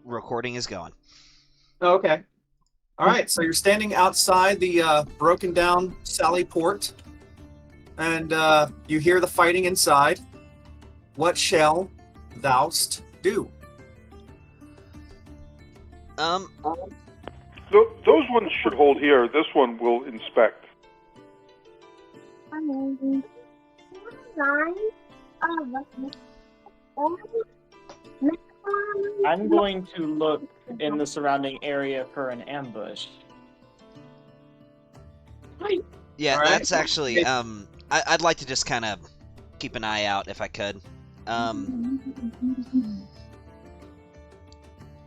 recording is going. Okay. All right. So you're standing outside the broken down Sally Port, and you hear the fighting inside. What shall thou'st do? Those ones should hold here. This one will inspect. I'm going to look in the surrounding area for an ambush. Yeah, Alright. that's actually, I'd like to just kind of keep an eye out if I could.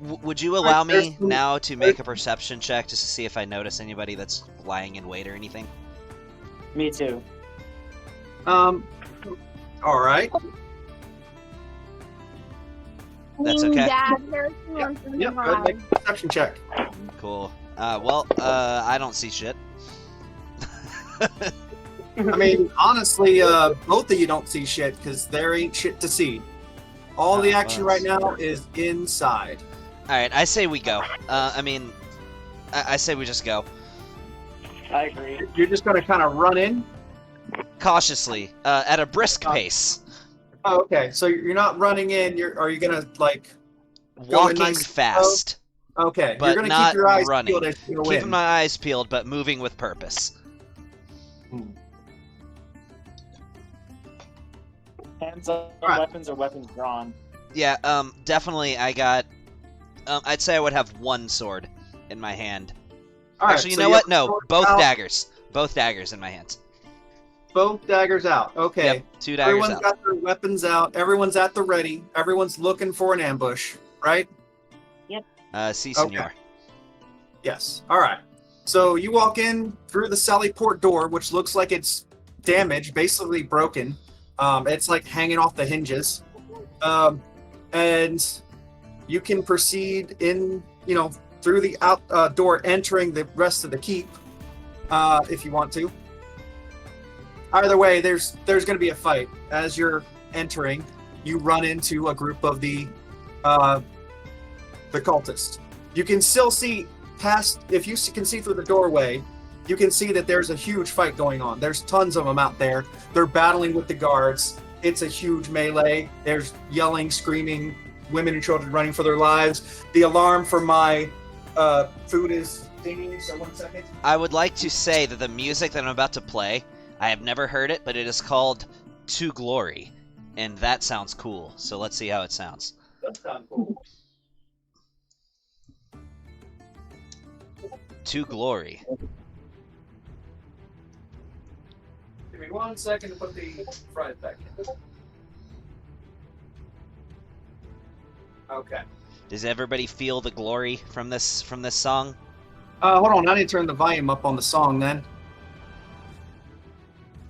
Would you allow me now to make a perception check just to see if I notice anybody that's lying in wait or anything? Me too. All right. That's okay. Yep, go ahead and make a perception check. Cool. I don't see shit. I mean, honestly, both of you don't see shit because there ain't shit to see. All the action right now is inside. Alright, I say we go. I say we just go. I agree. You're just going to kind of run in? Cautiously, at a brisk pace. Oh, okay. So you're not running in. Are you going to, like... Walking nice fast. Okay. But You're going to not keep your eyes running. peeled as you go Keeping in. my eyes peeled, but moving with purpose. Hands on Alright. weapons or weapons drawn. Yeah, definitely I got... I'd say I would have one sword in my hand. All right, Actually, you so know have what? the No, sword both out, daggers. Both daggers in my hands. Both daggers out. Okay. Yep, 2 daggers Everyone's out. got their weapons out. Everyone's at the ready. Everyone's looking for an ambush, right? Si, senor. Okay. Yes. All right. So you walk in through the Sally Port door, which looks like it's damaged, basically broken. It's like hanging off the hinges. And you can proceed in, through the out door, entering the rest of the keep, if you want to. Either way, there's going to be a fight. As you're entering, you run into a group of the cultists. You can still see past. If you can see through the doorway, you can see that there's a huge fight going on. There's tons of them out there. They're battling with the guards. It's a huge melee. There's yelling, screaming, women and children running for their lives. The alarm for my food is dinging, so 1 second. I would like to say that the music that I'm about to play, I have never heard it, but it is called To Glory. And that sounds cool, so let's see how it sounds. That sounds cool. To Glory. Give me 1 second to put the fries back in. Okay. Does everybody feel the glory from this song? Hold on. I need to turn the volume up on the song then.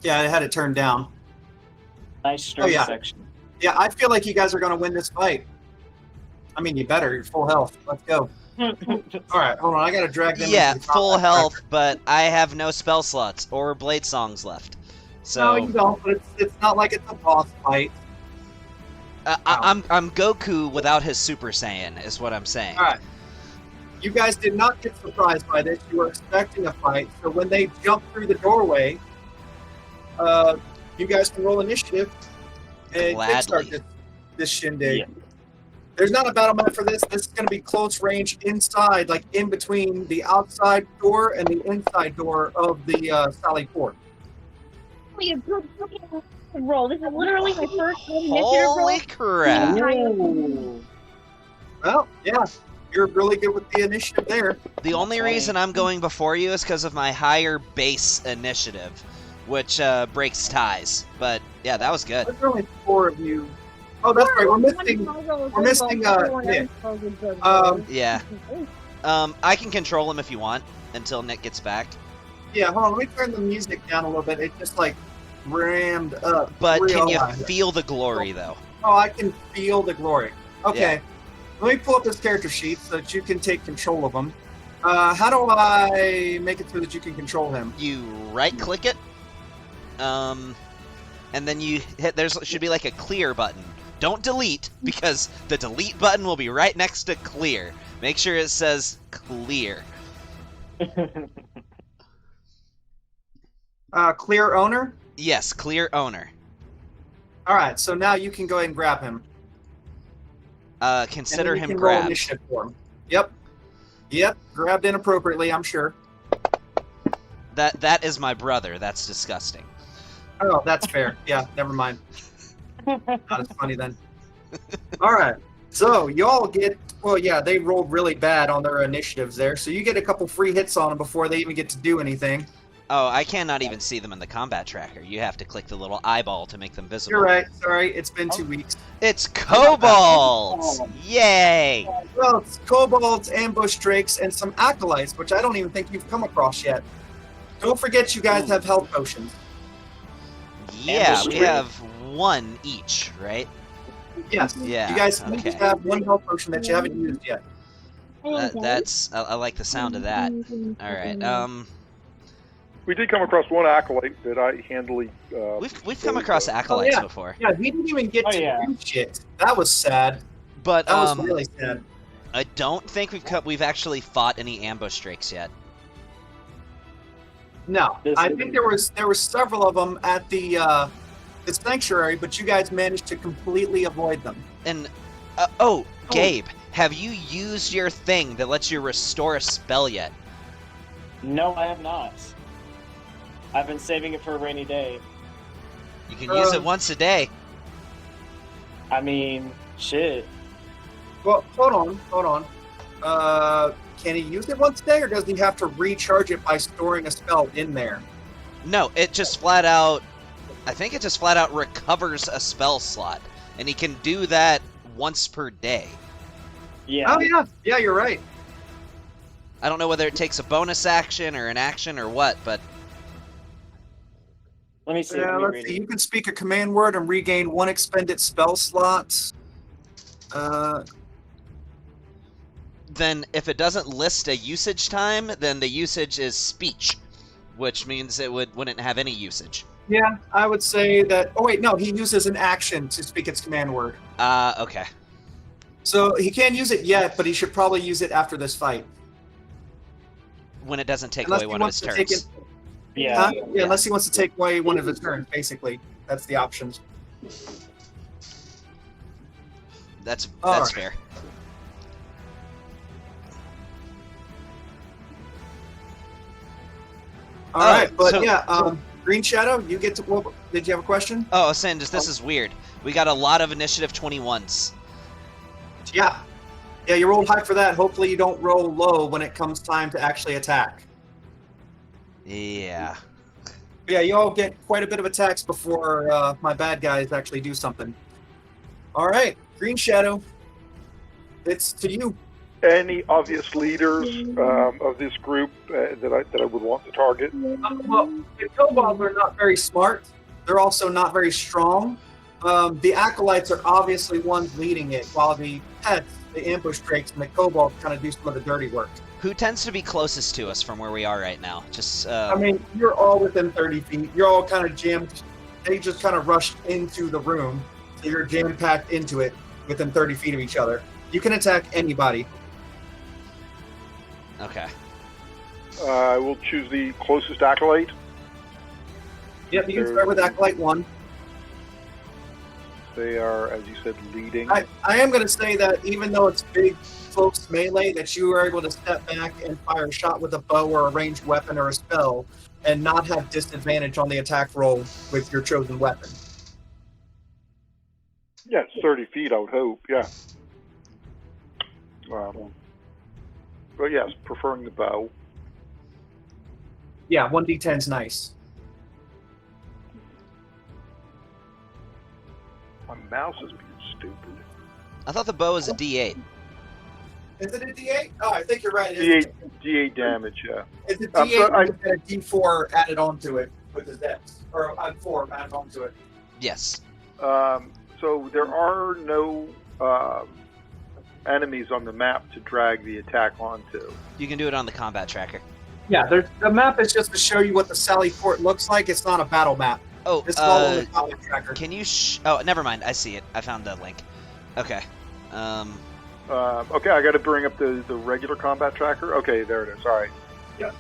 Yeah, I had it turned down. Nice string yeah. section. Yeah, I feel like you guys are going to win this fight. I mean, you better. You're full health. Let's go. All right, hold on. I got to drag them. Yeah, into the full combat health, but I have no spell slots or blade songs left. So No, you don't. But it's not like it's a boss fight. I'm Goku without his Super Saiyan, is what I'm saying. All right. You guys did not get surprised by this. You were expecting a fight. So when they jump through the doorway, you guys can roll initiative and Gladly. kickstart this shindig. Yeah. There's not a battle map for this. This is going to be close range inside, like in between the outside door and the inside door of the Sally Port. A good fucking roll. This is literally my first initiative roll. Holy crap! Ooh. Well, yeah, you're really good with the initiative there. The only funny. reason I'm going before you is because of my higher base initiative, which breaks ties. But yeah, that was good. There's only 4 of you. Oh, that's right. We're missing Nick. Yeah. I can control him if you want until Nick gets back. Yeah, hold on. Let me turn the music down a little bit. It's just like rammed up. But real can you high. feel the glory though? Oh, I can feel the glory. Okay. Yeah. Let me pull up this character sheet so that you can take control of him. How do I make it so that you can control him? You right-click it, and then you hit. Should be like a clear button don't delete, because the delete button will be right next to clear. Make sure it says clear. Clear owner? Yes, clear owner. Alright, so now you can go ahead and grab him. Consider and then you him can roll grabbed. initiative for him. Yep, grabbed inappropriately, I'm sure. That is my brother. That's disgusting. Oh, that's fair. Yeah, never mind. Not as funny then. Alright, so y'all get... Well, yeah, they rolled really bad on their initiatives there, so you get a couple free hits on them before they even get to do anything. Oh, I cannot even see them in the combat tracker. You have to click the little eyeball to make them visible. You're right. Sorry, it's been 2 weeks. It's kobolds! Yay! Well, it's kobolds, ambush drakes, and some acolytes, which I don't even think you've come across yet. Don't forget you guys have health potions. Yeah, Ambush we drake. have one each, right? Yes. Yeah, You guys okay. each have one health potion that you haven't used yet. That's... I like the sound of that. Alright, We did come across one acolyte that I handily. We've come across acolytes yeah. before. Yeah, we didn't even get to do shit. That was sad. But, That was really sad. I don't think we've actually fought any ambush drakes yet. No, This I is- think there was several of them at the sanctuary, but you guys managed to completely avoid them. And, Gabe, have you used your thing that lets you restore a spell yet? No, I have not. I've been saving it for a rainy day. You can use it once a day. I mean, shit. Well, hold on. Can he use it once a day, or does he have to recharge it by storing a spell in there? No, it just flat out... I think it just flat out recovers a spell slot. And he can do that once per day. Yeah. Oh yeah, you're right. I don't know whether it takes a bonus action or an action or what, but... Let me see. Yeah, Let me let's read see. it. You can speak a command word and regain one expended spell slot. Then if it doesn't list a usage time, then the usage is speech, which means it wouldn't have any usage. Yeah, I would say that. Oh wait, no, he uses an action to speak its command word. Okay. So he can't use it yet, but he should probably use it after this fight. When it doesn't take Unless away he one of wants his to take turns. it. Yeah. Huh? Yeah, unless he wants to take away one of his turns, basically. That's the options. That's All right. fair. All right, but so- yeah, Green Shadow, you get to. Well, did you have a question? Oh, I was saying, this is weird. We got a lot of initiative 21s. Yeah. Yeah, you rolled high for that. Hopefully, you don't roll low when it comes time to actually attack. Yeah. Yeah, you all get quite a bit of attacks before my bad guys actually do something. All right, Green Shadow, it's to you. Any obvious leaders of this group that I would want to target? Well, the kobolds are not very smart. They're also not very strong. The acolytes are obviously ones leading it, while the pets, the ambush drakes, and the kobolds kind of do some of the dirty work. Who tends to be closest to us from where we are right now? Just, I mean, you're all within 30 feet. You're all kind of jammed. They just kind of rushed into the room, so you're jam-packed into it within 30 feet of each other. You can attack anybody. okay. I will choose the closest acolyte. Yep, you can start with Acolyte 1. They are, as you said, leading. I am going to say that even though it's big, close melee, that you are able to step back and fire a shot with a bow or a ranged weapon or a spell and not have disadvantage on the attack roll with your chosen weapon. Yeah, it's 30 feet, I would hope. Yeah. But yes, preferring the bow. Yeah, 1d10's nice. My mouse is being stupid. I thought the bow was a D8. Is it a d8? Oh, I think you're right. It's D8 damage, yeah. a I'm d8 sorry, and a d4 added onto it with the dex. Or 4 added onto it. Yes. So there are no enemies on the map to drag the attack onto. You can do it on the combat tracker. Yeah, the map is just to show you what the Sally Port looks like. It's not a battle map. Oh, It's all on the combat tracker. can you oh, never mind. I see it. I found the link. Okay. Okay, I got to bring up the regular combat tracker. Okay, there it is. All right. Yeah.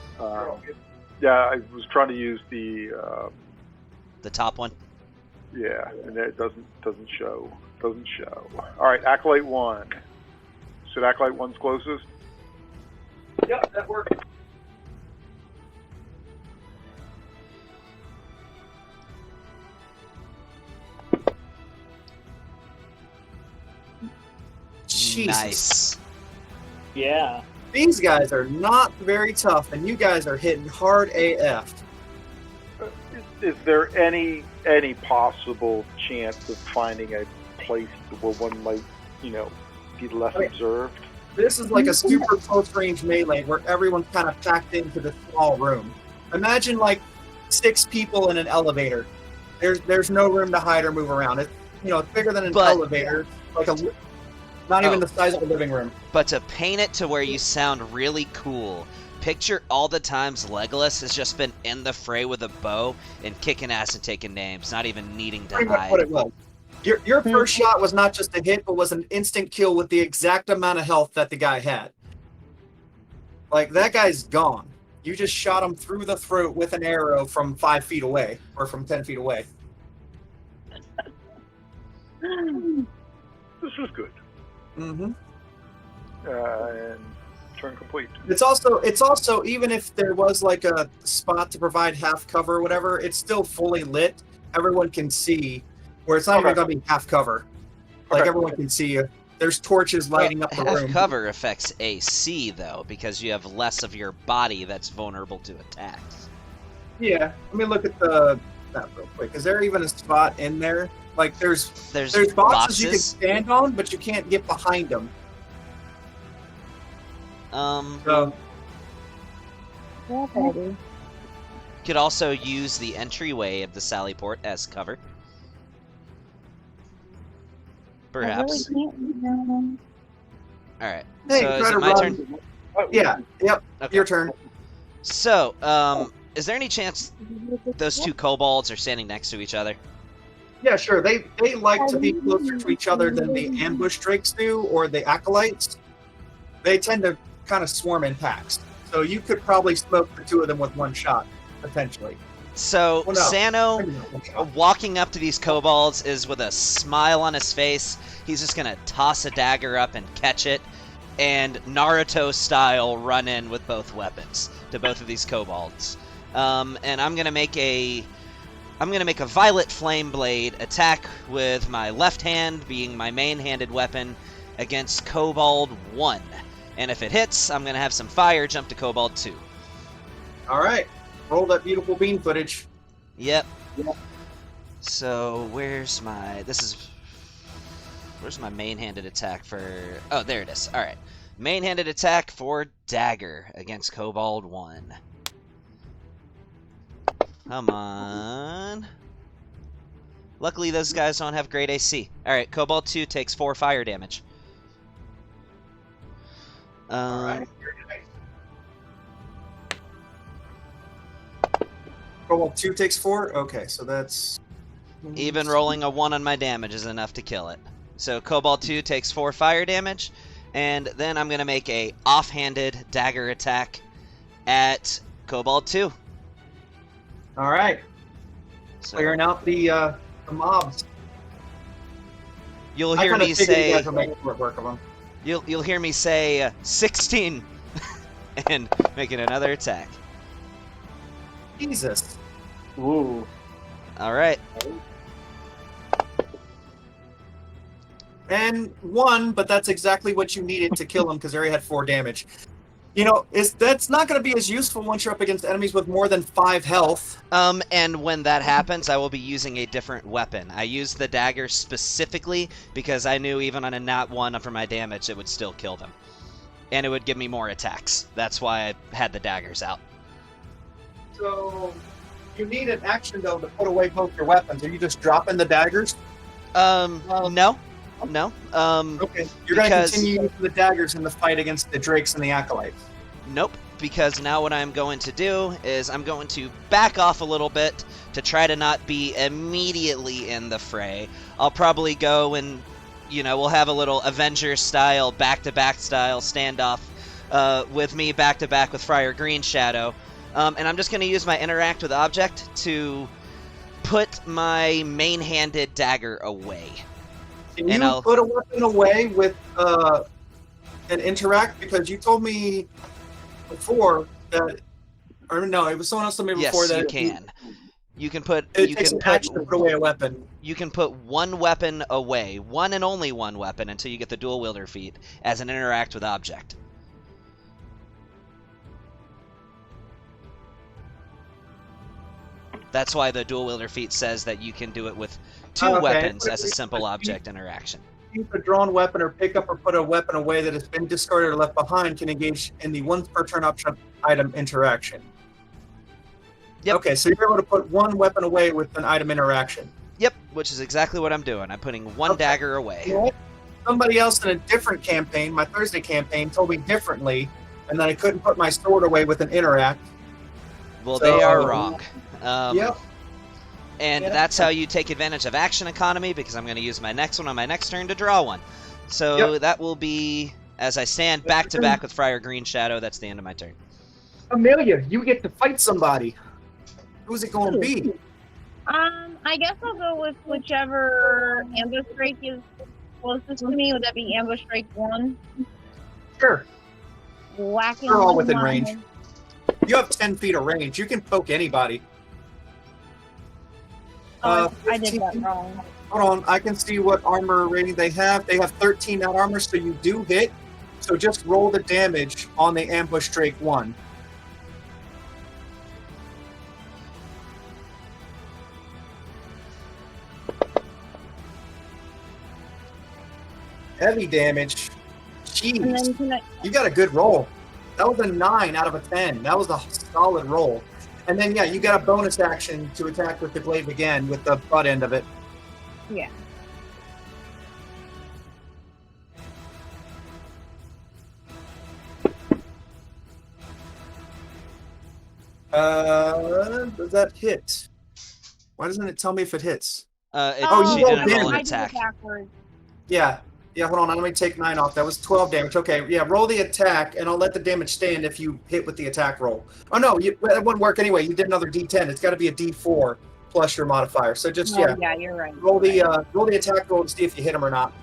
Yeah, I was trying to use the top one. yeah, and it doesn't show. Doesn't show. All right, Acolyte 1. Should Acolyte 1's closest? Yep, that worked. Jesus. Nice. Yeah. These guys are not very tough, and you guys are hitting hard AF. Is there any possible chance of finding a place where one might, be less observed? This is like a super close-range melee where everyone's kind of packed into this small room. Imagine like 6 people in an elevator. There's no room to hide or move around. It's it's bigger than an elevator, like not even the size of a living room. But to paint it to where you sound really cool, picture all the times Legolas has just been in the fray with a bow and kicking ass and taking names, not even needing to Pretty much hide. what it was. Your first shot was not just a hit, but was an instant kill with the exact amount of health that the guy had. Like, that guy's gone. You just shot him through the throat with an arrow from 5 feet away, or from 10 feet away. This is good. Mm-hmm. And turn complete. It's also even if there was like a spot to provide half cover or whatever, it's still fully lit. Everyone can see, where it's not even going to be half cover. Like everyone can see you. There's torches lighting up the room. Half cover affects AC though, because you have less of your body that's vulnerable to attacks. Yeah, let me look at that real quick. Is there even a spot in there? Like there's boxes you can stand on, but you can't get behind them. So, could also use the entryway of the Sallyport as cover. Perhaps. Alright. Hey, so is it my turn? Yeah, yep, Okay. your turn. So, is there any chance those 2 kobolds are standing next to each other? Yeah, sure. They like to be closer to each other than the ambush drakes do, or the acolytes. They tend to kind of swarm in packs. So you could probably smoke the 2 of them with 1 shot, potentially. So, Well, no. Sano, walking up to these kobolds, is with a smile on his face. He's just gonna toss a dagger up and catch it, and Naruto style run in with both weapons to both of these kobolds. And I'm gonna make a violet flame blade attack with my left hand, being my main-handed weapon, against Kobold 1. And if it hits, I'm gonna have some fire jump to Kobold 2. All right. Roll that beautiful bean footage. Yep. So where's my main-handed attack for? Oh, there it is. All right, main-handed attack for dagger against Kobold 1. Come on. Luckily, those guys don't have great AC. All right, Kobold 2 takes 4 fire damage. All right. Kobold 2 takes 4? Okay, so that's... Even rolling a 1 on my damage is enough to kill it. So Kobold 2 takes 4 fire damage, and then I'm going to make a offhanded dagger attack at Kobold 2. All right. So Clearing out the mobs. you'll hear me say... You guys will make short work of them. You'll hear me say 16 and making another attack. Jesus. Ooh. All right. And 1, but that's exactly what you needed to kill him because he already had 4 damage. That's not going to be as useful once you're up against enemies with more than 5 health. And when that happens, I will be using a different weapon. I used the dagger specifically because I knew even on a nat 1 for my damage, it would still kill them. And it would give me more attacks. That's why I had the daggers out. So you need an action, though, to put away both your weapons. Are you just dropping the daggers? No. No. Okay. You're going to continue using the daggers in the fight against the drakes and the acolytes. Nope, because now what I'm going to do is I'm going to back off a little bit to try to not be immediately in the fray. I'll probably go and, we'll have a little Avengers-style, back-to-back style standoff with me back-to-back with Friar Green Shadow. And I'm just going to use my Interact with Object to put my main-handed dagger away. Can And you I'll- put a weapon away with an Interact? Because you told me before that, or no, it was someone else told me before Yes, that you can. You can put. it You takes can an put. action to put away a weapon. You can put one weapon away, one and only one weapon, until you get the dual wielder feat as an Interact with Object. That's why the dual wielder feat says that you can do it with two Okay. weapons as a simple object interaction. Use a drawn weapon or pick up or put a weapon away that has been discarded or left behind can engage in the once per turn option item interaction. Yep. Okay, so you're able to put one weapon away with an item interaction. Yep, which is exactly what I'm doing. I'm putting one Okay. dagger away. You know what? Somebody else in a different campaign, my Thursday campaign, told me differently, and then I couldn't put my sword away with an interact. Well, So- they are wrong. Yep. And Yeah. that's how you take advantage of action economy, because I'm going to use my next one on my next turn to draw one. So that will be, as I stand back to back with Friar Green Shadow, that's the end of my turn. Amelia, you get to fight somebody. Who's it going to be? I guess I'll go with whichever ambush strike is closest to me. Would that be ambush strike 1? Sure. Whacking. They're all within my- range. You have 10 feet of range. You can poke anybody. Oh, I did 15. that wrong. Hold on, I can see what armor rating they have. They have 13 out armor, so you do hit. So just roll the damage on the ambush strike 1. Heavy damage. And then Jeez, can I? you got a good roll. That was a 9 out of a 10. That was a solid roll. And then, yeah, you got a bonus action to attack with the glaive again with the butt end of it. Yeah. Does that hit? Why doesn't it tell me if it hits? Oh, She you didn't rolled roll an I did it attack. backwards. Yeah. Yeah, hold on. Let me take 9 off. That was 12 damage. Okay, yeah, roll the attack, and I'll let the damage stand if you hit with the attack roll. Oh, no, that wouldn't work anyway. You did another D10. It's got to be a D4 plus your modifier. So just, Oh, yeah, yeah, you're right. roll the attack roll to see if you hit him or not.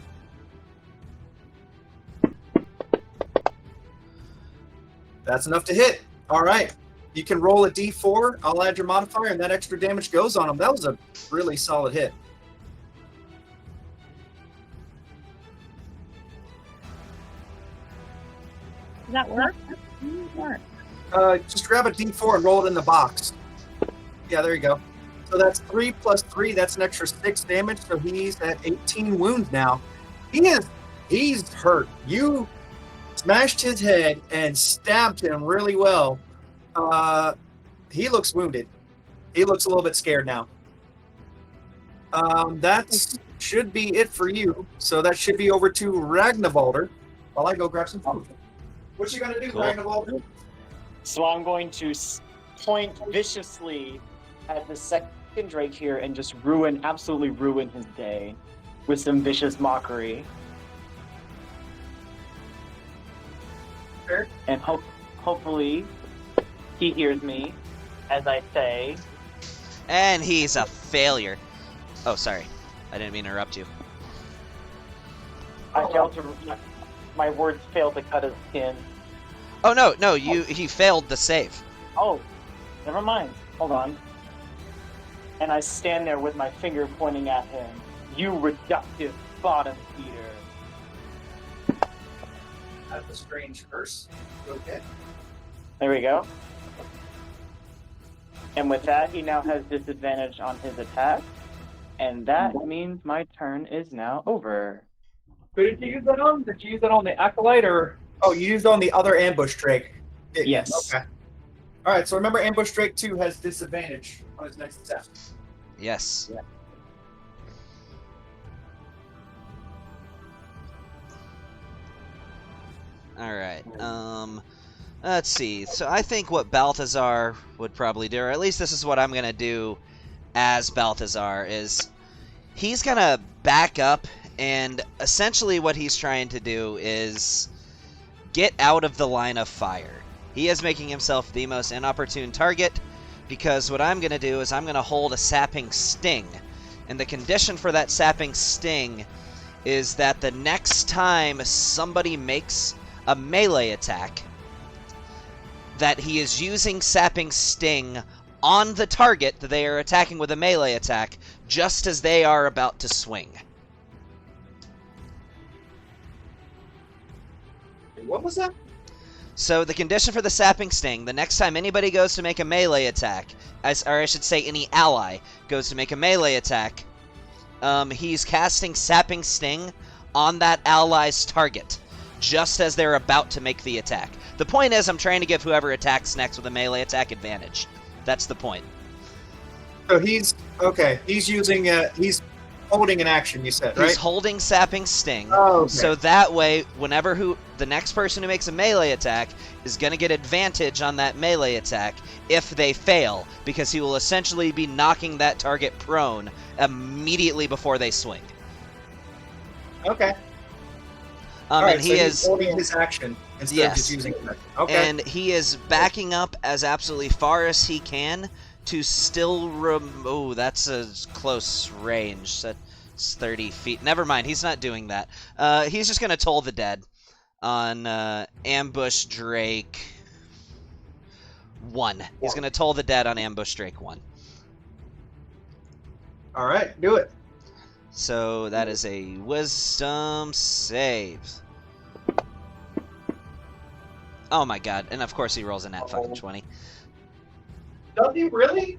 That's enough to hit. All right. You can roll a D4. I'll add your modifier, and that extra damage goes on him. That was a really solid hit. Does that work? Work. Just grab a D4 and roll it in the box. Yeah, there you go. So that's 3 plus 3. That's an extra 6 damage. So he's at 18 wounds now. He's hurt. You smashed his head and stabbed him really well. He looks wounded. He looks a little bit scared now. That should be it for you. So that should be over to Ragnvalder while I go grab some food. What you gonna do, Cool. Ragnvalder? So I'm going to point viciously at the second Drake here and just absolutely ruin his day with some vicious mockery. Fair. And hopefully he hears me as I say, And he's a failure. Oh, sorry. I didn't mean to interrupt you. my words failed to cut his skin. Oh, no, he failed the save. Oh, never mind. Hold on. And I stand there with my finger pointing at him. You reductive bottom feeder. That's a strange curse. Okay. There we go. And with that, he now has disadvantage on his attack. And that means my turn is now over. Who did you use that on? Did you use that on the Acolyte or? Oh, you used on the other Ambush Drake. Yes. Okay. All right, so remember Ambush Drake 2 has disadvantage on his next attack. Yes. Yeah. All right. Let's see. So I think what Balthazar would probably do, or at least this is what I'm going to do as Balthazar, is he's going to back up, and essentially what he's trying to do is get out of the line of fire. He is making himself the most inopportune target, because what I'm going to do is I'm going to hold a sapping sting. And the condition for that sapping sting is that the next time somebody makes a melee attack, that he is using sapping sting on the target that they are attacking with a melee attack, just as they are about to swing. What was that? So the condition for the sapping sting, the next time anybody goes to make a melee attack, or I should say any ally goes to make a melee attack, he's casting sapping sting on that ally's target, just as they're about to make the attack. The point is, I'm trying to give whoever attacks next with a melee attack advantage. That's the point. So he's using he's holding an action. You said, right? He's holding sapping sting, Oh, okay. so that way, whenever the next person who makes a melee attack is going to get advantage on that melee attack if they fail, because he will essentially be knocking that target prone immediately before they swing. Okay. All right, And so he he's is holding his action instead of just using it. Okay. and he is backing up as absolutely far as he can to still oh, that's a close range. That's 30 feet. Never mind, he's not doing that. He's just going to toll the dead on Ambush Drake 1. He's going to toll the dead on Ambush Drake 1. All right, do it. So that is a wisdom save. Oh my god, and of course he rolls a nat fucking 20. Does he really?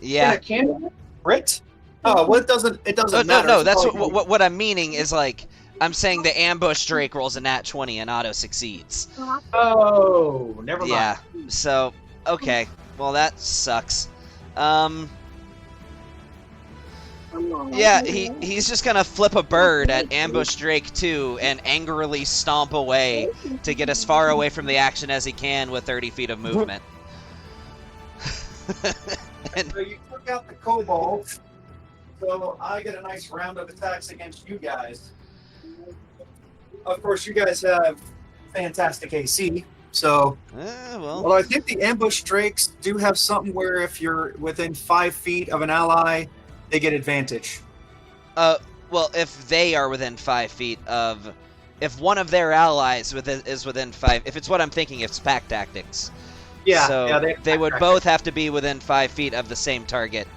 Yeah. Can Crit? Oh, well, it doesn't No, matter. no, that's what I'm meaning is, like, I'm saying the Ambush Drake rolls a nat 20 and auto succeeds. Oh, never mind. Yeah, so, okay. Well, that sucks. Yeah, he's just gonna flip a bird at Ambush Drake 2 and angrily stomp away to get as far away from the action as he can with 30 feet of movement. And So you took out the kobolds, so I get a nice round of attacks against you guys. Of course, you guys have fantastic AC, so... well, Well, I think the ambush drakes do have something where if you're within 5 feet of an ally, they get advantage. well, if they are within 5 feet of... If one of their allies is within 5... If it's what I'm thinking, it's pack tactics. Yeah, So yeah, they would both have to be within 5 feet of the same target.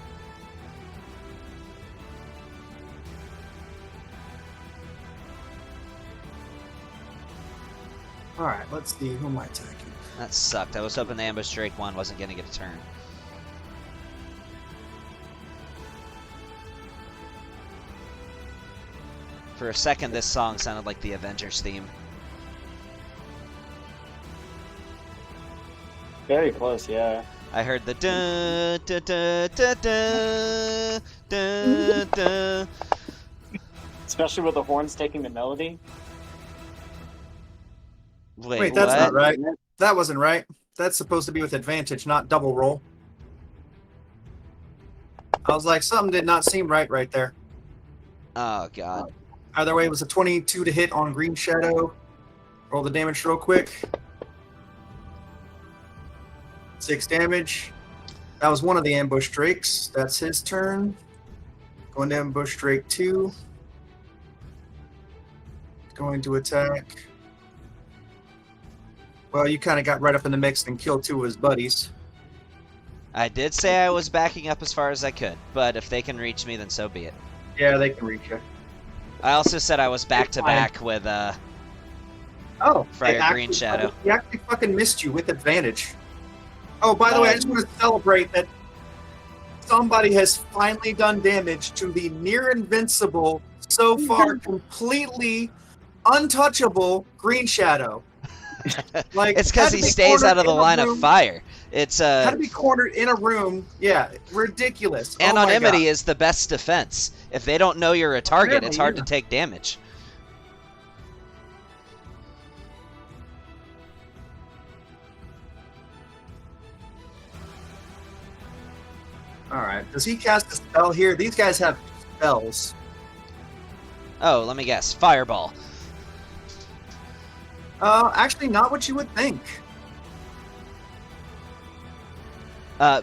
All right, let's see. Who am I attacking? That sucked. I was hoping the Ambush Drake 1 wasn't going to get a turn. For a second, this song sounded like the Avengers theme. Very close, yeah. I heard the da da da da da da da. Especially with the horns taking the melody. Wait, that's not right. That wasn't right. That's supposed to be with advantage, not double roll. I was like, something did not seem right there. Oh god. Either way, it was a 22 to hit on Green Shadow. Roll the damage real quick. 6 damage. That was one of the ambush drakes. That's his turn. Going to ambush drake 2. Going to attack. Well, you kind of got right up in the mix and killed 2 of his buddies. I did say I was backing up as far as I could, but if they can reach me, then so be it. Yeah, they can reach you. I also said I was back to back with Oh, Friar they actually Green Shadow. He actually fucking missed you with advantage. Oh, by the way, I just want to celebrate that somebody has finally done damage to the near invincible, so far completely untouchable Green Shadow. Like It's because had to he be stays out cornered of the in a line of room- fire. It's Had to be cornered in a room. Yeah, ridiculous. Oh my anonymity God. is the best defense. If they don't know you're a target, Really, it's hard yeah. to take damage. All right. Does he cast a spell here? These guys have spells. Oh, let me guess. Fireball. Actually, not what you would think.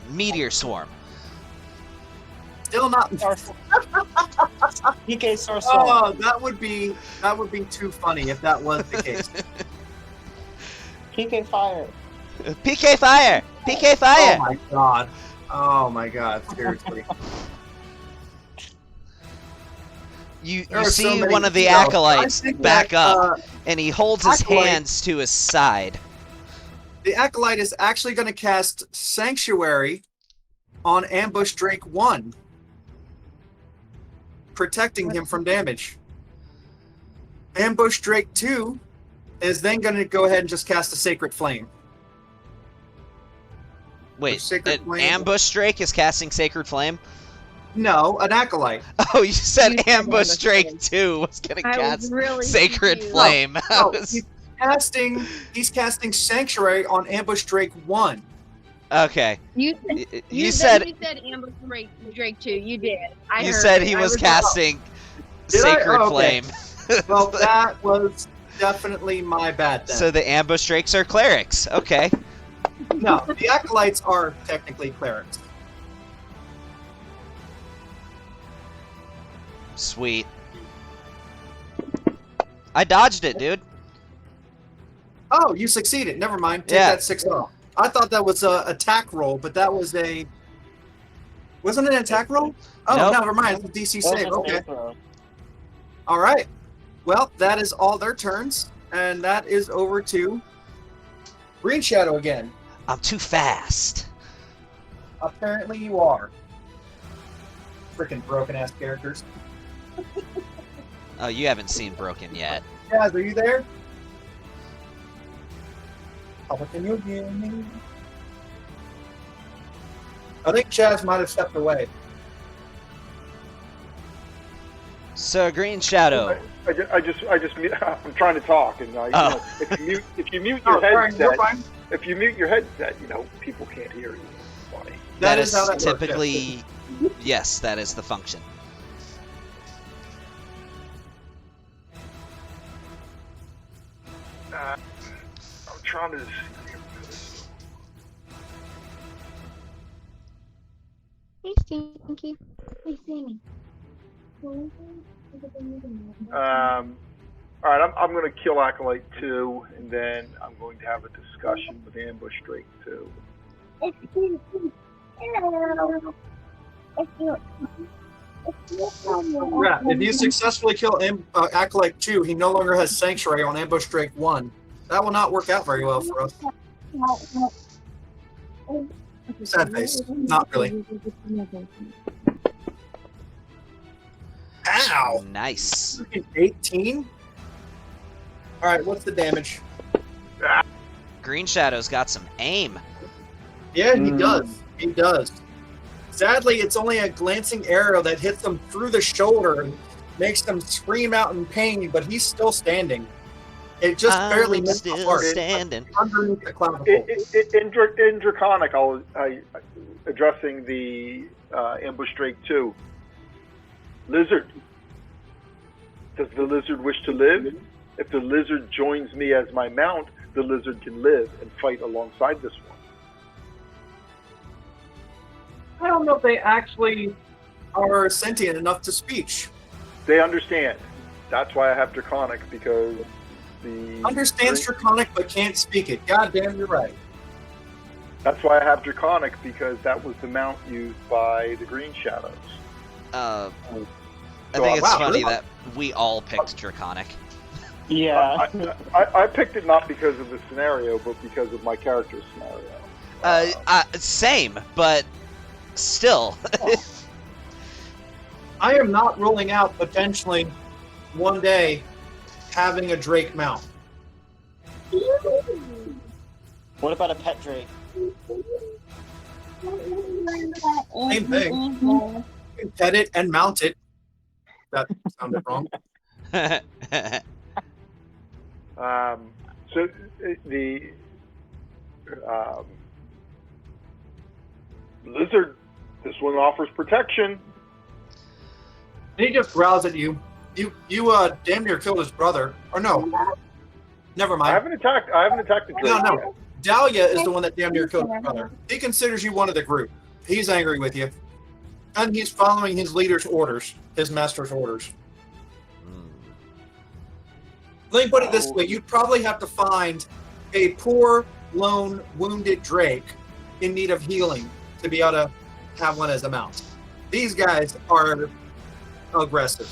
Meteor swarm. Still not. PK Source. Oh, that would be too funny if that was the case. PK Fire. PK fire. PK fire. Oh my god. Oh my god. Seriously. You There are so see many one of the details. acolytes I think back that, up, and he holds his acolyte- hands to his side. The acolyte is actually going to cast Sanctuary on Ambush Drake 1, protecting him from damage. Ambush Drake 2 is then going to go ahead and just cast a Sacred Flame. Wait, Sacred an Flame. ambush drake is casting Sacred Flame? No, an acolyte. Oh, you said You said ambush ambush drake flame. 2 was gonna I cast was really Sacred confused. Flame. I No, was- he's casting Sanctuary on Ambush Drake 1. Okay. You You you said Ambush Drake too. You did. I you heard said it. he I was wrong. casting Did I? Sacred Oh, okay. Flame. Well, that was definitely my bad then. So the ambush drakes are clerics. Okay. No, the acolytes are technically clerics. Sweet. I dodged it, dude. Oh, you succeeded. Never mind. Take Yeah. that 6 off. I thought that was a attack roll, but that was a. Wasn't it an attack roll? Oh, Nope. never mind. It's a DC That was save. a Okay. save throw. All right. Well, that is all their turns, and that is over to Green Shadow again. I'm too fast. Apparently, you are. Freaking broken ass characters. Oh, you haven't seen Broken yet. Guys, are you there? Oh, but can you hear me? I think Chaz might have stepped away. So Green Shadow. I just I'm trying to talk, and you know, if you mute your Oh, sorry, you're headset, fine. if you mute your headset, you know, people can't hear you. It's funny. That is is how that works, typically, yes, that is the function. I'm trying to. Hey, Stinky. Hey, Sammy. All right, I'm going to kill Acolyte 2, and then I'm going to have a discussion with Ambush Drake 2. Yeah, if you successfully kill Acolyte 2, he no longer has Sanctuary on Ambush Drake 1. That will not work out very well for us. Sad face. Not really. Ow! Nice. 18? Alright, what's the damage? Green Shadow's got some aim. Yeah, he does. He does. Sadly, it's only a glancing arrow that hits him through the shoulder and makes him scream out in pain, but he's still standing. It just barely I'm missed the still heart. standing. Underneath the clavicle. In Draconic, addressing the Ambush Drake 2. Lizard. Does the lizard wish to live? If the lizard joins me as my mount, the lizard can live and fight alongside this one. I don't know if they actually are sentient enough to speech. They understand. That's why I have Draconic, because the... Understands Draconic but can't speak it. God damn, you're right. That's why I have Draconic, because that was the mount used by the Green Shadows. I So, think it's wow, funny really? that we all picked Draconic. Yeah. I picked it not because of the scenario, but because of my character's scenario. Same, but still. I am not ruling out potentially one day having a Drake mount. What about a pet Drake? Same thing. You can pet it and mount it. That sounded wrong. So the lizard This one offers protection. And he just growls at you. You damn near killed his brother. Or no. Never I mind. haven't attacked the Drake No. yet. Dahlia is the one that damn near killed his brother. He considers you one of the group. He's angry with you. And he's following his leader's orders, his master's orders. Let me put it this way. You'd probably have to find a poor, lone, wounded Drake in need of healing to be able to have one as a mount. These guys are aggressive.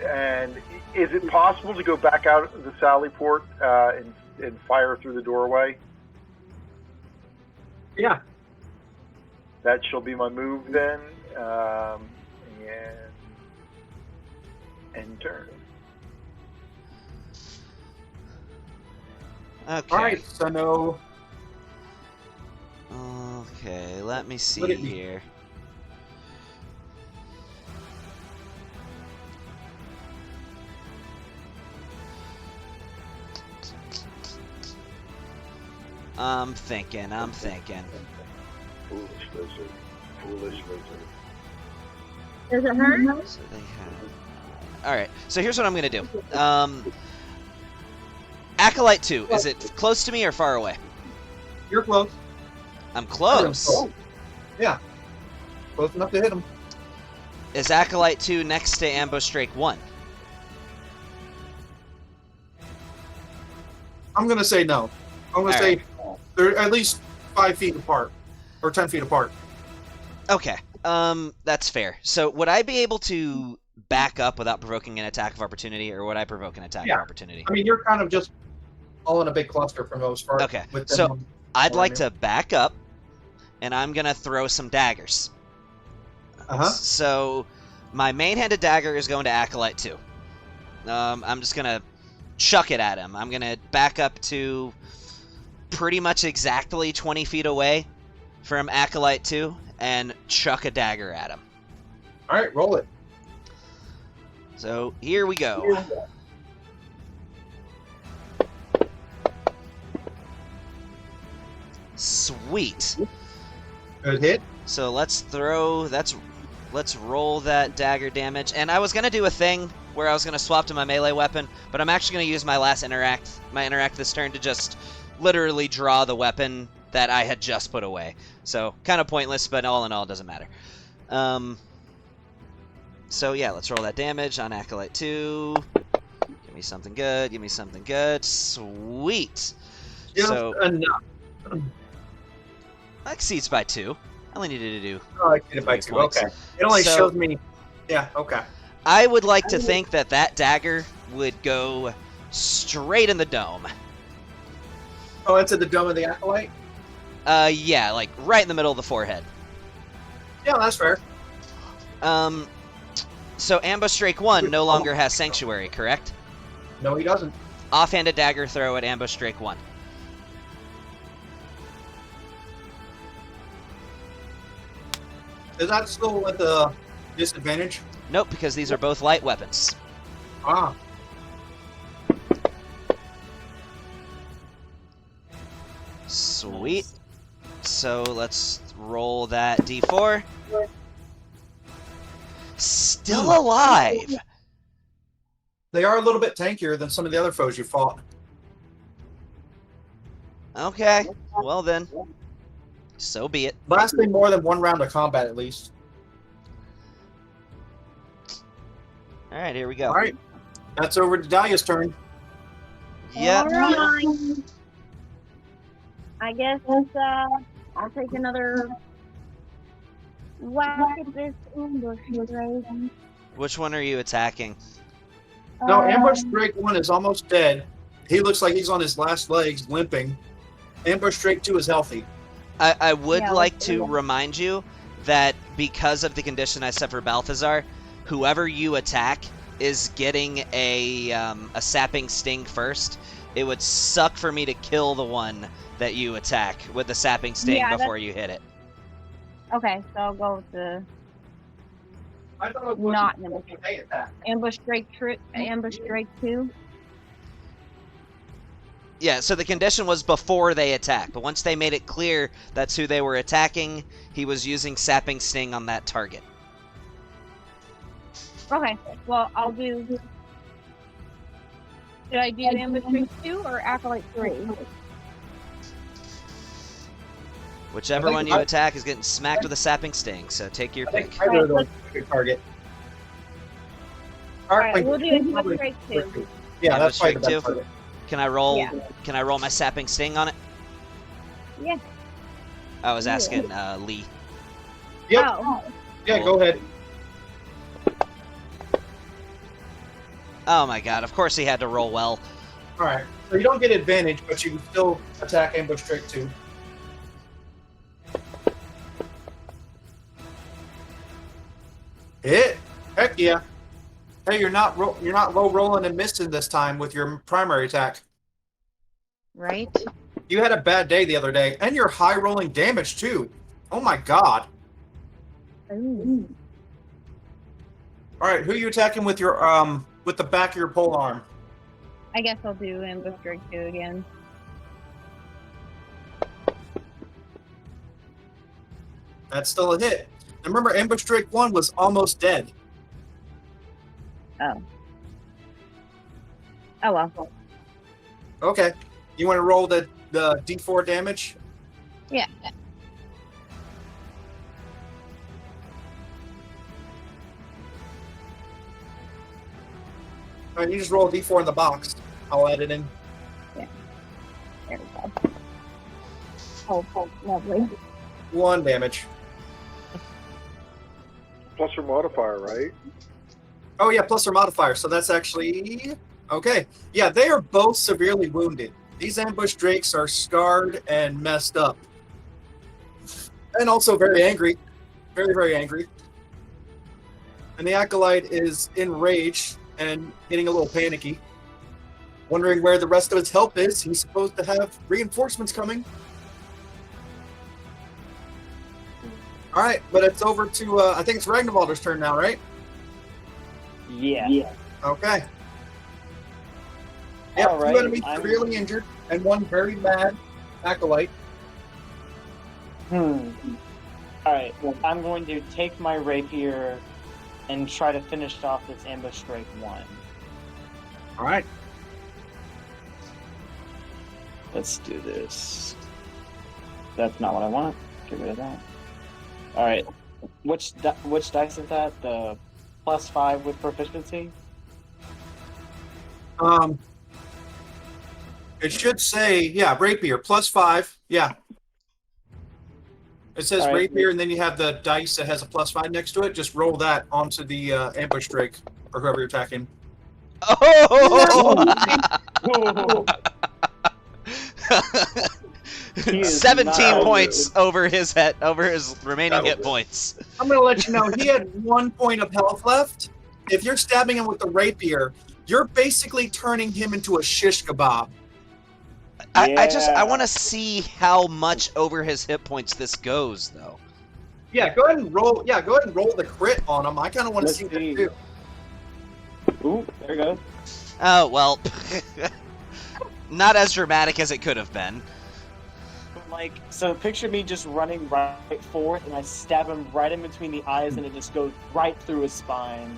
And is it possible to go back out of the Sally Port and fire through the doorway? Yeah. That shall be my move then. And turn. Okay. All right, so no. Okay, let me see Would it be- here. I'm thinking. Foolish lizard. Foolish lizard. Does it hurt? So they have. All right. So here's what I'm gonna do. Acolyte 2. Is it close to me or far away? You're close. I'm close. Yeah. Close enough to hit him. Is Acolyte 2 next to Ambush Drake 1? I'm going to say no. I'm going to All say right. they're at least 5 feet apart. Or 10 feet apart. Okay. That's fair. So would I be able to back up without provoking an attack of opportunity, or would I provoke an attack Yeah. of opportunity? I mean, you're kind of just all in a big cluster for the most part. Okay, with so them. I'd like to back up, and I'm gonna throw some daggers. Uh-huh. So my main-handed dagger is going to Acolyte 2. I'm just gonna chuck it at him. I'm gonna back up to pretty much exactly 20 feet away from Acolyte 2 and chuck a dagger at him. All right, roll it. So here we go. Sweet. Good hit. So let's roll that dagger damage. And I was gonna do a thing where I was gonna swap to my melee weapon, but I'm actually gonna use my last interact this turn to just literally draw the weapon that I had just put away. So kind of pointless, but all in all, it doesn't matter. So yeah, let's roll that damage on Acolyte 2. Give me something good. Give me something good. Sweet. Just So enough. that exceeds by 2. I only needed to do. Oh, I get it by 2. points. Okay. It only So- shows me. Yeah, okay. I would like to think that that dagger would go straight in the dome. Oh, it's at the dome of the acolyte? Yeah, like right in the middle of the forehead. Yeah, that's fair. So Ambush Drake 1 no longer has Sanctuary, correct? No, he doesn't. Offhanded dagger throw at Ambush Drake 1. Is that still with a disadvantage? Nope, because these are both light weapons. Ah. Sweet. So let's roll that d4. Still alive! They are a little bit tankier than some of the other foes you fought. Okay, well then. So be it. Lasting more than one round of combat, at least. Alright, here we go. All right. That's over to Dahlia's turn. Yep. Alright. I guess I'll take another whack at this ambush raising. Which one are you attacking? No, Ambush Drake 1 is almost dead. He looks like he's on his last legs, limping. Ambush Drake 2 is healthy. I would Yeah, like let's to do it. remind you that because of the condition I set for Balthazar, whoever you attack is getting a sapping sting first. It would suck for me to kill the one that you attack with the sapping sting Yeah, before you hit it. Okay, so I'll go with the I thought it Not was Ambush. a attack. ambush Drake 2. Yeah, so the condition was before they attack, but once they made it clear that's who they were attacking, he was using Sapping Sting on that target. Okay, well, I'll do... Should I do Ambush Strike 2 or Acolyte 3? Whichever one you attack is getting smacked with a Sapping Sting, so take your I think pick. either of those is a good target. Alright, we'll do Ambush Strike 2. Yeah, Ambush that's probably the Strike best 2? target. Can I roll? Yeah. Can I roll my Sapping Sting on it? Yeah. I was asking Lee. Yep. Oh. Yeah, go ahead. Oh my god! Of course he had to roll well. All right. So you don't get advantage, but you can still attack ambush strike 2. Hit. Heck yeah. Hey, you're not low rolling and missing this time with your primary attack. Right? You had a bad day the other day, and you're high rolling damage too. Oh my god. Ooh. All right, who are you attacking with your with the back of your pole arm? I guess I'll do Ambush Strike 2 again. That's still a hit. And remember, ambush strike 1 was almost dead. Oh. Oh well. Okay. You want to roll the D4 damage? Yeah. All right, you just roll a D4 in the box. I'll add it in. There we go. Oh, lovely. 1 damage. Plus your modifier, right? Oh yeah, plus their modifier. So that's actually okay. Yeah, they are both severely wounded. These ambush drakes are scarred and messed up, and also very angry, very very angry. And the acolyte is enraged and getting a little panicky, wondering where the rest of his help is. He's supposed to have reinforcements coming. All right, but it's over to I think it's Ragnarvalder's turn now, right? Yeah. Okay. Yep, All right, 2 enemies I'm- severely injured and 1 very mad acolyte. Alright, I'm going to take my rapier and try to finish off this ambush strike 1. All right. Let's do this. That's not what I want. Get rid of that. Alright. Which dice is that? The +5 with proficiency? It should say, yeah, rapier, +5. Yeah. It says All right. rapier, and then you have the dice that has a +5 next to it. Just roll that onto the ambush drake, or whoever you're attacking. Oh! He is 17 not points over his remaining hit That'll do. points. I'm going to let you know, he had 1 point of health left. If you're stabbing him with the rapier, you're basically turning him into a shish kebab. I want to see how much over his hit points this goes, though. Yeah, go ahead and roll. Yeah, go ahead and roll the crit on him. I kind of want to Let's see that see. too. Ooh, there you go. Oh, well. Not as dramatic as it could have been. Like, so picture me just running right forth, and I stab him right in between the eyes, and it just goes right through his spine.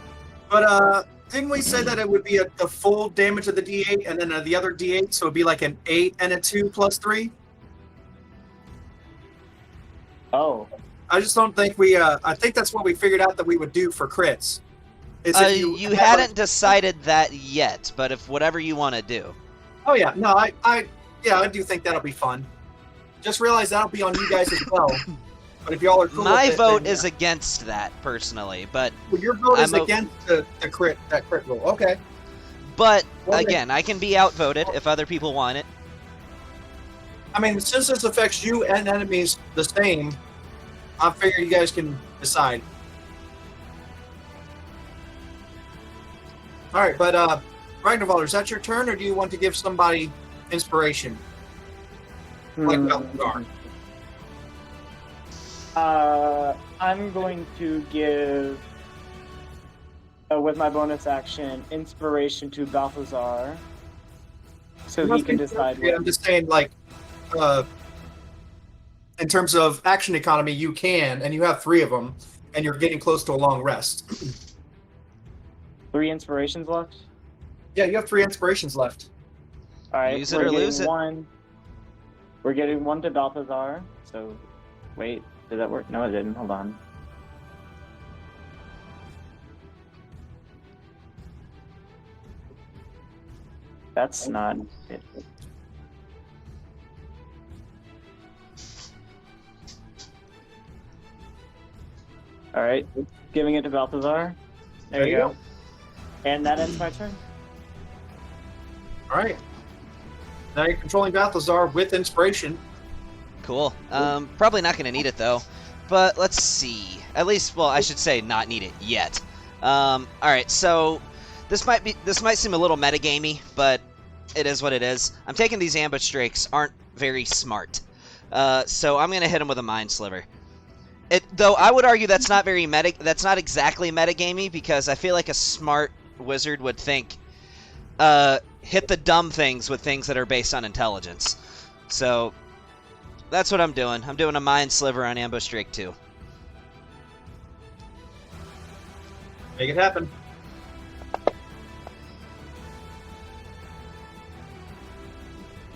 But didn't we say that it would be the full damage of the D8 and then the other D8, so it'd be like an 8 and a 2 plus 3? Oh. I just don't think we. I think that's what we figured out that we would do for crits. Is if You hadn't decided that yet, but if whatever you want to do. Oh yeah, no, I do think that'll be fun. Just realize that'll be on you guys as well. But if y'all are cool My with it, vote then, is against that, personally, but well, your vote is I'm against the crit roll. Okay. but Well, again, I can be outvoted if other people want it. I mean, since this affects you and enemies the same, I figure you guys can decide. All right, but Ragnarvalder, is that your turn, or do you want to give somebody inspiration? Like Belgar? I'm going to give, with my bonus action, inspiration to Balthazar. So he can decide Yeah, what. I'm just saying, like, in terms of action economy, you can, and you have 3 of them, and you're getting close to a long rest. 3 inspirations left. Yeah, you have 3 inspirations left. All right, Use it or lose it. one. We're getting one to Balthazar. So, wait, did that work? No, it didn't. Hold on. That's not it. All right, giving it to Balthazar. There you go. And that ends my turn. All right. Now you're controlling Balthazar with inspiration. Cool. Probably not going to need it though, but let's see. At least, well, I should say not need it yet. All right, so this might seem a little metagamey, but it is what it is. I'm taking these ambush drakes aren't very smart, so I'm going to hit them with a mind sliver. Though I would argue that's not very that's not exactly metagamey, because I feel like a smart wizard would think, hit the dumb things with things that are based on intelligence. So that's what I'm doing. I'm doing a mind sliver on ambush drake 2. Make it happen.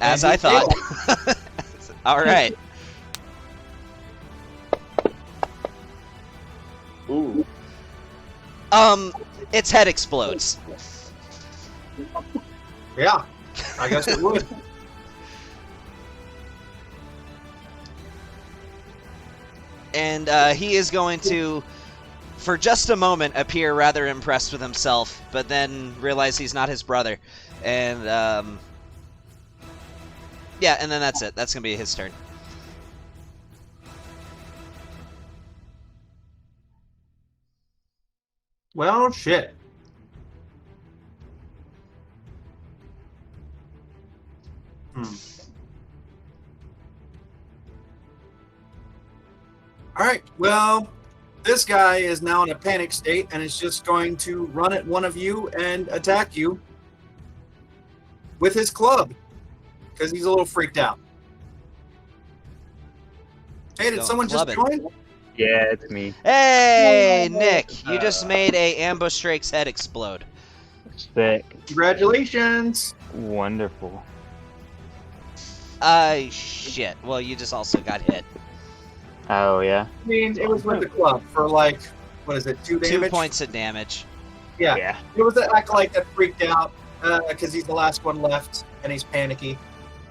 As I thought. All right. Ooh. Its head explodes. Yeah, I guess it would. And he is going to, for just a moment, appear rather impressed with himself, but then realize he's not his brother. And, yeah, and then that's it. That's going to be his turn. Well, shit. All right. Well, this guy is now in a panic state and is just going to run at one of you and attack you with his club because he's a little freaked out. Hey, did Going someone just clubbing. join? Yeah, it's me. Hey, Nick! You just made a ambush drake's head explode. Sick. Congratulations. Wonderful. Shit. Well, you just also got hit. Oh, yeah? I mean, it was with the club for like, what is it, 2 damage? 2 points of damage. Yeah. Yeah. It was an acolyte that freaked out because he's the last one left and he's panicky.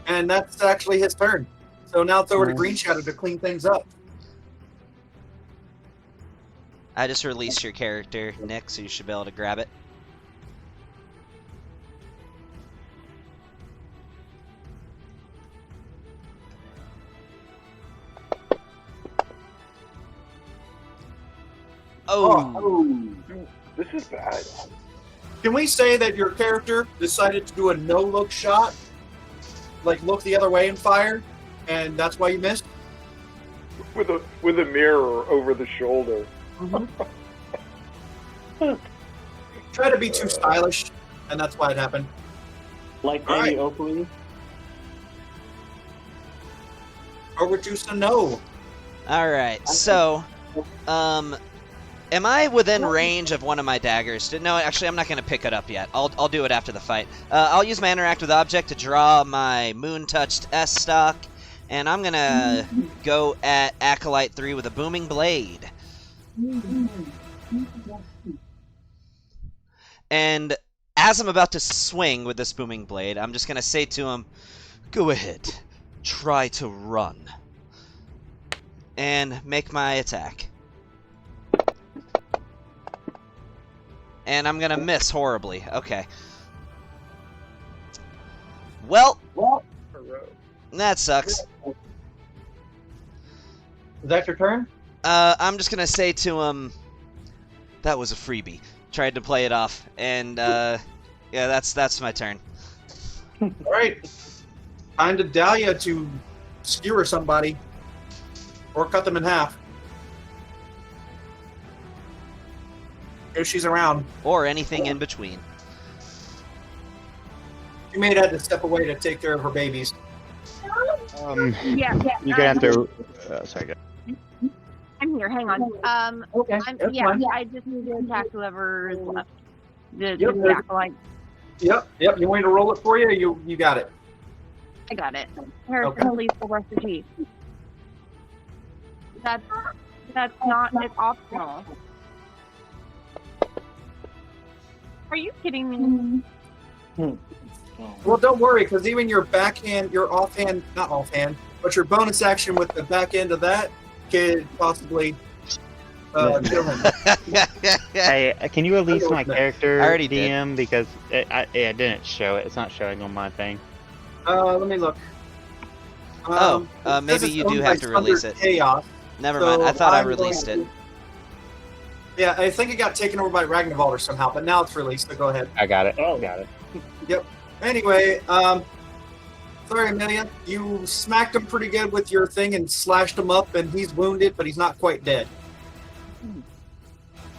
And that's actually his turn. So now it's over to Green Shadow to clean things up. I just released your character, Nick, so you should be able to grab it. Oh. This is bad. Can we say that your character decided to do a no-look shot? Like, look the other way and fire? And that's why you missed? With a mirror over the shoulder. Try to be too stylish, and that's why it happened. Like All Lady right. Oakley. Over to Sano. Alright, so, am I within range of one of my daggers? No, actually, I'm not going to pick it up yet. I'll do it after the fight. I'll use my interact with object to draw my moon-touched S-stock, and I'm going to go at Acolyte 3 with a booming blade. And as I'm about to swing with this booming blade, I'm just going to say to him, go ahead, try to run. And make my attack. And I'm gonna miss horribly. Okay. Well, that sucks. Is that your turn? I'm just gonna say to him, that was a freebie. Tried to play it off, and yeah, that's my turn. All right. Time to Dalia to skewer somebody. Or cut them in half. If she's around. Or anything in between. She may have had to step away to take care of her babies. Yeah, You're gonna have to. Sorry. Go. I'm here. Hang on. Okay. That's fine. I just need to attack whoever is left. The Yep. acolyte. Yep. You want me to roll it for you? You got it. I got it. Harrison Okay. lethal recipe. That's not. It's optional. Are you kidding me? Well, don't worry, because even your backhand, your offhand, not offhand, but your bonus action with the back end of that could possibly kill him. Hey, can you release my character, I already did. DM, because it didn't show it. It's not showing on my thing. Let me look. Oh, it says maybe it's you owned do by have to release Thunder it. Chaos. Never So mind. I thought I I'm released going it. to- Yeah, I think it got taken over by Ragnarvalder somehow, but now it's released, so go ahead. I got it. Oh. Got it. Anyway, sorry, Amelia. You smacked him pretty good with your thing and slashed him up, and he's wounded, but he's not quite dead.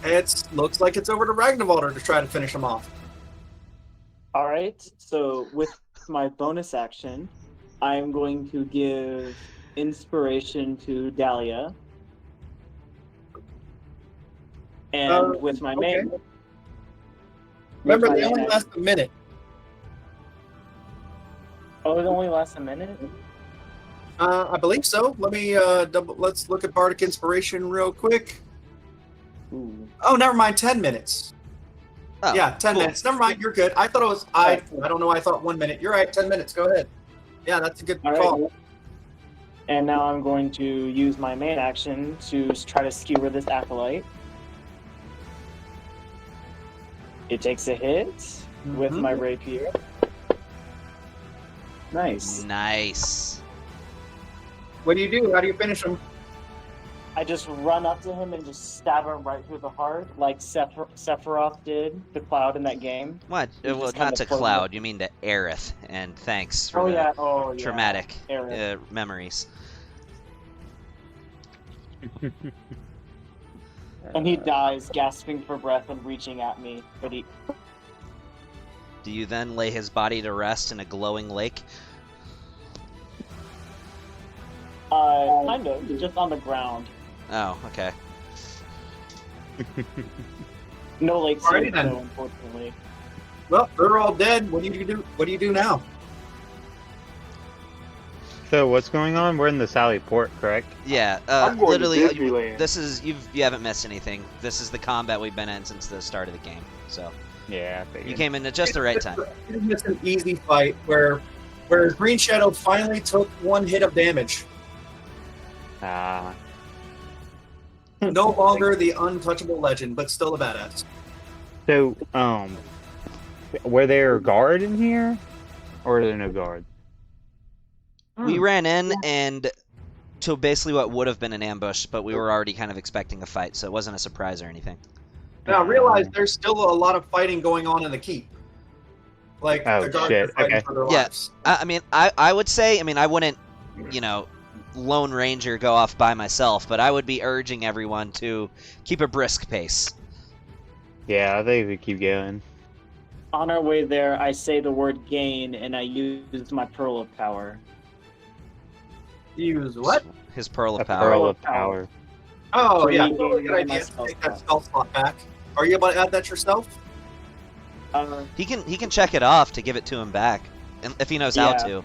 It looks like it's over to Ragnarvalder to try to finish him off. All right. So with my bonus action, I'm going to give inspiration to Dalia, and with my main. okay. Remember, with they my only main last a minute. Oh, it only lasts a minute. I believe so. Let me let's look at Bardic Inspiration real quick. Ooh. Oh, never mind. 10 minutes. Oh, Yeah, 10 cool. minutes. Never mind. You're good. I thought it was. I don't know why I thought 1 minute. You're right. 10 minutes. Go ahead. Yeah, that's a good All call. right. And now I'm going to use my main action to try to skewer this acolyte. It takes a hit with Mhm. my rapier. Nice. Nice. What do you do? How do you finish him? I just run up to him and just stab him right through the heart, like Sephiroth did, the Cloud in that game. What? You Well, just not kinda to float Cloud. You mean to Aerith. And thanks for Oh the yeah, oh yeah. traumatic Aerith. memories. And he dies, gasping for breath and reaching at me. But he, Do you then lay his body to rest in a glowing lake? kind of, just on the ground. Oh, okay. No lake Alrighty scene, then. though, unfortunately. Well, they're all dead. What do you do? What do you do now? So what's going on? We're in the Sally Port, correct? Yeah, I'm going literally, to Disneyland. this is you haven't missed anything. This is the combat we've been in since the start of the game. So Yeah, I figured. you came in at just the right time. It's just an easy fight where Green Shadow finally took one hit of damage. Ah, No longer the untouchable legend, but still a badass. so were there a guard in here, or are there no guard? We ran in and to basically what would have been an ambush, but we were already kind of expecting a fight, so it wasn't a surprise or anything. Now realize there's still a lot of fighting going on in the keep. Like Oh, the guards shit, are fighting okay. for their Yeah. lives. I mean, I would say, I mean, I wouldn't, Lone Ranger go off by myself, but I would be urging everyone to keep a brisk pace. Yeah, I think we keep going. On our way there, I say the word gain, and I use my Pearl of Power. Use what? His Pearl of A Power. pearl of power. Oh So yeah, you totally gain good my idea. spell Take that slot. spell slot back. Are you able to add that yourself? He can check it off to give it to him back, if he knows how Yeah. to.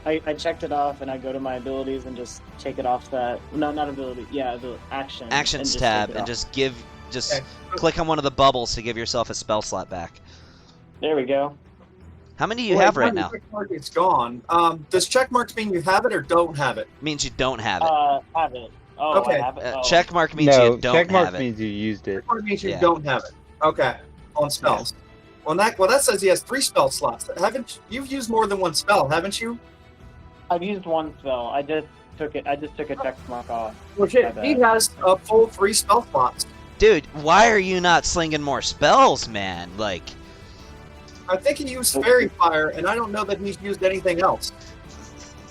I checked it off, and I go to my abilities and just take it off that. No, not ability. Yeah, the action. Actions and just tab take it and off. just Okay. click on one of the bubbles to give yourself a spell slot back. There we go. How many do you Wait, have right when the now? check mark is gone. Does check marks mean you have it or don't have it? Means you don't have it. Have it. Oh, Okay. I have it. Oh. Check mark means No, you don't check mark have it. means you used it. Check mark means you Yeah. don't have it. Okay, on spells. Well, that says he has 3 spell slots. You've used more than one spell, haven't you? I've used one spell. I just took it. I just took a check mark off. Well, shit, My he bad. has a full 3 spell slots. Dude, why are you not slinging more spells, man? Like, I think he used Fairy Fire, and I don't know that he's used anything else.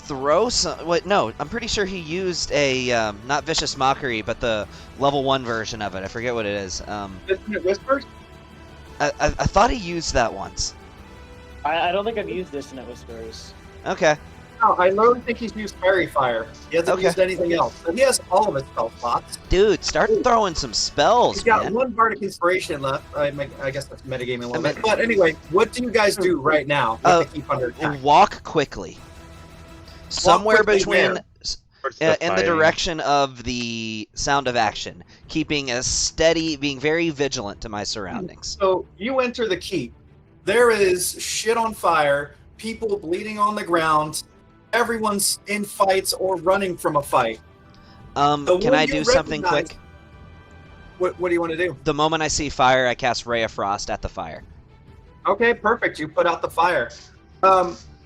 throw some. Wait, no, I'm pretty sure he used a not Vicious Mockery, but the level 1 version of it. I forget what it is. Isn't it Whispers? I thought he used that once. I don't think I've used Dissonant Whispers. Okay. No, I literally think he's used Fairy Fire. He hasn't Okay. used anything else. So he has all of his spell slots. Dude, start throwing some spells, He's got man. one Bardic Inspiration left. I guess that's metagaming a little bit. But anyway, what do you guys do right now with the keep under attack? Walk quickly. Somewhere quickly between where? Towards in the fighting. direction of the sound of action, keeping a steady, being very vigilant to my surroundings. So you enter the keep. There is shit on fire, people bleeding on the ground. Everyone's in fights or running from a fight. So Can when I you do something recognize- quick? What do you want to do? The moment I see fire, I cast Ray of Frost at the fire. Okay, perfect. You put out the fire.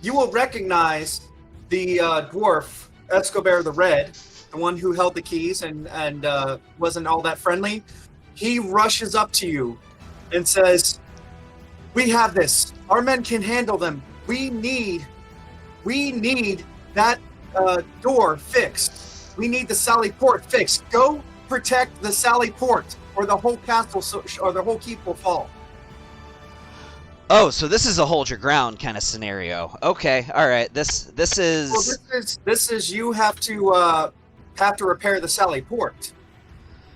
You will recognize the dwarf, Escobar the Red, the one who held the keys and wasn't all that friendly. He rushes up to you and says, "We have this. Our men can handle them. We need that door fixed. We need the Sally Port fixed. Go protect the Sally Port, or the whole castle, or the whole keep will fall." Oh, so this is a hold your ground kind of scenario. Okay, all right. This is Well, this is you have to repair the Sally Port,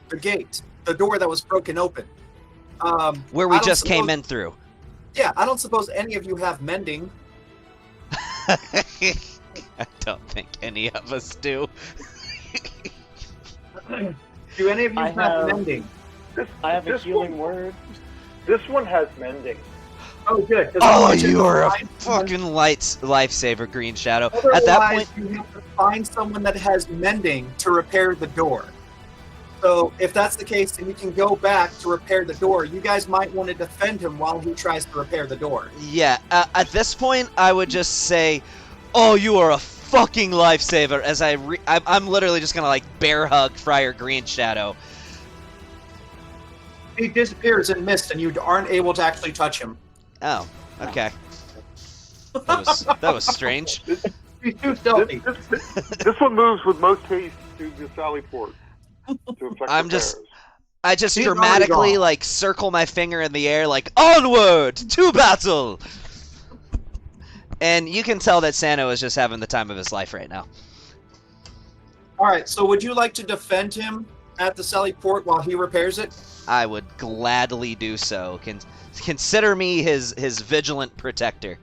the gate, the door that was broken open. where we I don't just came suppose- in through. Yeah, I don't suppose any of you have mending. I don't think any of us do. Do any of you I have have- mending? I have a This healing one- word. This one has mending. Oh, good. 'cause Oh, otherwise you are a have to find fucking lifesaver, Green Shadow. someone- At that otherwise point, you have to find someone that has mending to repair the door. So if that's the case, then you can go back to repair the door. You guys might want to defend him while he tries to repair the door. yeah. At this point, I would just say, "Oh, you are a fucking lifesaver." As I'm literally just gonna like bear hug Friar Green Shadow. He disappears in mist, and you aren't able to actually touch him. Oh, okay. That was strange. He's too stealthy. This one moves with most haste to the Sally Port to effect I'm just- repairs. I just He's already dramatically gone. like circle my finger in the air, like onward to battle. And you can tell that Sano is just having the time of his life right now. All right. So would you like to defend him at the Sally Port while he repairs it? I would gladly do so. Consider me his vigilant protector.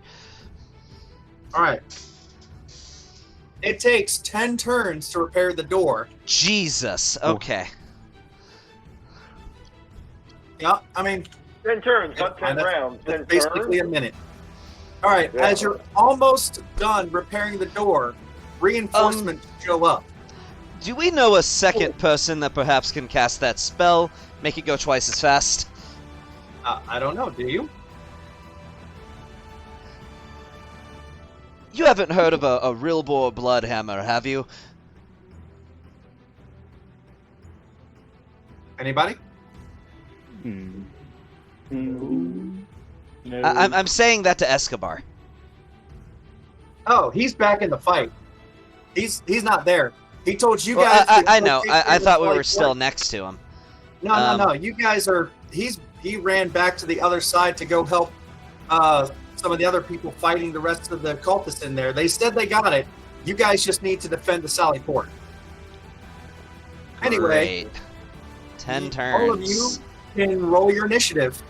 All right. It takes 10 turns to repair the door. Jesus. Okay. Yeah, I mean, 10 turns, not 10 that's- rounds. 10 that's basically turns. a minute. All right, Yeah. as you're almost done repairing the door, reinforcements show up. Do we know a second person that perhaps can cast that spell? Make it go twice as fast? I don't know, do you? You haven't heard of a real boar bloodhammer, have you? Anybody? Hmm. No. I'm saying that to Escobar. Oh, he's back in the fight. He's not there. He told you Well, guys. I know. I thought we Sally were still Port. next to him. No, no. You guys are. He ran back to the other side to go help some of the other people fighting the rest of the cultists in there. They said they got it. You guys just need to defend the Sally Port. Anyway, Great. 10 turns. all of you can roll your initiative.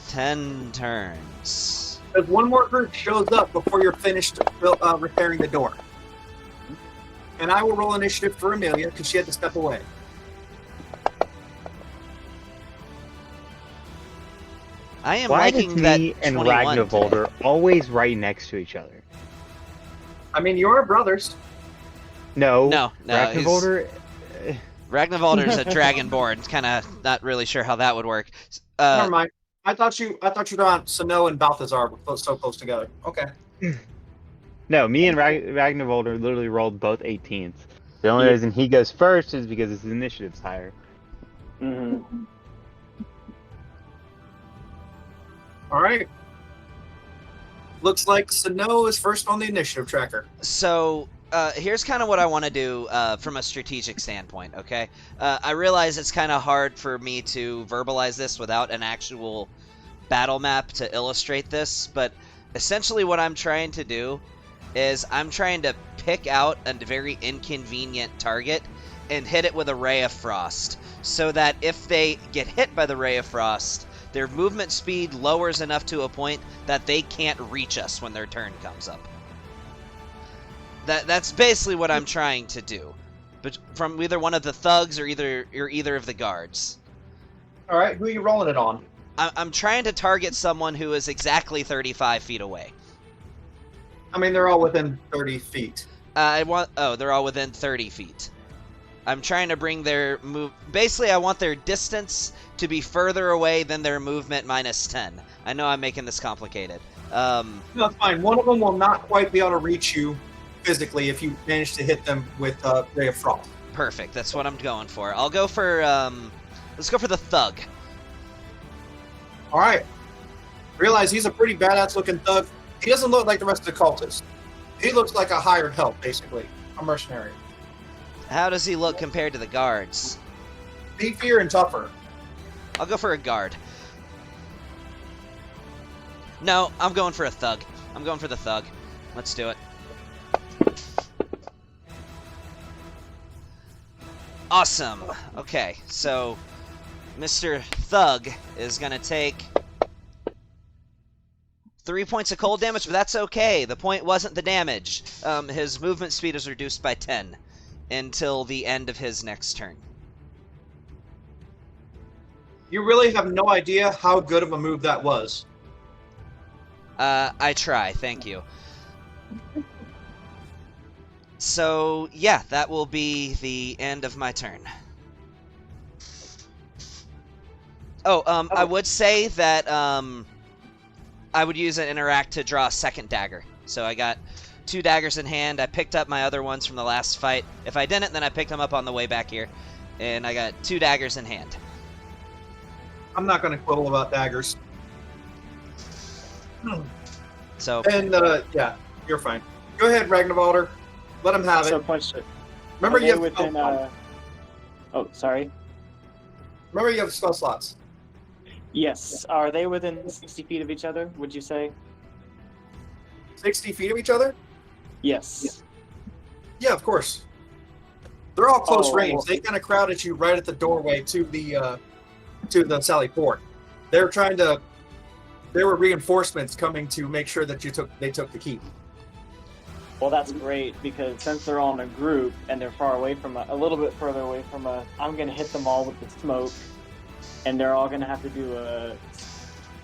10 turns. Because one more group shows up before you're finished repairing the door. And I will roll initiative for Amelia because she had to step away. I am Why liking does that me and 21 today. Ragnarvolder always right next to each other? I mean, you're brothers. No. No, he's- Ragnarvolder. Ragnarvalder's a dragonborn. It's kind of not really sure how that would work. Never mind. I thought you thought Sano and Balthazar were so close together. Okay. No, me and Ragnarvolder literally rolled both 18s. The only reason he goes first is because his initiative's higher. Mhm. All right. Looks like Sano is first on the initiative tracker. So here's kind of what I want to do from a strategic standpoint, okay? I realize it's kind of hard for me to verbalize this without an actual battle map to illustrate this, but Essentially what I'm trying to do is I'm trying to pick out a very inconvenient target and hit it with a ray of frost, so that if they get hit by the ray of frost, their movement speed lowers enough to a point that they can't reach us when their turn comes up. That's basically what I'm trying to do, but from either one of the thugs or either of the guards. All right, who are you rolling it on? I'm trying to target someone who is exactly 35 feet away. I mean, they're all within 30 feet. They're all within 30 feet. I'm trying to bring their move. Basically, I want their distance to be further away than their movement minus 10. I know I'm making this complicated. No, it's fine. One of them will not quite be able to reach you physically if you manage to hit them with Ray of Frost. Perfect. That's what I'm going for. I'll go for, let's go for the thug. All right. Realize he's a pretty badass looking thug. He doesn't look like the rest of the cultists. He looks like a hired help, basically. A mercenary. How does he look compared to the guards? Beefier and tougher. I'll go for a guard. No, I'm going for a thug. I'm going for the thug. Let's do it. Awesome. Okay, so Mr. Thug is going to take 3 points of cold damage, but that's okay. The point wasn't the damage. His movement speed is reduced by 10 until the end of his next turn. You really have no idea how good of a move that was. I try, thank you. So, yeah, that will be the end of my turn. I would say that I would use an interact to draw a second dagger. So I got 2 daggers in hand. I picked up my other ones from the last fight. If I didn't, then I picked them up on the way back here. And I got 2 daggers in hand. I'm not going to quibble about daggers. So, And, yeah, you're fine. Go ahead, Ragnarvalder. Let him have So, it. question. Remember, Are you they have within, Oh, sorry. Remember, you have spell slots. Yes. Are they within 60 feet of each other, would you say? 60 feet of each other? Yes. Yeah, of course. They're all close Oh, range. well- They kind of crowded you right at the doorway to the Sally Port. They were reinforcements coming to make sure that they took the keep. Well, that's great, because since they're all in a group and they're far away from a little bit further away from us, I'm going to hit them all with the smoke, and they're all going to have to do a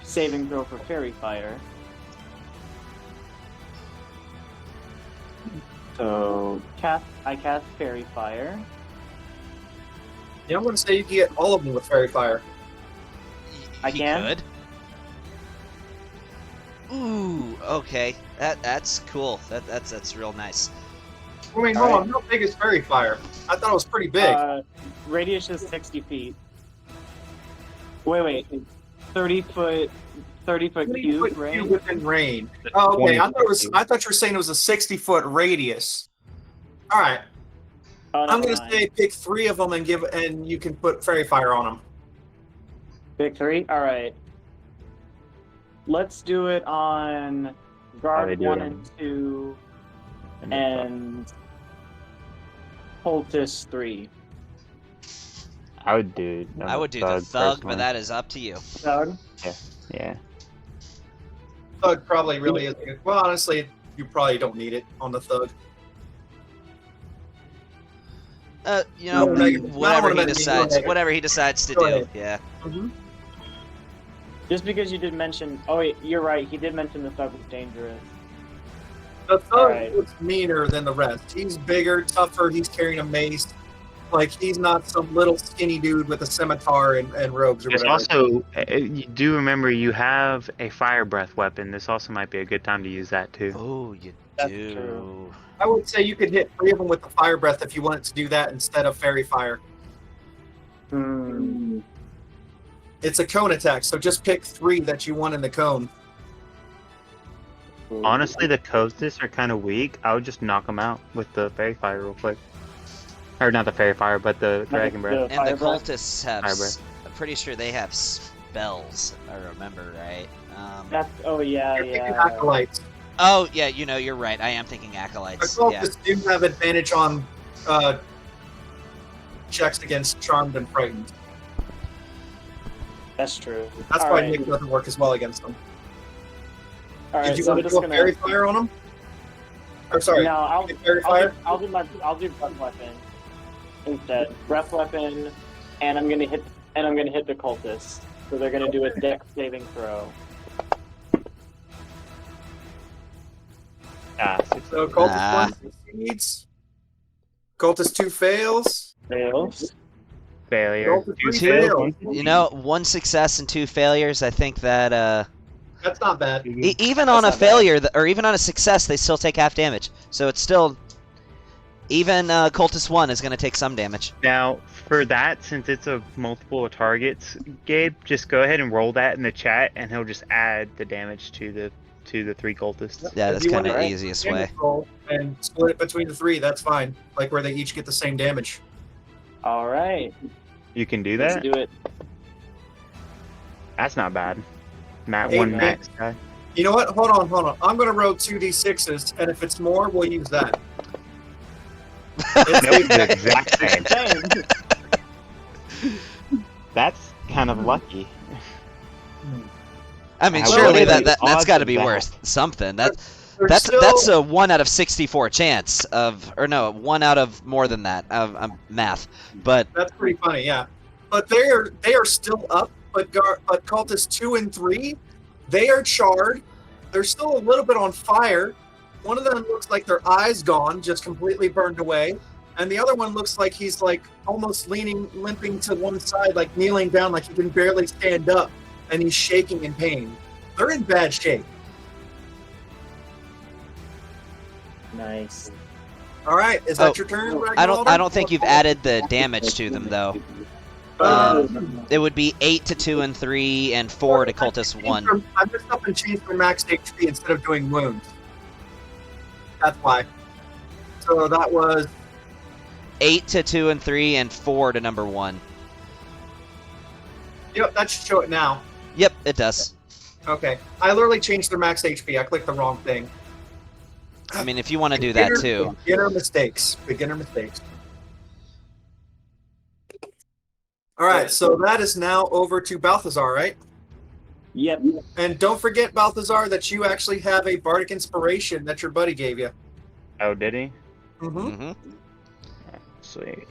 saving throw for fairy fire. So, I cast fairy fire. Yeah, I'm going to say you can get all of them with Fairy Fire. I he can? could. Ooh, okay. That's cool. That's real nice. I mean, hold on. How big is Fairy Fire? I thought it was pretty big. Radius is 60 feet. Wait. 30 foot 20 cube foot range? cube within range. Oh, okay. 20 I thought you were saying it was a 60-foot radius. All right. Oh, I'm never going to mind. say pick 3 of them and you can put Fairy Fire on them. Pick 3? Alright. Let's do it on they guard do 1 it on- and 2 and poultice 3. I would do. I would do the thug, but that is up to you. Doug? Yeah. Thug probably really is good. Well, honestly, you probably don't need it on the Thug. You know, No, negative. whatever No, he negative. decides, Negative. whatever he decides to Go do. ahead. Yeah. Mm-hmm. Just because you did mention... Oh, wait, you're right. He did mention the thug was dangerous. The Thug Alright. looks meaner than the rest. He's bigger, tougher. He's carrying a mace. Like, he's not some little skinny dude with a scimitar and robes or There's whatever. also, you do remember you have a fire breath weapon. This also might be a good time to use that too. Oh, you That's do. true. I would say you could hit 3 of them with the fire breath if you wanted to do that instead of Fairy Fire. Hmm. It's a cone attack, so just pick 3 that you want in the cone. Honestly, the coasters are kind of weak. I would just knock them out with the fairy fire real quick. Or not the fairy fire, but the dragon breath. And the Fire breath? cultists have. Fire breath. I'm pretty sure they have spells, if I remember right. That's yeah. You're thinking acolytes. Oh yeah, you're right. I am thinking acolytes. Yeah. Cultists do have advantage on checks against charmed and frightened. That's true. That's All why right. Nick doesn't work as well against them. All right, Did you so I'm want to just do a gonna. fairy fire on them? Or sorry, No, I'll fairy fire. I'll do breath weapon instead. Breath weapon, and I'm gonna hit the cultist. So they're gonna do a dex saving throw. So cultist 1 succeeds. Cultist 2 fails. Fails. Failure. Cultist 3 Two. fails. 1 success and 2 failures. I think that That's not bad. even on a That's not failure or even on a success, they still take half damage. So it's still even cultist 1 is going to take some damage. Now, for that, since it's a multiple targets, Gabe, just go ahead and roll that in the chat, and he'll just add the damage to the 3 cultists. Yeah, If that's you kind of wanna the easiest way. damage roll and split it between the 3, that's fine. Like where they each get the same damage. All right. You can do Let's that? do it. That's not bad. Matt Hey, 1 man. max guy. You know what? Hold on. I'm going to roll 2d6s, and if it's more, we'll use that. Nope, the exact same. Dang. That's kind of lucky. I mean, How surely good are the that's odds got to of be that? worth something. They're That's still- a 1 out of 64 chance of, or no, 1 out of more than that of math. But That's pretty funny, yeah. But they are still up. But cultists 2 and 3, they are charred. They're still a little bit on fire. One of them looks like their eyes gone, just completely burned away, and the other one looks like he's like almost limping to one side, like kneeling down, like he can barely stand up, and he's shaking in pain. They're in bad shape. Nice. All right, is that Oh, your turn? I don't think you've added the damage to them though. It would be 8 to 2 and 3 and 4 to cultist 1. I messed up and changed their max HP instead of doing wounds. That's why. So that was 8 to 2 and 3 and 4 to number 1. Yep, that should show it now. Yep, it does. Okay. I literally changed their max HP. I clicked the wrong thing. I mean, if you want to do that too. Beginner mistakes. All right, so that is now over to Balthazar, right? Yep. And don't forget, Balthazar, that you actually have a bardic inspiration that your buddy gave you. Oh, did he? Mm-hmm. Hmm. Sweet.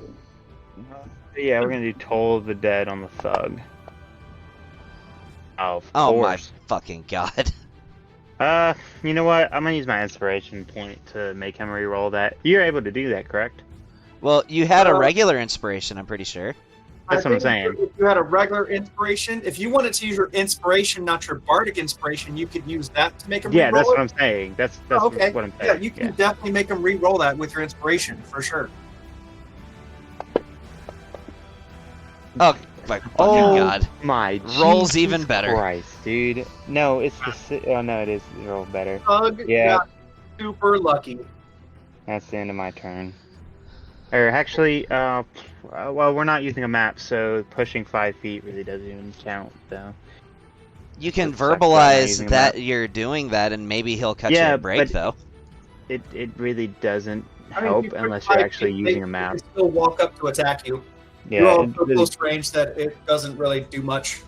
Yeah, we're gonna do Toll of the Dead on the Thug. Oh, of Oh my course. fucking god. You know what? I'm gonna use my inspiration point to make him re-roll that. You're able to do that, correct? Well, you had a regular inspiration, I'm pretty sure. That's what I'm If saying. you had a regular inspiration, if you wanted to use your inspiration, not your bardic inspiration, you could use that to make him Yeah, re-roll that's it. what I'm saying. That's Oh, okay. what I'm Yeah, saying. you can definitely make him re-roll that with your inspiration, for sure. Oh my fucking Oh god. my Rolls Jesus even better. Christ, dude. No, it's oh no, it is roll better. Thug Yeah. got super lucky. That's the end of my turn. Or actually, well, we're not using a map, so pushing 5 feet really doesn't even count, though. You can That sucks about not verbalize using a that map. you're doing that, and maybe he'll cut Yeah, you a break, but- though. It really doesn't I mean, help you unless could you're actually they- using a They map. can still walk up to attack you. You're Yeah, all it so really, close range that it doesn't really do much.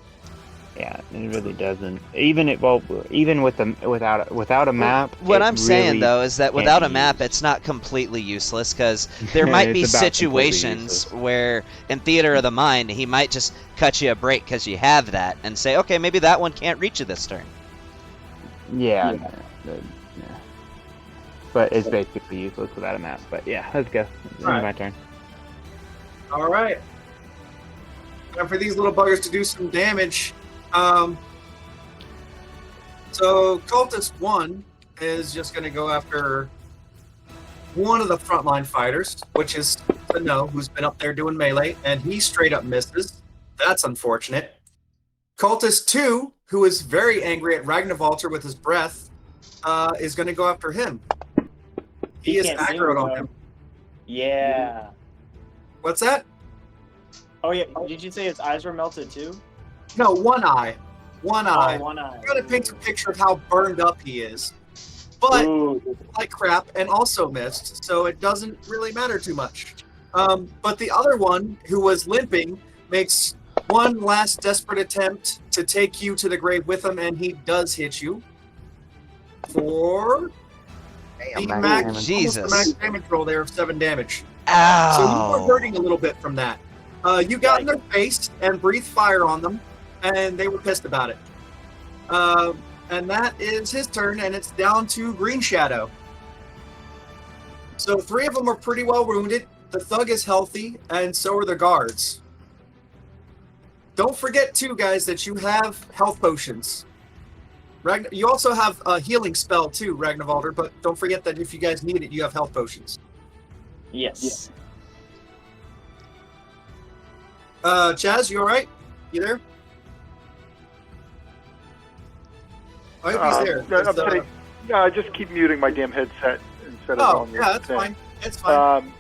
yeah, it really doesn't. Even without a map. What it I'm saying, really though, is that can't without a be map, used. it's not completely useless, because there might be It's about completely situations useless. where, in Theater of the Mind, he might just cut you a break because you have that, and say, okay, maybe that one can't reach you this turn. Yeah, yeah. But it's basically useless without a map. But yeah, let's go. It's Alright. my turn. All right. Time for these little buggers to do some damage. So Cultist 1 is just going to go after one of the frontline fighters, which is Sano, who's been up there doing melee, and he straight up misses. That's unfortunate. Cultist 2, who is very angry at Ragnarvalter with his breath, is going to go after him. He is can't see aggroed him, on though. him. Yeah. What's that? Oh yeah. Did you say his eyes were melted too? No, one eye. one eye. One eye. Kind of paints a picture of how burned up he is. But Ooh. like crap and also missed, so it doesn't really matter too much. But the other one, who was limping, makes one last desperate attempt to take you to the grave with him, and he does hit you for the max max, damage. Jesus. almost the max damage roll there of 7 damage. Ow! So you are hurting a little bit from that. You got in their face and breathed fire on them, and they were pissed about it. And that is his turn, and it's down to Green Shadow. So 3 of them are pretty well wounded. The thug is healthy, and so are the guards. Don't forget, too, guys, that you have health potions. You also have a healing spell, too, Ragnarvalder, but don't forget that if you guys need it, you have health potions. Yes. Chaz, you all right? You there? I hope he's there. I'm kidding. No, I just keep muting my damn headset instead of Oh, on your yeah, that's thing. fine. It's fine.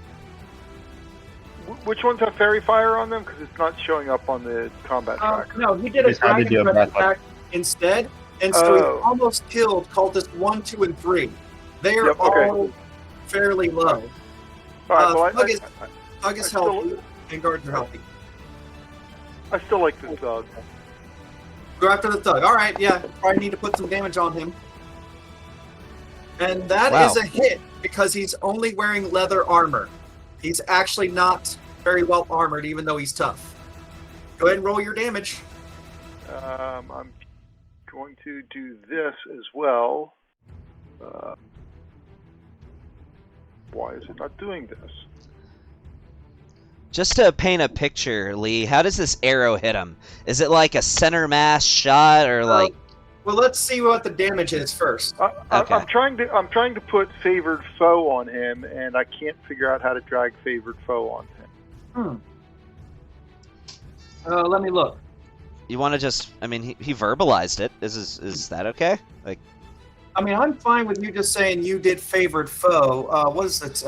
Which ones have fairy fire on them? Because it's not showing up on the combat track. No, he did a Just had to dragon do a breath breath attack instead, and so Oh. he almost killed cultist 1, 2, and 3. They are Yep, okay. all fairly low. All right, well, Thug is I healthy, still- and guards are healthy. I still like the thug. Go after the thug. All right, yeah, probably need to put some damage on him. And that is Wow. a hit because he's only wearing leather armor. He's actually not very well armored, even though he's tough. Go ahead and roll your damage. I'm going to do this as well. Why is it not doing this? Just to paint a picture, Lee, how does this arrow hit him? Is it like a center mass shot, or like? Well, let's see what the damage is first. Okay. I'm trying to put favored foe on him, and I can't figure out how to drag favored foe on him. Let me look. You want to just? I mean, he verbalized it. Is that okay? Like, I mean, I'm fine with you just saying you did favored foe. What is it?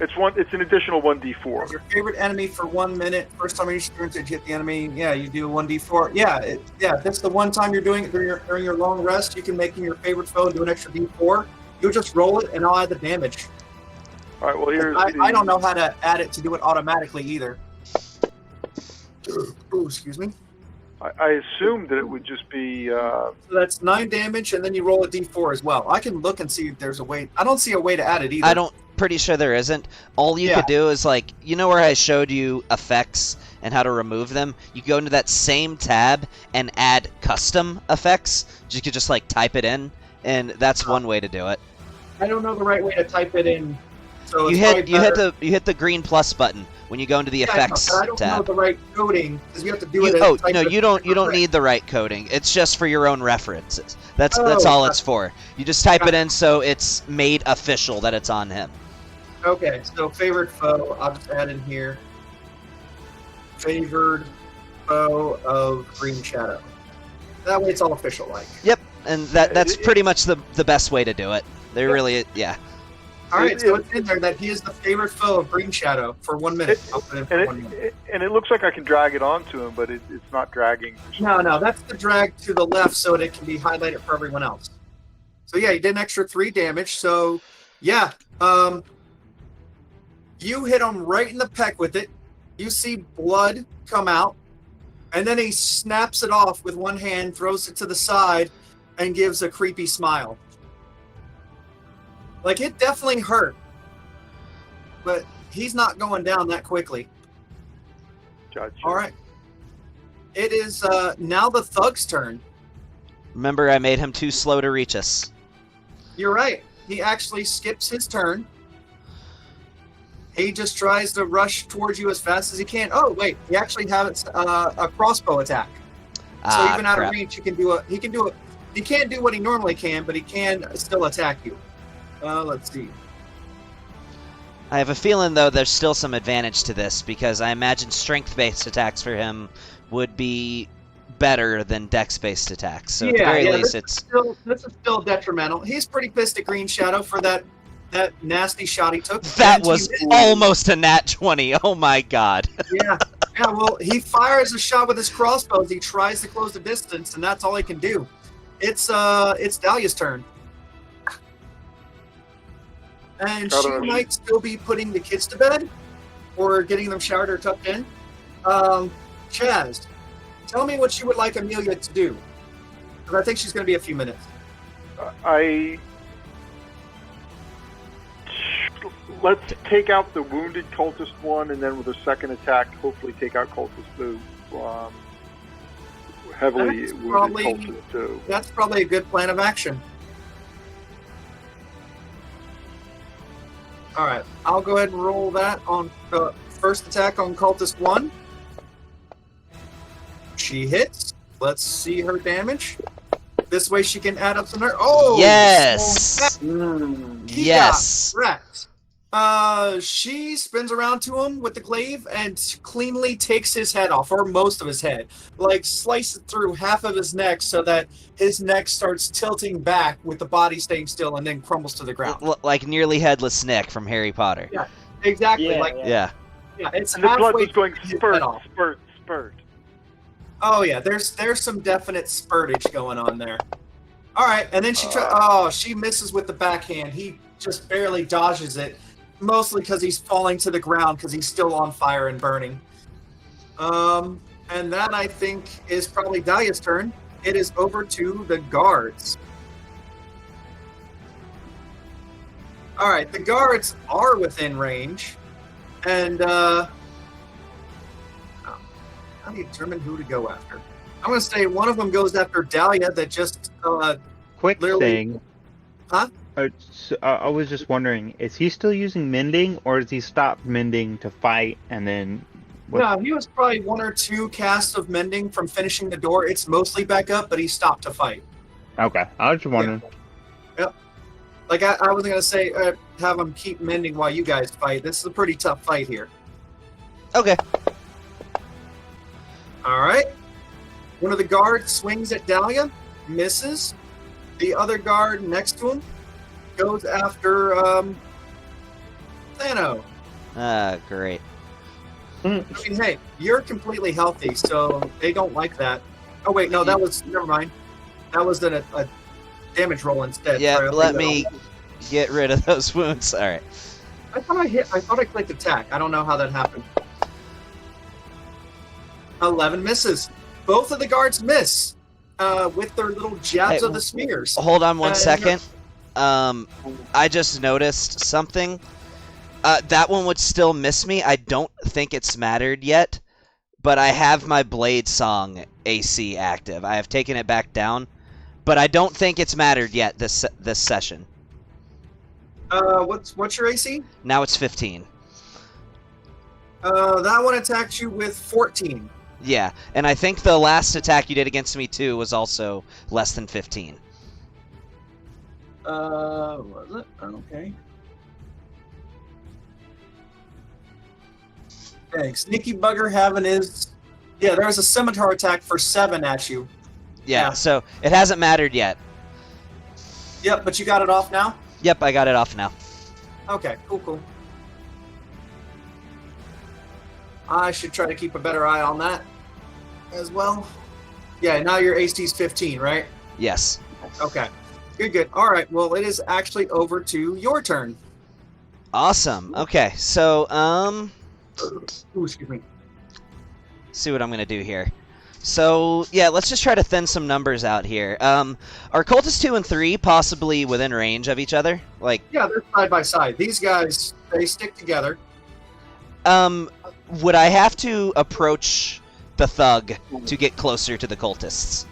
It's an additional 1d4. Your favorite enemy for 1 minute. First time you turn to hit the enemy. Yeah, you do 1d4. Yeah, if that's the one time you're doing it during your long rest. You can make him your favorite foe and do an extra d4. You'll just roll it, and I'll add the damage. All right. Well, here's I don't know how to add it to do it automatically either. Ooh, excuse me. I assumed that it would just be. So that's 9 damage, and then you roll a d4 as well. I can look and see if there's a way. I don't see a way to add it either. Pretty sure there isn't. All you Yeah. could do is like, you know where I showed you effects and how to remove them? You go into that same tab and add custom effects. You could just like type it in, and that's one way to do it. I don't know the right way to type it in. So You it's hit the green plus button when you go into the effects I don't know tab. the right coding because you have to do it. You don't need the right coding. It's just for your own references. That's all it's for. You just type it in so it's made official that it's on him. Okay, so favored foe, I'll just add in here. Favored foe of Green Shadow. That way it's all official like. Yep, and that's pretty much the best way to do it. They really, yeah. Alright, so it's in there that he is the favorite foe of Green Shadow for 1 minute. I'll put it in for 1 minute. And it looks like I can drag it onto him, but it's not dragging. No, that's the drag to the left so that it can be highlighted for everyone else. So yeah, you did an extra 3 damage, so yeah. You hit him right in the peck with it. You see blood come out, and then he snaps it off with one hand, throws it to the side, and gives a creepy smile. Like, it definitely hurt, but he's not going down that quickly. Gotcha. All right. It is now the thug's turn. Remember, I made him too slow to reach us. You're right. He actually skips his turn. He just tries to rush towards you as fast as he can. Oh, wait. He actually has a crossbow attack. So even out of range, he can't do what he normally can, but he can still attack you. Let's see. I have a feeling, though, there's still some advantage to this, because I imagine strength-based attacks for him would be better than dex-based attacks. So at the very least, this is still detrimental. He's pretty pissed at Green Shadow for that nasty shot he took. That was almost a nat 20. Oh my god. Yeah. Yeah, well, he fires a shot with his crossbow as he tries to close the distance, and that's all he can do. It's Dahlia's turn. And Got she it. might still be putting the kids to bed or getting them showered or tucked in. Chaz, tell me what you would like Amelia to do. Because I think she's going to be a few minutes. Let's take out the wounded cultist one, and then with a second attack, hopefully take out the heavily That's wounded probably- cultist too. That's probably a good plan of action. All right, I'll go ahead and roll that on the first attack on cultist 1. She hits. Let's see her damage. This way she can add up some. Oh, Yes. so he Yes. got wrecked. She spins around to him with the glaive and cleanly takes his head off, or most of his head. Like, slices through half of his neck so that his neck starts tilting back with the body staying still and then crumbles to the ground. Like nearly headless Nick from Harry Potter. Yeah. Exactly. Yeah, like, Yeah. yeah, it's And the blood halfway was going to his spurt, head off. spurt. Oh yeah, there's some definite spurtage going on there. All right, and then she misses with the backhand. He just barely dodges it, mostly because he's falling to the ground because he's still on fire and burning. And that I think is probably Dahlia's turn. It is over to the guards. All right, the guards are within range, and how do you determine who to go after? I'm going to say one of them goes after Dalia that just Quick Literally- thing. Huh? I was just wondering, is he still using mending, or does he stop mending to fight and then? No, he was probably 1 or 2 casts of mending from finishing the door. It's mostly back up, but he stopped to fight. Okay, I was just wondering. Like, I wasn't going to say have him keep mending while you guys fight. This is a pretty tough fight here. Okay. All right. One of the guards swings at Dalia, misses. The other guard next to him goes after Thano. Great. I mean, hey, you're completely healthy, so they don't like that. Oh, wait, no, that was, never mind. That was a damage roll instead. Yeah, Sorry, I'll let leave me that get rid of those wounds. All right. on. I thought I clicked attack. I don't know how that happened. 11 misses. Both of the guards miss with their little jabs Hey, of the spears. Hold on one Uh, second. I just noticed something. That one would still miss me. I don't think it's mattered yet, but I have my Blade Song AC active. I have taken it back down, but I don't think it's mattered yet this session. What's your AC? Now it's 15. That one attacked you with 14. Yeah, and I think the last attack you did against me too was also less than 15. Was it? Okay. Thanks. Sneaky Bugger having his... Yeah, there was a scimitar attack for 7 at you. Yeah, Yeah. so it hasn't mattered yet. Yep, but you got it off now? Yep, I got it off now. Okay, cool. I should try to keep a better eye on that as well. Yeah, now your AC's 15, right? Yes. Okay. Good. All right, well, it is actually over to your turn. Awesome. Okay, so, Ooh, excuse me. see what I'm gonna do here. So, yeah, let's just try to thin some numbers out here. Are cultists 2 and 3 possibly within range of each other? Like, Yeah, they're side by side. These guys, they stick together. would I have to approach the thug to get closer to the cultists?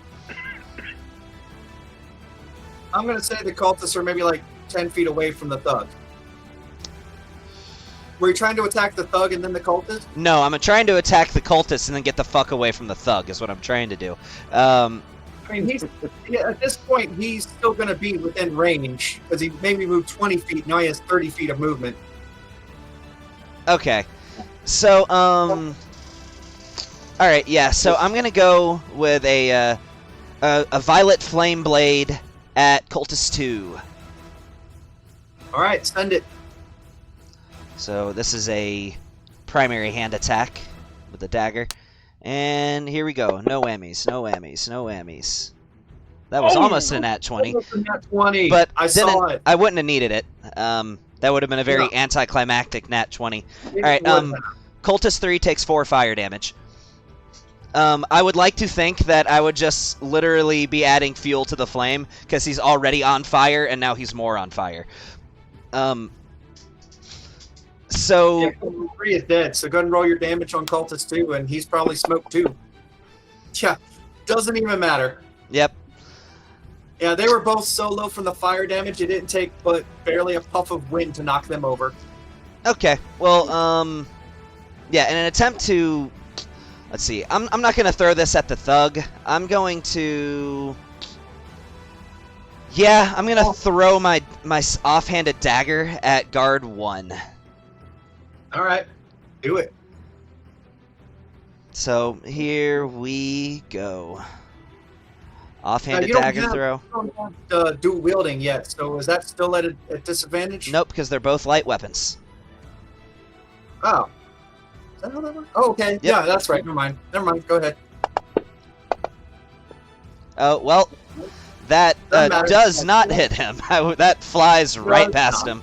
I'm going to say the cultists are maybe like 10 feet away from the thug. Were you trying to attack the thug and then the cultist? No, I'm trying to attack the cultists and then get the fuck away from the thug is what I'm trying to do. I mean, at this point, he's still going to be within range because he maybe moved 20 feet. Now he has 30 feet of movement. Okay. So, alright, yeah, so I'm gonna go with a Violet Flame Blade at Cultist 2. All right, send it. So this is a primary hand attack with with the dagger. And here we go. No whammies, no whammies, no whammies. That was almost a nat 20. Nat 20. But I saw it. I wouldn't have needed it. That would have been a very anticlimactic nat 20. All right, Cultist 3 takes 4 fire damage. I would like to think that I would just literally be adding fuel to the flame, because he's already on fire, and now he's more on fire. So... Yeah, Cultist 3 is dead, so go ahead and roll your damage on Cultist 2, and he's probably smoked too. Yeah, doesn't even matter. Yep. Yeah, they were both so low from the fire damage, it didn't take but barely a puff of wind to knock them over. Okay, well, yeah, in an attempt to... Let's see, I'm not going to throw this at the thug. I'm going to... Yeah, I'm going to throw my offhanded dagger at guard 1. All right, do it. So, here we go. Offhanded dagger throw. You don't have dual wielding yet, so is that still at a disadvantage? Nope, because they're both light weapons. Oh. Is that how that works? Oh, okay. Yep. Yeah, that's right. Never mind. Go ahead. Oh, well, that does not hit him. That flies right past him.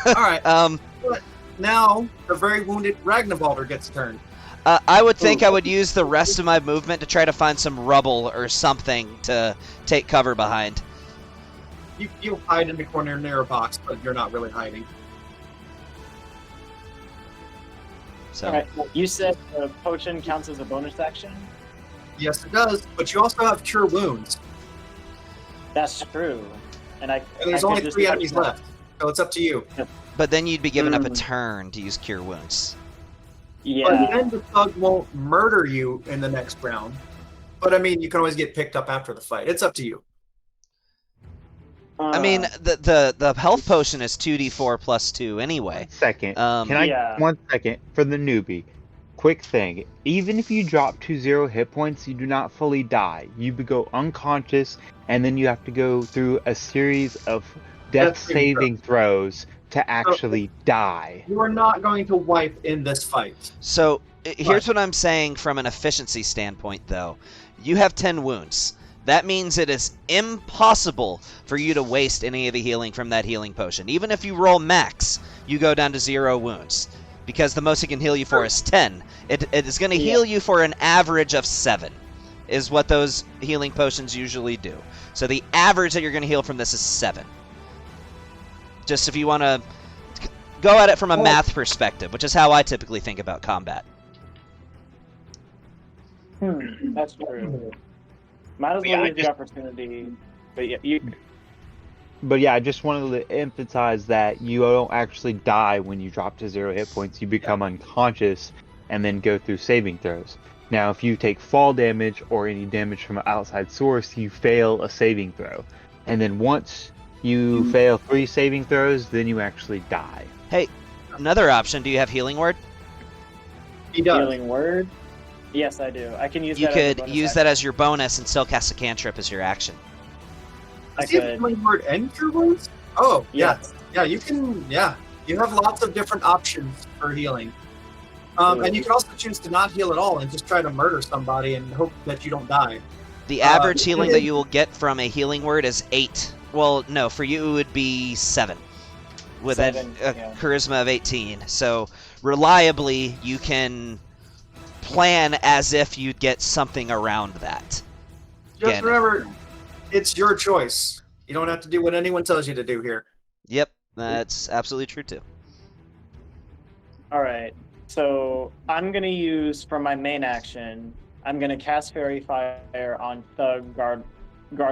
All right. But now, the very wounded Ragnvalder gets turned. I would think I would use the rest of my movement to try to find some rubble or something to take cover behind. You hide in the corner near a box, but you're not really hiding. So. All right. You said the potion counts as a bonus action? Yes, it does, but you also have Cure Wounds. That's true. And there's only 3 enemies left, so it's up to you. But then you'd be given up a turn to use Cure Wounds. Yeah. But then the thug won't murder you in the next round. But I mean, you can always get picked up after the fight. It's up to you. I mean, the health potion is 2d4 plus 2 anyway. 1 second. Can I 1 second for the newbie? Quick thing. Even if you drop to 0 hit points, you do not fully die. You go unconscious, and then you have to go through a series of death saving throws to actually die. You are not going to wipe in this fight. So here's what I'm saying from an efficiency standpoint, though. You have 10 wounds. That means it is impossible for you to waste any of the healing from that healing potion. Even if you roll max, you go down to 0 wounds. Because the most it can heal you for is 10. It is going to heal you for an average of 7, is what those healing potions usually do. So the average that you're going to heal from this is 7. Just if you want to go at it from a math perspective, which is how I typically think about combat. That's true. Might as well use the opportunity. But yeah, I just wanted to emphasize that you don't actually die when you drop to 0 hit points. You become unconscious and then go through saving throws. Now, if you take fall damage or any damage from an outside source, you fail a saving throw. And then once you fail 3 saving throws, then you actually die. Hey, another option. Do you have Healing Word? He does. Healing Word? Yes, I do. I can use You that as a could bonus use action. that as your bonus and still cast a cantrip as your action. I Does he have could. Healing Word and Cure Wounds? Oh, yeah. Yes. Yeah, you can, You have lots of different options for healing. And you can also choose to not heal at all and just try to murder somebody and hope that you don't die. The average healing that you will get from a Healing Word is 8. Well, no, for you it would be 7. With a charisma of 18. So, reliably, you can plan as if you'd get something around that. Just remember, it's your choice. You don't have to do what anyone tells you to do here. Yep, that's absolutely true too. Alright, so I'm going to use, for my main action, I'm going to cast Fairy Fire on Thug, Guard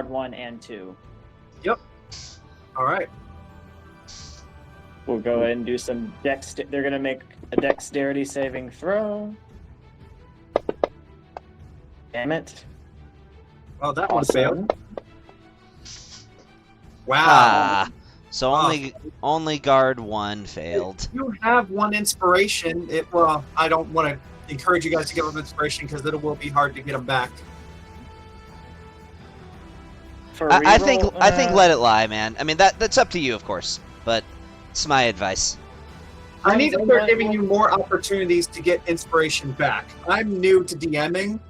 1 and 2. Yep. Alright. We'll go ahead and do some they're going to make a dexterity saving throw. Damn it. Oh, that one failed. Wow. Ah, so only guard 1 failed. If you have 1 inspiration, I don't want to encourage you guys to give them inspiration because it will be hard to get them back. I think let it lie, man. I mean that's up to you, of course, but it's my advice. I need to start giving you more opportunities to get inspiration back. I'm new to DMing,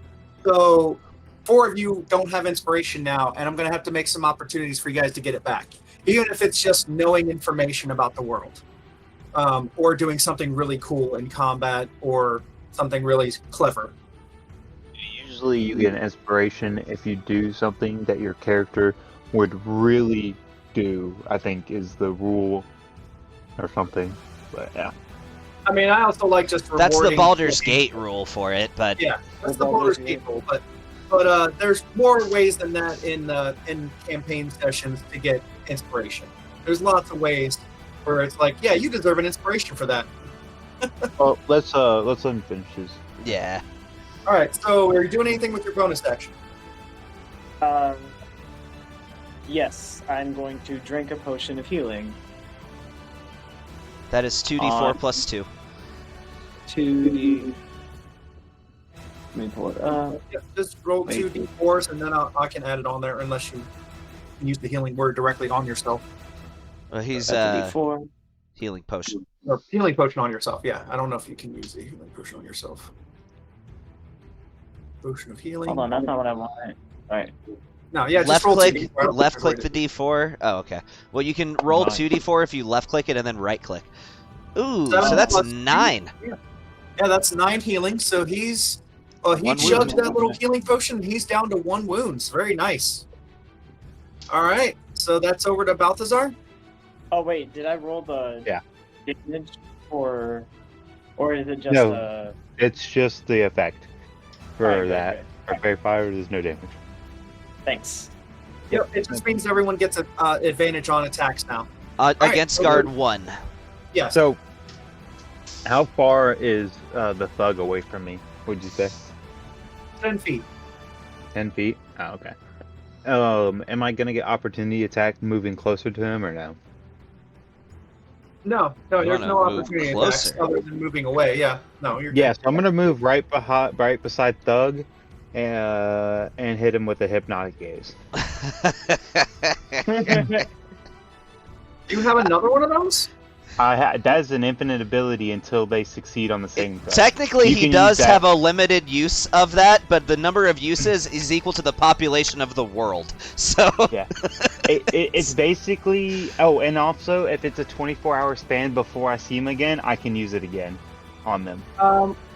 so 4 of you don't have inspiration now, and I'm going to have to make some opportunities for you guys to get it back. Even if it's just knowing information about the world, or doing something really cool in combat, or something really clever. Usually you get an inspiration if you do something that your character would really do, I think is the rule or something. But yeah. I mean, I also like just rewarding... That's the Baldur's Gate rule for it, but... Yeah, that's the Baldur's Gate rule, but there's more ways than that in campaign sessions to get inspiration. There's lots of ways where it's like, yeah, you deserve an inspiration for that. Well, let's let him finish his. Yeah. All right, so are you doing anything with your bonus action? Yes, I'm going to drink a potion of healing. That is 2d4 plus 2. 2d. Let me pull it up. Yeah, just roll 2 d4s, and then I can add it on there, unless you use the healing word directly on yourself. Well, he's That's a d4. healing potion. Or healing potion on yourself, yeah. I don't know if you can use the healing potion on yourself. Potion of healing. Hold on, that's not what I want. Alright. No, yeah, just Left roll click, 2d4. I don't left think click I the d4. Oh, okay. Well, you can roll Nice. 2d4 if you left click it and then right click. Ooh, 7 so that's plus 9. Yeah, that's 9 healing. So he's he One chugged wound. that little healing potion. He's down to 1 wound. Very nice. All right, so that's over to Balthazar. Oh wait, did I roll the damage or is it just No. It's just the effect for Alright, that. For Fairy Fire, there's no damage. Thanks. Yep. It just means everyone gets an advantage on attacks now. Against so guard we're- 1. Yes. So, how far is the thug away from me? Would you say 10 feet. 10 feet? Oh, okay. Am I gonna get opportunity attack moving closer to him or no? No, You there's wanna no move opportunity attacks closer. other than moving away. Yeah. No, you're Yeah, so I'm gonna move right beside Thug, and hit him with a hypnotic gaze. Do you have another one of those? That is an infinite ability until they succeed on the same thing. Technically, You he can does use that- have a limited use of that, but the number of uses is equal to the population of the world. So, Yeah. It's basically... Oh, and also, if it's a 24-hour span before I see him again, I can use it again on them.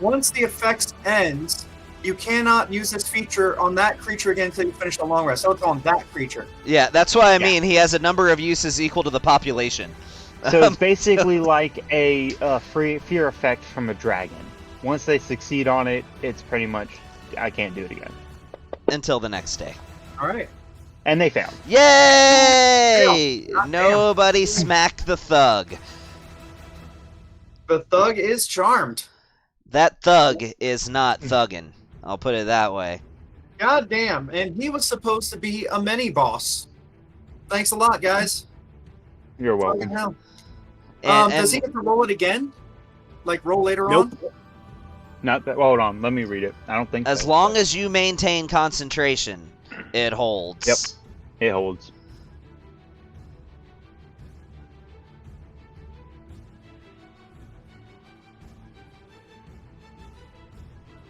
Once the effects ends, you cannot use this feature on that creature again until you finish the long rest. So it's on that creature. yeah, that's what I Yeah. mean. He has a number of uses equal to the population. So it's basically like a fear effect from a dragon. Once they succeed on it, it's pretty much... I can't do it again. Until the next day. All right. And they failed. Yay! Damn. Nobody smacked the thug. The thug is charmed. That thug is not thuggin'. I'll put it that way. God damn. And he was supposed to be a mini boss. Thanks a lot, guys. You're Fucking welcome. hell. And, Does he and have to roll it again? Like roll later Nope. on? Not that... Hold on, let me read it. I don't think as so. long as you maintain concentration, it holds. Yep. It holds.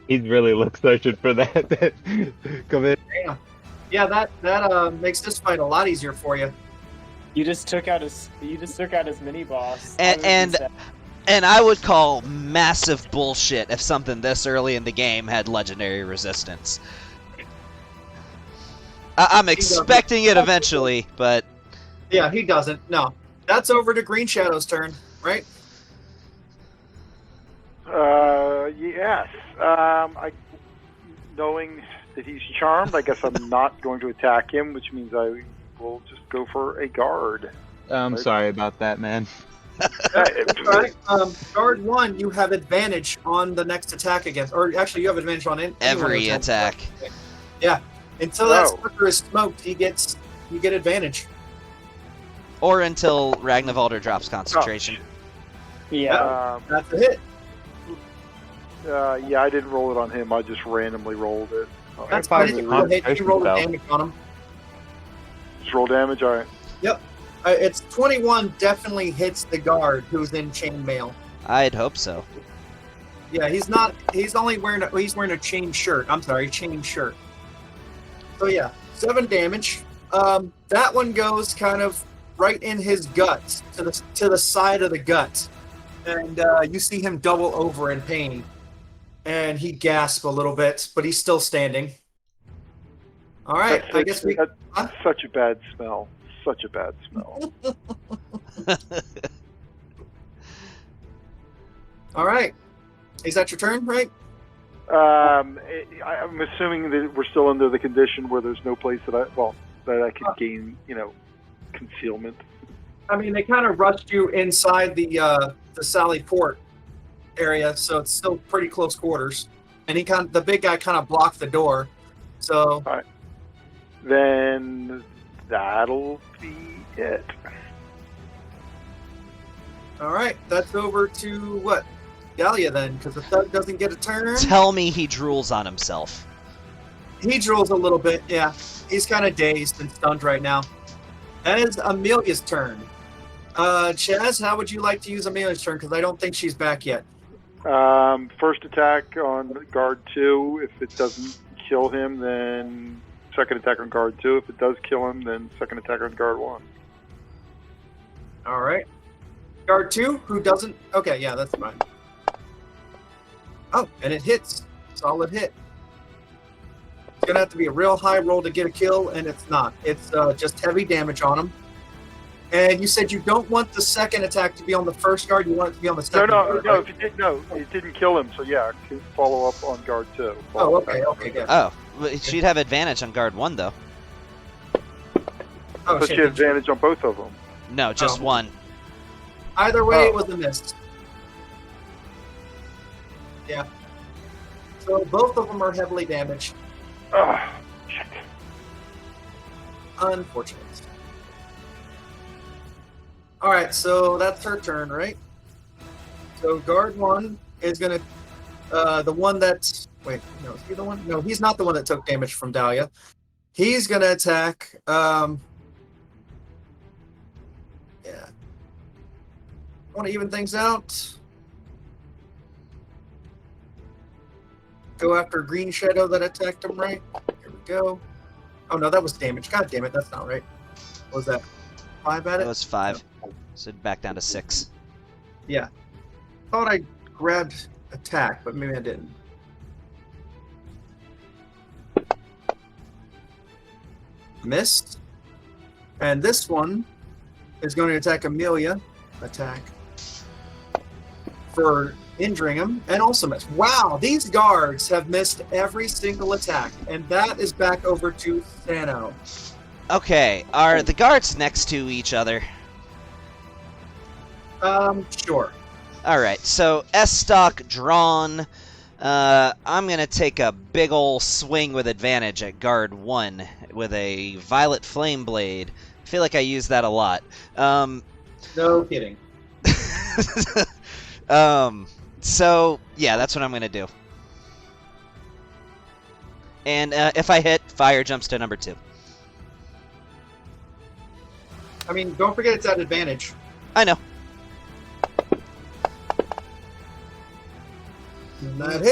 He really looks searching for that. Come in. Damn. Yeah, that makes this fight a lot easier for you. You just took out his mini boss. And I would call massive bullshit if something this early in the game had legendary resistance. I'm expecting it eventually, but Yeah, he doesn't. No. That's over to Green Shadow's turn, right? Yes. Knowing that he's charmed, I guess I'm not going to attack him, which means I will just go for a guard. I'm sorry about that, man. All right. Guard 1, you have advantage on the next attack against, or actually, you have advantage on every attack. Yeah. Until that Oh. sucker is smoked, you get advantage. Or until Ragnarvalder drops concentration. Yeah. That's a hit. Yeah, I didn't roll it on him. I just randomly rolled it. That's fine. fine. You hit, you roll the Concentration damage on him. Just roll damage. All right. It's 21. Definitely hits the guard who's in chainmail. I'd hope so. Yeah, he's not. He's only wearing. He's wearing a chain shirt. I'm sorry, chain shirt. So yeah, 7 damage. That one goes kind of right in his guts, to the side of the gut, and you see him double over in pain, and he gasps a little bit, but he's still standing. All right, I guess we. That's such a bad smell. Such a bad smell. All right, is that your turn, right? I'm assuming that we're still under the condition where there's no place that I could gain, concealment. I mean, they kind of rushed you inside the Sally Port area, so it's still pretty close quarters. And the big guy kind of blocked the door. So. All right. Then that'll be it. All right, that's over to what? Dalia then, because the thug doesn't get a turn. Tell me he drools on himself. He drools a little bit, yeah. He's kind of dazed and stunned right now. That is Amelia's turn. Chaz, how would you like to use Amelia's turn? Because I don't think she's back yet. First attack on guard 2. If it doesn't kill him, then second attack on guard 2. If it does kill him, then second attack on guard 1. All right. Guard 2, who doesn't... Okay, yeah, that's fine. Oh, and it hits. Solid hit. It's going to have to be a real high roll to get a kill, and it's not. It's just heavy damage on him. And you said you don't want the second attack to be on the first guard, you want it to be on the second guard, No, right? if it didn't kill him, so yeah, follow up on guard 2. Oh, okay, good. Oh, she'd have advantage on guard 1, though. Oh, But shit. she had advantage on both of them. No, just Oh. one. Either way, it was a miss. Yeah. So both of them are heavily damaged. Ah, shit. Unfortunate. All right, so that's her turn, right? So guard 1 is gonna, the one that's wait, no, is he the one? No, he's not the one that took damage from Dalia. He's gonna attack. Yeah. Want to even things out. Go after Green Shadow that attacked him, right? Here we go. Oh no, that was damage. God damn it, that's not right. What was that? 5 at It it? was 5. So back down to 6. Yeah. Thought I grabbed attack, but maybe I didn't. Missed. And this one is going to attack Amelia. Attack. For injuring him, and also missed. Wow, these guards have missed every single attack, and that is back over to Sano. Okay, are the guards next to each other? Sure. Alright, so S-stock drawn. I'm gonna take a big ol' swing with advantage at guard 1 with a Violet Flame Blade. I feel like I use that a lot. No kidding. So, yeah, that's what I'm gonna do. And if I hit, fire jumps to number 2. I mean, don't forget it's at advantage. I know. And that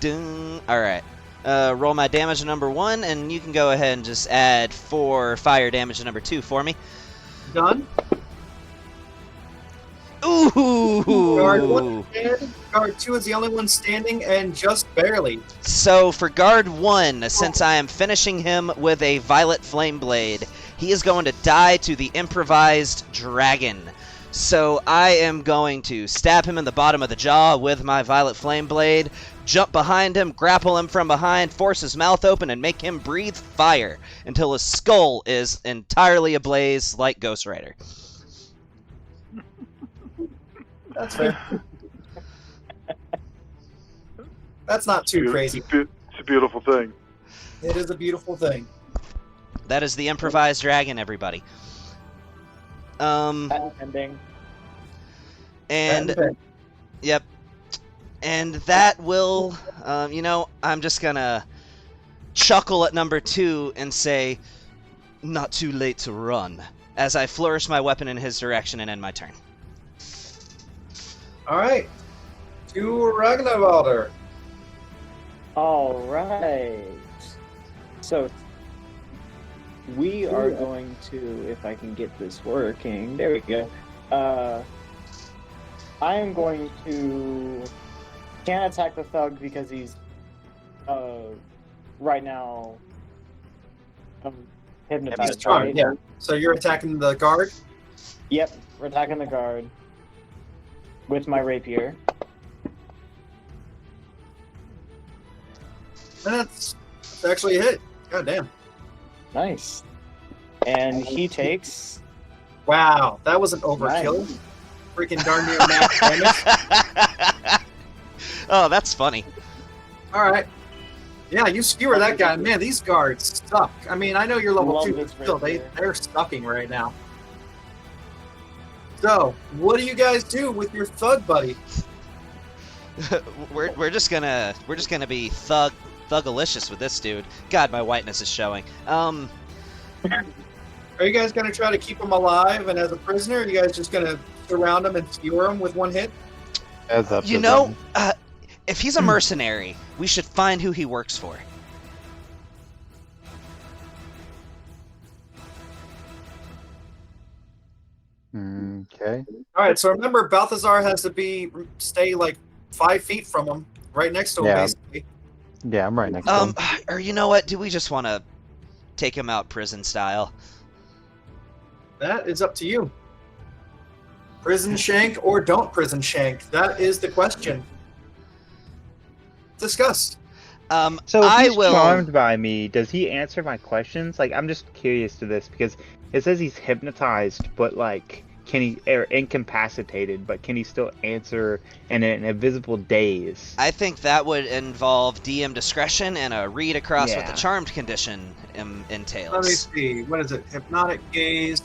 hit. Alright. Roll my damage to number 1, and you can go ahead and just add 4 fire damage to number 2 for me. Done. Ooh! Guard 1 is dead. Guard 2 is the only one standing, and just barely. So for guard 1, since I am finishing him with a Violet Flame Blade, he is going to die to the improvised dragon. So I am going to stab him in the bottom of the jaw with my Violet Flame Blade, jump behind him, grapple him from behind, force his mouth open, and make him breathe fire until his skull is entirely ablaze like Ghost Rider. That's fair. That's not too crazy. It's a beautiful thing. It is a beautiful thing. That is the improvised dragon, everybody. Ending. And yep. And that will, I'm just gonna chuckle at number 2 and say, not too late to run, as I flourish my weapon in his direction and end my turn. All right. To Ragnarvalder. All right. So we are going to, if I can get this working, there we go. I am going to can't attack the thug because he's right now hypnotized. He's charmed, right? yeah. So you're attacking the guard? Yep, we're attacking the guard with my rapier. That's actually a hit. God damn. Nice. And he takes Wow, that was an overkill. Nice. Freaking darn near max damage. Oh, that's funny. All right. Yeah, you skewer that guy. Man, these guards suck. I mean, I know you're level Love 2, but this still, rapier. they're sucking right now. So, what do you guys do with your thug buddy? we're just gonna be thugalicious with this dude. God, my whiteness is showing. Are you guys going to try to keep him alive and as a prisoner? Or are you guys just going to surround him and skewer him with one hit? That's up You to know, them. if he's a mercenary, we should find who he works for. Okay. All right, so remember, Balthazar has to stay like 5 feet from him, right next to him, Yeah. basically. Yeah, I'm right next to him. Or you know what? Do we just want to take him out prison style? That is up to you. Prison shank or don't prison shank? That is the question. Discuss. So if I he's will. charmed by me, does he answer my questions? Like, I'm just curious to this because it says he's hypnotized, but like, can he or incapacitated? But can he still answer in an invisible daze? I think that would involve DM discretion and a read across what Yeah. the charmed condition Let me entails. see. What is it? Hypnotic gaze.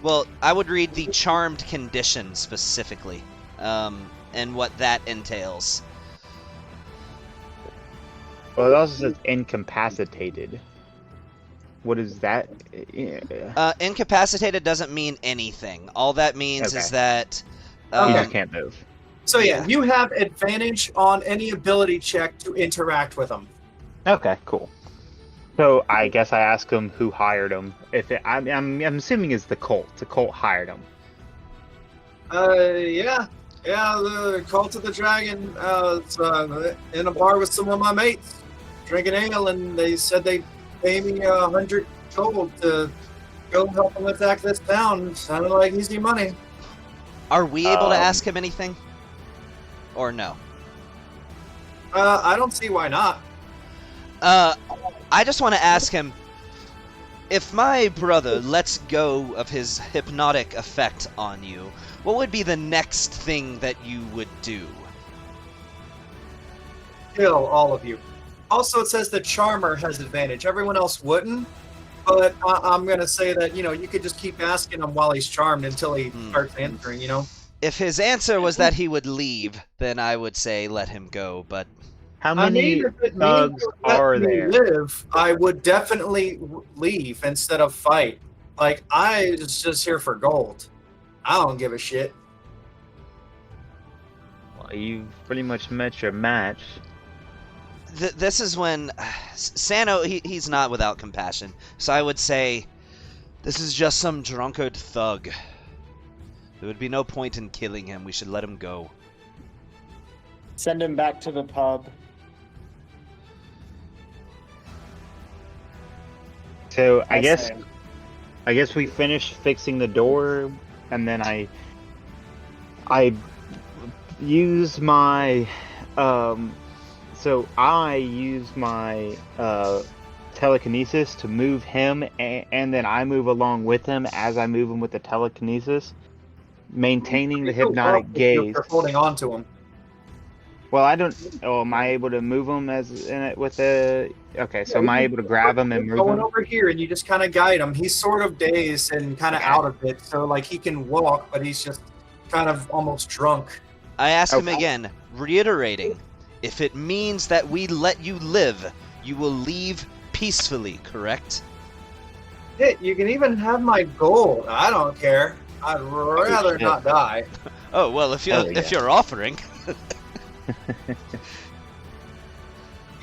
Well, I would read the charmed condition specifically, and what that entails. Well, it also says incapacitated. What is that? Incapacitated doesn't mean anything. All that means is Okay. that He Okay. just can't move. So yeah, Yeah. you have advantage on any ability check to interact with him. Okay, cool. So I guess I ask him who hired him. I'm assuming it's the cult. The cult hired him. Yeah, the Cult of the Dragon. It's, in a bar with some of my mates, drinking ale, and they said they pay me 100 gold to go help them attack this town. Sounded like easy money. are we able to ask him anything, or no? I don't see why not. I just want to ask him if my brother lets go of his hypnotic effect on you, what would be the next thing that you would do? Kill all of you. Also, it says the Charmer has advantage. Everyone else wouldn't. But I'm gonna say that you could just keep asking him while he's charmed until he starts answering. If his answer was that he would leave, then I would say let him go, but How I many mean, if it means thugs to let are me there? live, I would definitely leave instead of fight. Like, I was just here for gold. I don't give a shit. Well, you've pretty much met your match. this is when Sano, he's not without compassion. So I would say, this is just some drunkard thug. There would be no point in killing him. We should let him go. Send him back to the pub. So I guess say. we finish fixing the door, and then I use my telekinesis to move him, and then I move along with him as I move him with the telekinesis, maintaining the hypnotic gaze. You're holding on to him. Well, I don't. Oh, am I able to move him with the? Okay, so am I able to grab him and move Going him? over here, and you just kind of guide him. He's sort of dazed and kind of out of it, so like he can walk, but he's just kind of almost drunk. I ask him Okay. again, reiterating, if it means that we let you live, you will leave peacefully, correct? Hey, you can even have my gold. I don't care. I'd rather shit. not die. Oh well, if you're Oh, yeah. if you're offering,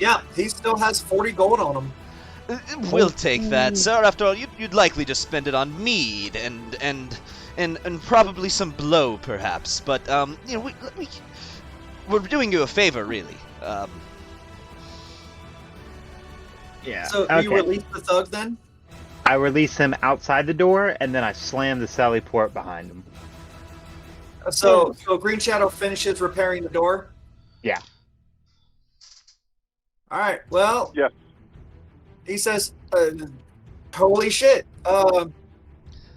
Yeah, he still has 40 gold on him. we'll take that, sir. After all, you'd likely just spend it on mead and probably some blow, perhaps. But you know, we're doing you a favor, really. Yeah. So do you release the thug then? I release him outside the door, and then I slam the sally port behind him. So Green Shadow finishes repairing the door? Yeah. All right, well, Yes. he says, holy shit,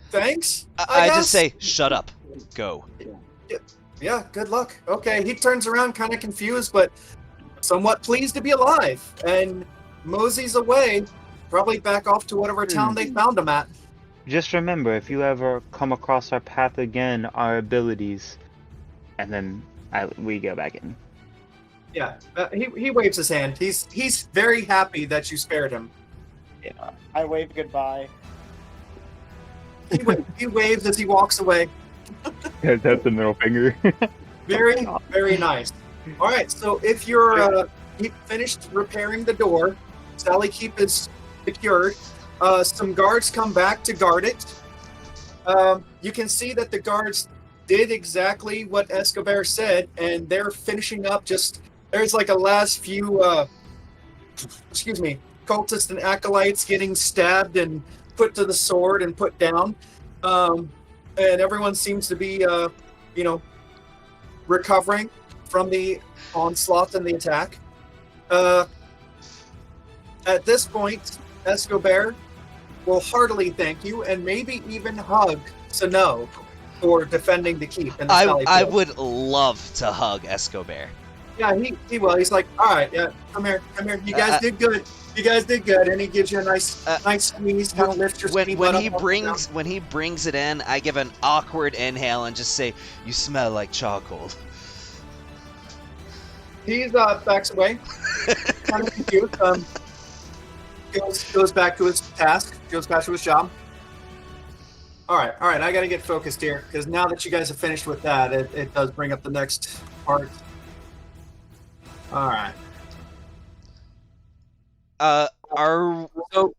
thanks, I guess? just say, shut up, go. Yeah, good luck. Okay, he turns around kind of confused, but somewhat pleased to be alive, and moseys away, probably back off to whatever town they found him at. Just remember, if you ever come across our path again, our abilities, and then we go back in. Yeah, he waves his hand. He's very happy that you spared him. Yeah. I wave goodbye. He waves as he walks away. That's the middle finger. Very, very nice. All right, so if you're finished repairing the door, Sally Keep is secured. Some guards come back to guard it. You can see that the guards did exactly what Escobar said, and they're finishing up. There's like a last few, cultists and acolytes getting stabbed and put to the sword and put down. And everyone seems to be, recovering from the onslaught and the attack. At this point, Escobar will heartily thank you and maybe even hug Sano for defending the keep. In the I would love to hug Escobar. Yeah, he will. He's like, all right, yeah, come here. You guys did good. And he gives you a nice squeeze, kind of lifts your skinny butt up. When he brings it in, I give an awkward inhale and just say, "You smell like charcoal." He's backs away, kind of confused. Goes back to his task. Goes back to his job. All right. I got to get focused here because now that you guys have finished with that, it does bring up the next part. All right.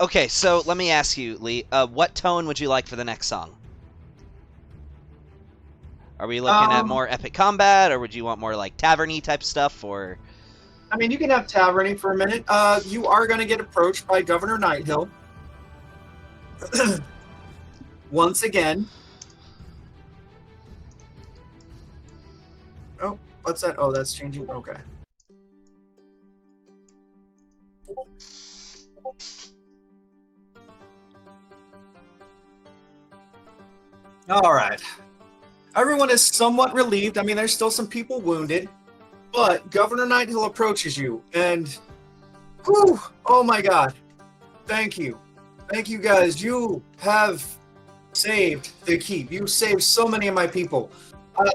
Okay, so let me ask you, Lee. What tone would you like for the next song? Are we looking at more epic combat, or would you want more like taverny type stuff, or? I mean, you can have taverny for a minute. You are going to get approached by Governor Nighthill. Once again. Oh, what's that? Oh, that's changing. Okay. All right. Everyone is somewhat relieved. I mean, there's still some people wounded, but Governor Nighthill approaches you, and whew, oh my God, thank you guys. You have saved the keep. You saved so many of my people.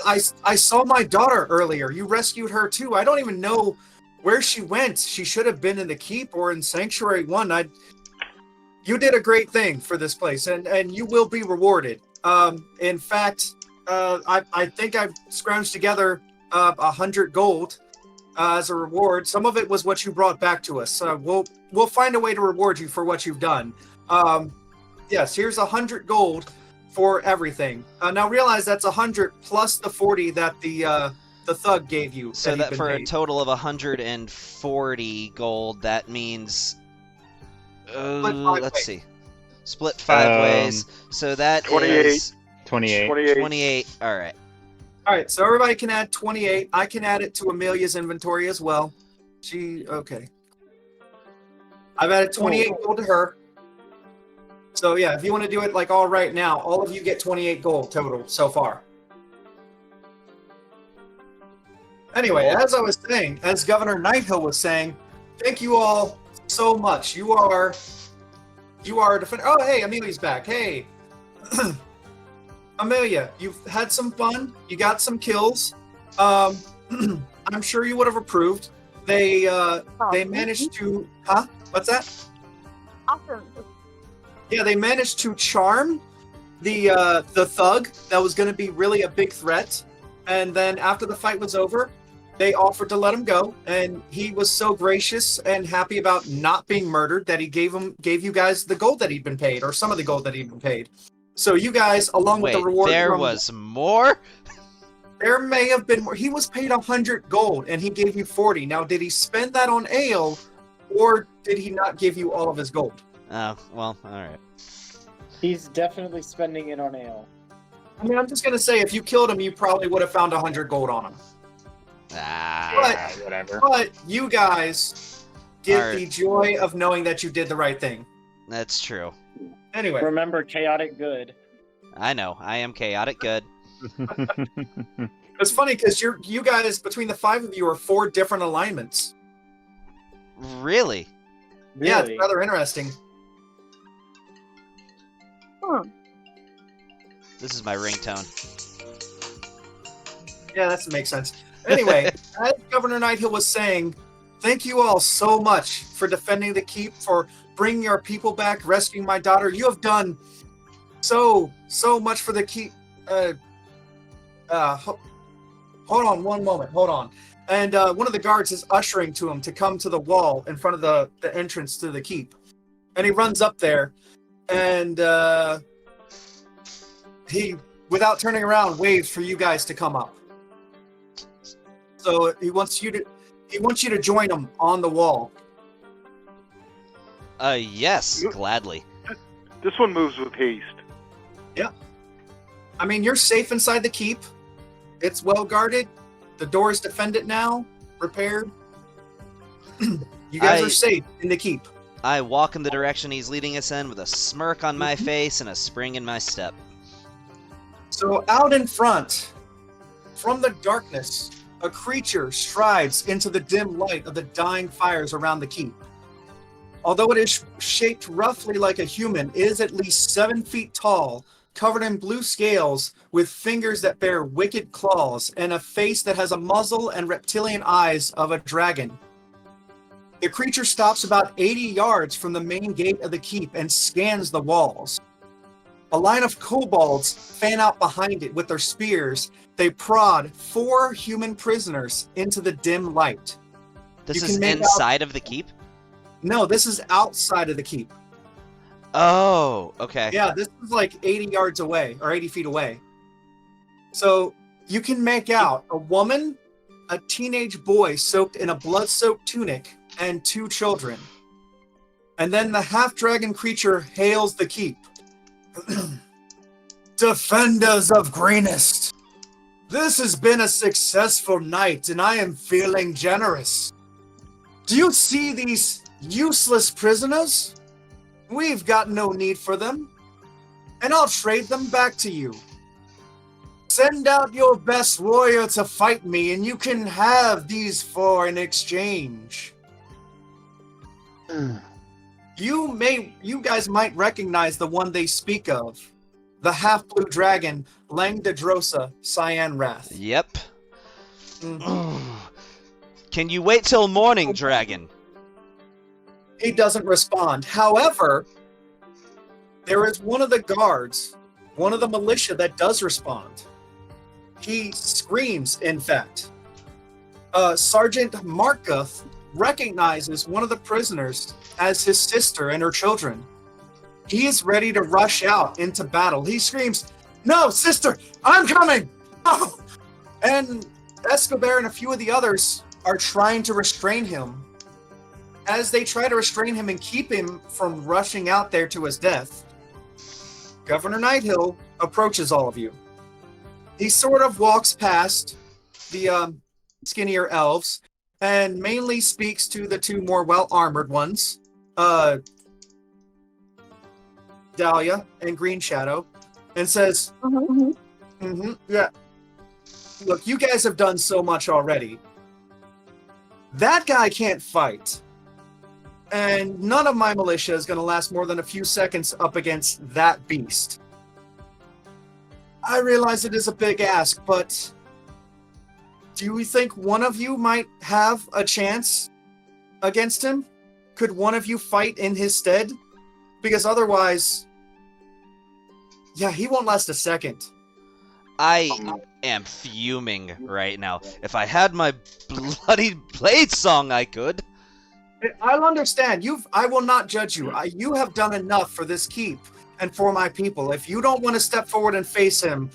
I saw my daughter earlier. You rescued her too. I don't even know where she went. She should have been in the keep or in Sanctuary 1. You did a great thing for this place, and you will be rewarded. In fact, I think I've scrounged together 100 gold as a reward. Some of it was what you brought back to us. We'll find a way to reward you for what you've done. Yes, here's 100 gold for everything. Now realize that's 100 plus the 40 that the thug gave you. So that for a total of 140 gold, that means let's see. Split 5 ways. So that 28. is 28. 28. All right. All right, so everybody can add 28. I can add it to Amelia's inventory as well. Okay. I've added 28 gold to her. So yeah, if you want to do it like all right now, all of you get 28 gold total so far. Anyway, as I was saying, as Governor Nighthill was saying, thank you all so much. You are a defender. Oh, hey, Amelia's back. Hey. Amelia, you've had some fun. You got some kills. I'm sure you would have approved. They managed to... Huh? What's that? Awesome. Yeah, they managed to charm the thug that was going to be really a big threat. And then after the fight was over, they offered to let him go, and he was so gracious and happy about not being murdered that he gave you guys the gold that he'd been paid, or some of the gold that he'd been paid. So you guys, along with the reward there from, was more? there may have been more. He was paid 100 gold, and he gave you 40. Now, did he spend that on ale, or did he not give you all of his gold? Oh, well, alright. He's definitely spending it on ale. I mean, I'm just gonna say, if you killed him, you probably would have found 100 gold on him. Ah, Whatever. But you guys get Alright. the joy of knowing that you did the right thing. that's true. Anyway, Remember, chaotic good. I know, I am chaotic good. it's funny because you guys, between the 5 of you, are 4 different alignments. Really? Yeah, Really? it's rather interesting. This is my ringtone. Yeah, that makes sense. Anyway, as Governor Nighthill was saying, thank you all so much for defending the keep, for bringing our people back, rescuing my daughter. You have done so much for the keep. Hold on one moment. Hold on. And one of the guards is ushering to him to come to the wall in front of the entrance to the keep. And he runs up there, and he, without turning around, waves for you guys to come up. So he wants you to join him on the wall. Yes, gladly. This one moves with haste. I mean, you're safe inside the keep. It's well guarded. The door is defended now, repaired. You guys are safe in the keep. I walk in the direction he's leading us in with a smirk on my face and a spring in my step. So out in front, from the darkness, a creature strides into the dim light of the dying fires around the keep. Although it is shaped roughly like a human, it is at least 7 feet tall, covered in blue scales, with fingers that bear wicked claws, and a face that has a muzzle and reptilian eyes of a dragon. The creature stops about 80 yards from the main gate of the keep and scans the walls. A line of kobolds fan out behind it with their spears. They prod 4 human prisoners into the dim light. This You is can make inside of the keep? No, this is outside of the keep. Oh, okay. Yeah, this is like 80 yards away, or 80 feet away. So you can make out a woman, a teenage boy soaked in a blood-soaked tunic, and 2 children. And then the half-dragon creature hails the keep. Defenders of Greenest, this has been a successful night, and I am feeling generous. Do you see these useless prisoners? We've got no need for them, and I'll trade them back to you. Send out your best warrior to fight me, and you can have these 4 in exchange. You guys might recognize the one they speak of. The half-blue dragon, Langdedrosa Cyan Wrath. Yep. Mhm. Can you wait till morning, dragon? He doesn't respond. However, there is one of the guards, one of the militia that does respond. He screams, in fact. Sergeant Markuth recognizes one of the prisoners as his sister and her children. He is ready to rush out into battle. He screams, "No, sister, I'm coming!" No! And Escobar and a few of the others are trying to restrain him. As they try to restrain him and keep him from rushing out there to his death, Governor Nighthill approaches all of you. He sort of walks past the skinnier elves and mainly speaks to the 2 more well-armored ones, Dalia and Green Shadow, and says, yeah, look, you guys have done so much already. That guy can't fight. And none of my militia is going to last more than a few seconds up against that beast. I realize it is a big ask, but do you think one of you might have a chance against him? Could one of you fight in his stead? Because otherwise, yeah, he won't last a second. I am fuming right now. If I had my bloody blade song, I could. I'll understand. I will not judge you. You have done enough for this keep and for my people. If you don't want to step forward and face him,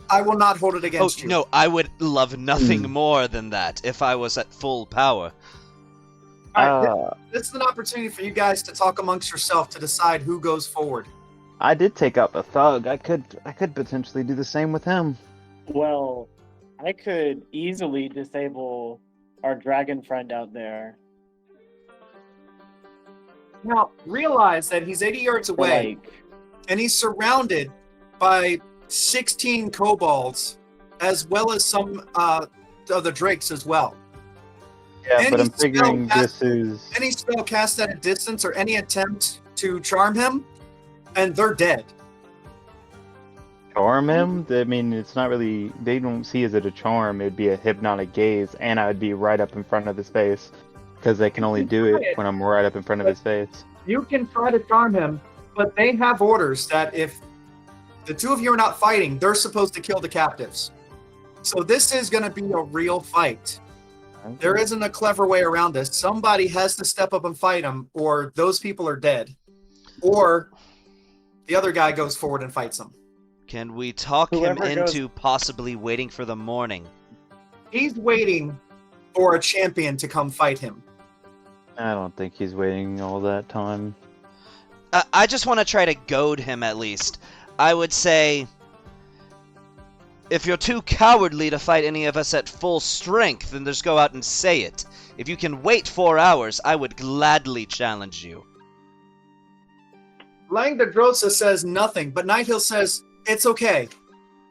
I will not hold it against you. No, I would love nothing more than that if I was at full power. All right, this is an opportunity for you guys to talk amongst yourself to decide who goes forward. I did take up a thug. I could potentially do the same with him. Well, I could easily disable our dragon friend out there. Now, realize that he's 80 yards away, and he's surrounded by 16 kobolds, as well as some of the drakes as well. Yeah, but I'm figuring this is... Any spell cast at a distance or any attempt to charm him, and they're dead. Charm him? I mean, it's not really... They don't see it as a charm. It'd be a hypnotic gaze, and I would be right up in front of his face. Because they can only do it when I'm right up in front of his face. You can try to charm him, but they have orders that if the two of you are not fighting, they're supposed to kill the captives. So this is going to be a real fight. Okay. There isn't a clever way around this. Somebody has to step up and fight him, or those people are dead. Or the other guy goes forward and fights him. Can we talk him into possibly waiting for the morning? He's waiting for a champion to come fight him. I don't think he's waiting all that time. I just want to try to goad him at least. I would say, if you're too cowardly to fight any of us at full strength, then just go out and say it. If you can wait 4 hours, I would gladly challenge you. Langdadrosa says nothing, but Nighthill says, it's okay.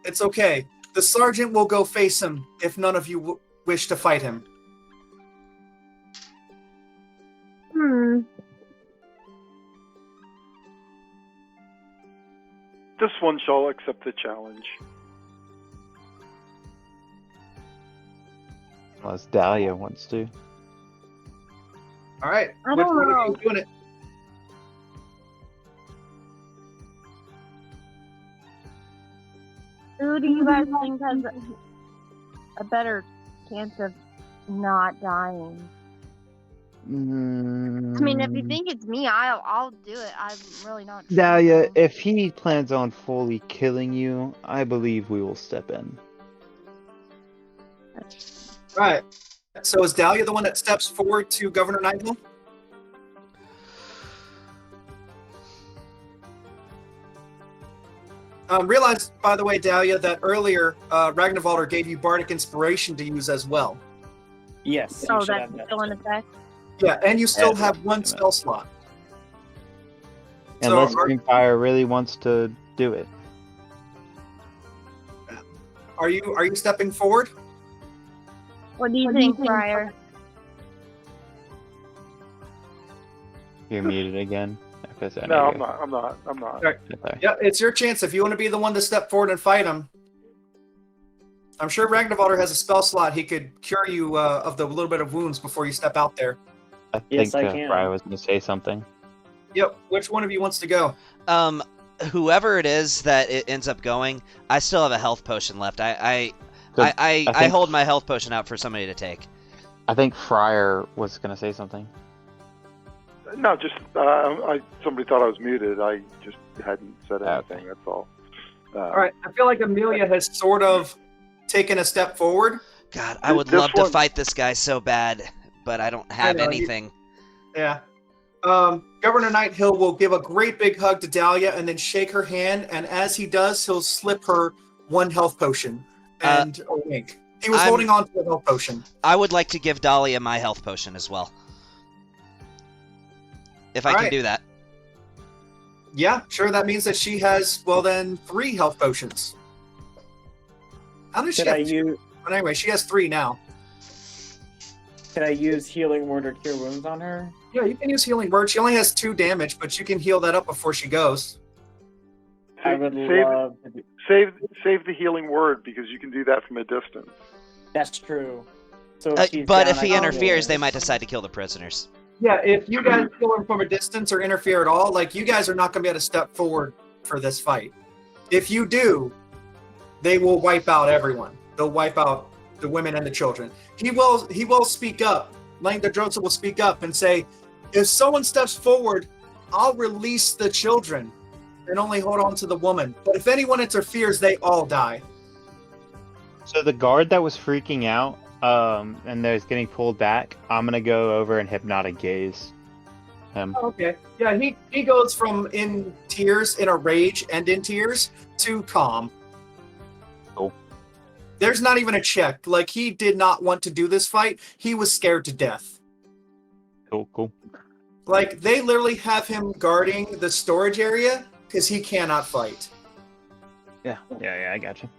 It's okay. The sergeant will go face him if none of you wish to fight him. This one shall accept the challenge. Unless Dalia wants to. All right. I Which don't one of know. you doing it? Who do you guys think has a better chance of not dying? I mean, if you think it's me, I'll do it. I'm really not sure. Dalia, if he plans on fully killing you, I believe we will step in. Right. So is Dalia the one that steps forward to Governor Nighthill? Realize, by the way, Dalia, that earlier Ragnarvalder gave you Bardic Inspiration to use as well. Yes. Oh, you should that's have that. still in effect? Yeah, and you still Yeah, have one damn it. spell slot. Unless So, are- Dreamfire really wants to do it. Are you stepping forward? What do you think, Friar? You're muted again. Okay, so No, now I'm not. Okay. Yeah, it's your chance. If you want to be the one to step forward and fight him, I'm sure Ragnarvalder has a spell slot. He could cure you of the little bit of wounds before you step out there. I Yes, think I can. Brian was going to say something. Yep. Which one of you wants to go? Whoever it is that it ends up going, I still have a health potion left. I think- hold my health potion out for somebody to take. I think Friar was going to say something. No, just somebody thought I was muted. I just hadn't said anything. Okay. That's all. All right. I feel like Amelia has sort of taken a step forward. God, I would This love to one- fight this guy so bad, but I don't have know, anything. Yeah. Governor Nighthill will give a great big hug to Dalia and then shake her hand. And as he does, he'll slip her one health potion and a wink. He was I'm- holding on to a health potion. I would like to give Dalia my health potion as well. If I can Alright. do that. Yeah, sure. That means that she has, well, then 3 health potions. How does she Could I have use But anyway, she has 3 now. Healing Word or Cure Wounds on her? Yeah, you can use Healing Word. She only has 2 damage, but you can heal that up before she goes. I would Save- love to do... Save the healing word because you can do that from a distance. That's true. So she's But down, if I he can interferes, heal they her. might decide to kill the prisoners. Yeah, if you guys kill her from a distance or interfere at all, like, you guys are not going to be able to step forward for this fight. If you do, they will wipe out everyone. They'll wipe out the women and the children. He will speak up. Langdodrosa will speak up and say, if someone steps forward, I'll release the children and only hold on to the woman. But if anyone interferes, they all die. So the guard that was freaking out, and that was getting pulled back, I'm gonna go over and hypnotic gaze him. Okay. Yeah, he goes from in tears, in a rage, and in tears to calm. Cool. There's not even a check. Like, he did not want to do this fight. He was scared to death. Cool. Like, they literally have him guarding the storage area because he cannot fight. Yeah, I gotcha.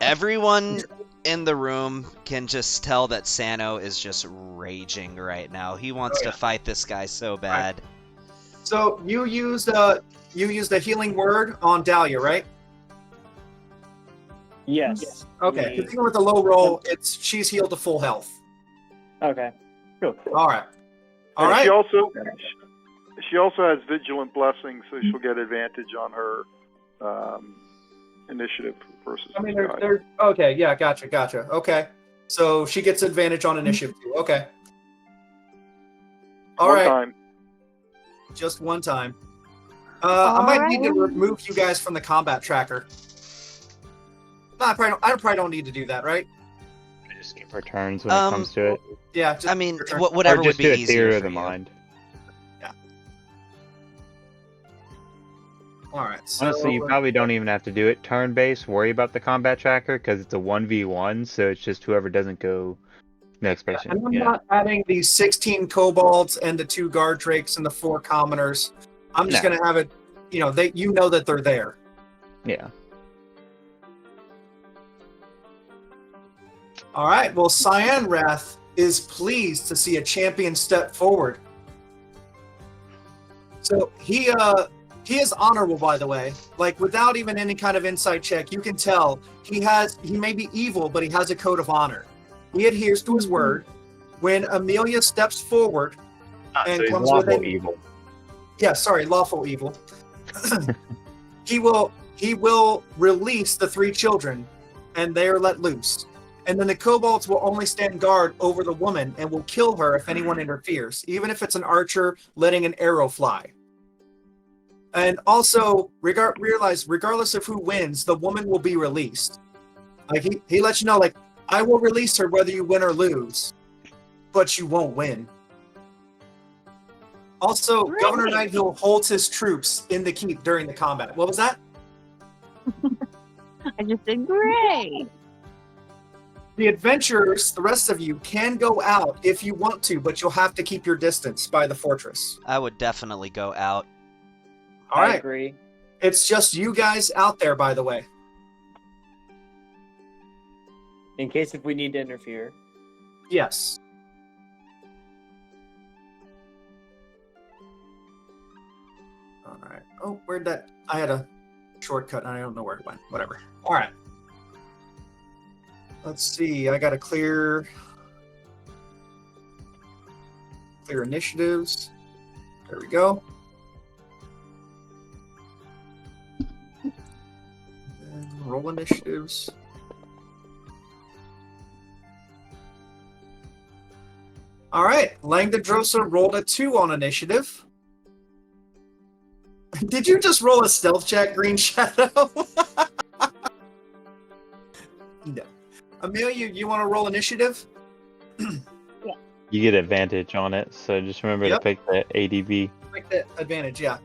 Everyone in the room can just tell that Sano is just raging right now. He wants to fight this guy so bad. So you used the healing word on Dalia, right? Yes. Okay. Even with the low roll, she's healed to full health. Okay. Cool. All right. And she also has vigilant blessing, so she'll get advantage on her initiative versus. I mean, they're okay. Yeah, gotcha. Okay, so she gets advantage on initiative too. Okay. All right. Time. Just one time. I might need to remove you guys from the combat tracker. No, I probably don't need to do that, right? Just skip our turns when it comes to it. Yeah. Just I mean, your turn. whatever Or just would be do a easier theater for of the you. mind. All right. So, Honestly, you probably don't even have to do it turn-based. Worry about the combat tracker because it's a 1v1, so it's just whoever doesn't go next person. And I'm not adding the 16 kobolds and the 2 guard drakes and the 4 commoners. I'm just gonna have it. You know that they're there. Yeah. All right. Well, Cyan Wrath is pleased to see a champion step forward. So he is honorable, by the way. Like, without even any kind of insight check, you can tell he may be evil, but he has a code of honor. He adheres to his word. When Amelia steps forward and so he's comes lawful within, evil. yeah, sorry, lawful evil. he will release the 3 children, and they are let loose. And then the kobolds will only stand guard over the woman and will kill her if anyone interferes, even if it's an archer letting an arrow fly. And also, realize, regardless of who wins, the woman will be released. Like, he lets you know, like, I will release her whether you win or lose, but you won't win. Also, Great. Governor Nighthill holds his troops in the keep during the combat. What was that? I just said great. The adventurers, the rest of you, can go out if you want to, but you'll have to keep your distance by the fortress. I would definitely go out. All I right. agree. It's just you guys out there, by the way. In case if we need to interfere. Yes. All right. Oh, where'd that? I had a shortcut and I don't know where it went. Whatever. All right. Let's see. I got to clear initiatives. There we go. And roll initiatives. All right. Langdodrosa rolled a 2 on initiative. Did you just roll a stealth check, Green Shadow? No. Amelia, you want to roll initiative? You get advantage on it, so just remember to pick the ADV. Like the advantage, yeah.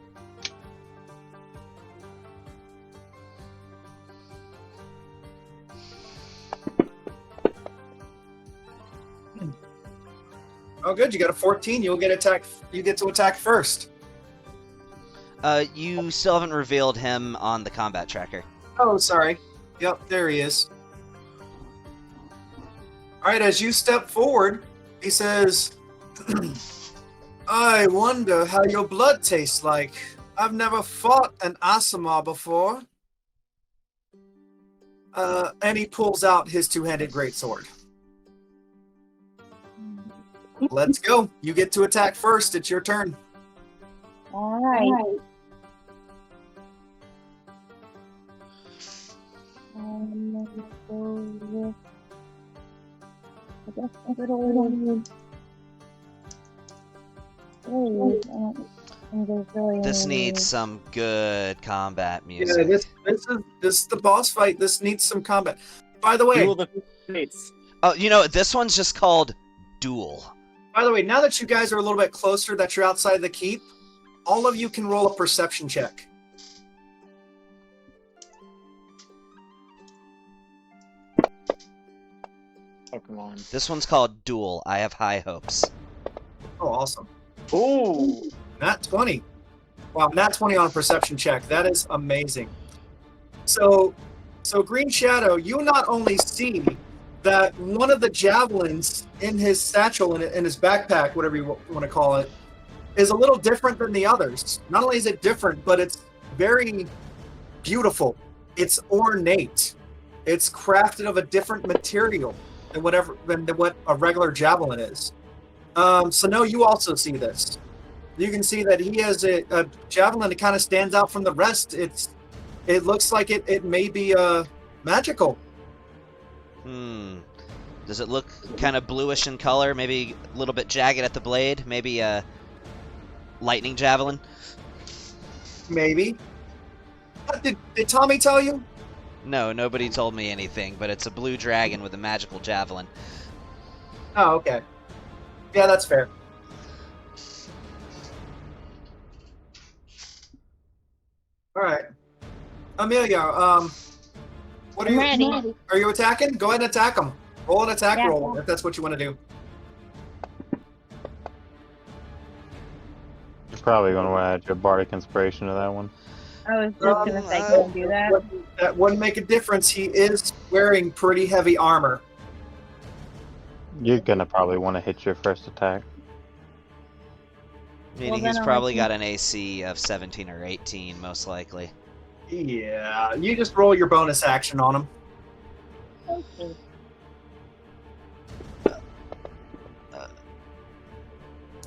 Oh, good. You got a 14. You get to attack first. You still haven't revealed him on the combat tracker. Oh, sorry. Yep, there he is. All right, as you step forward, he says, I wonder how your blood tastes like. I've never fought an Asimar before. And he pulls out his 2-handed greatsword. Let's go. You get to attack first. It's your turn. All right. I guess it'll. This needs some good combat Yeah, music. this is the boss fight. This needs some combat. By the way, Duel the Fates. Oh, you know, this one's just called Duel. now that you guys are a little bit closer, that you're outside the keep, all of you can roll a perception check. Oh, come on. This one's called Duel. I have high hopes. Oh, awesome. Ooh. Nat 20. Wow, nat 20 on a perception check. That is amazing. So Green Shadow, you not only see that one of the javelins in his satchel, in his backpack, whatever you want to call it, is a little different than the others. Not only is it different, but it's very beautiful. It's ornate. It's crafted of a different material than what a regular javelin is. So no, you also see this. You can see that he has a javelin that kind of stands out from the rest. It looks like it may be magical. Does it look kind of bluish in color? Maybe a little bit jagged at the blade? Maybe a lightning javelin? Maybe. Did Tommy tell you? No, nobody told me anything, but it's a blue dragon with a magical javelin. Oh, okay. Yeah, that's fair. All right, Amelia. What are you? Ready. Are you attacking? Go ahead and attack him. Roll an attack Yeah. roll if that's what you want to do. You're probably going to want to add your bardic inspiration to that one. I was just gonna say, can you do that? That wouldn't make a difference. He is wearing pretty heavy armor. You're going to probably want to hit your first attack. Meaning then he's I'll probably let you- got an AC of 17 or 18, most likely. Yeah, you just roll your bonus action on him. Okay.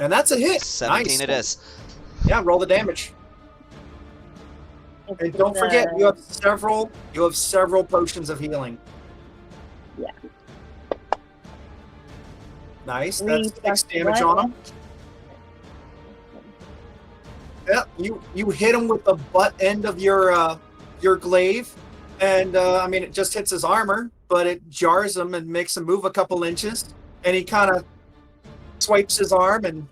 And that's a hit. 17 Nice. it is. Yeah, roll the damage. And don't forget, you have several potions of healing. Yeah. Nice. 3 That's 6 plus damage what? on him. Yeah, you hit him with the butt end of your glaive, and I mean it just hits his armor, but it jars him and makes him move a couple inches, and he kind of swipes his arm and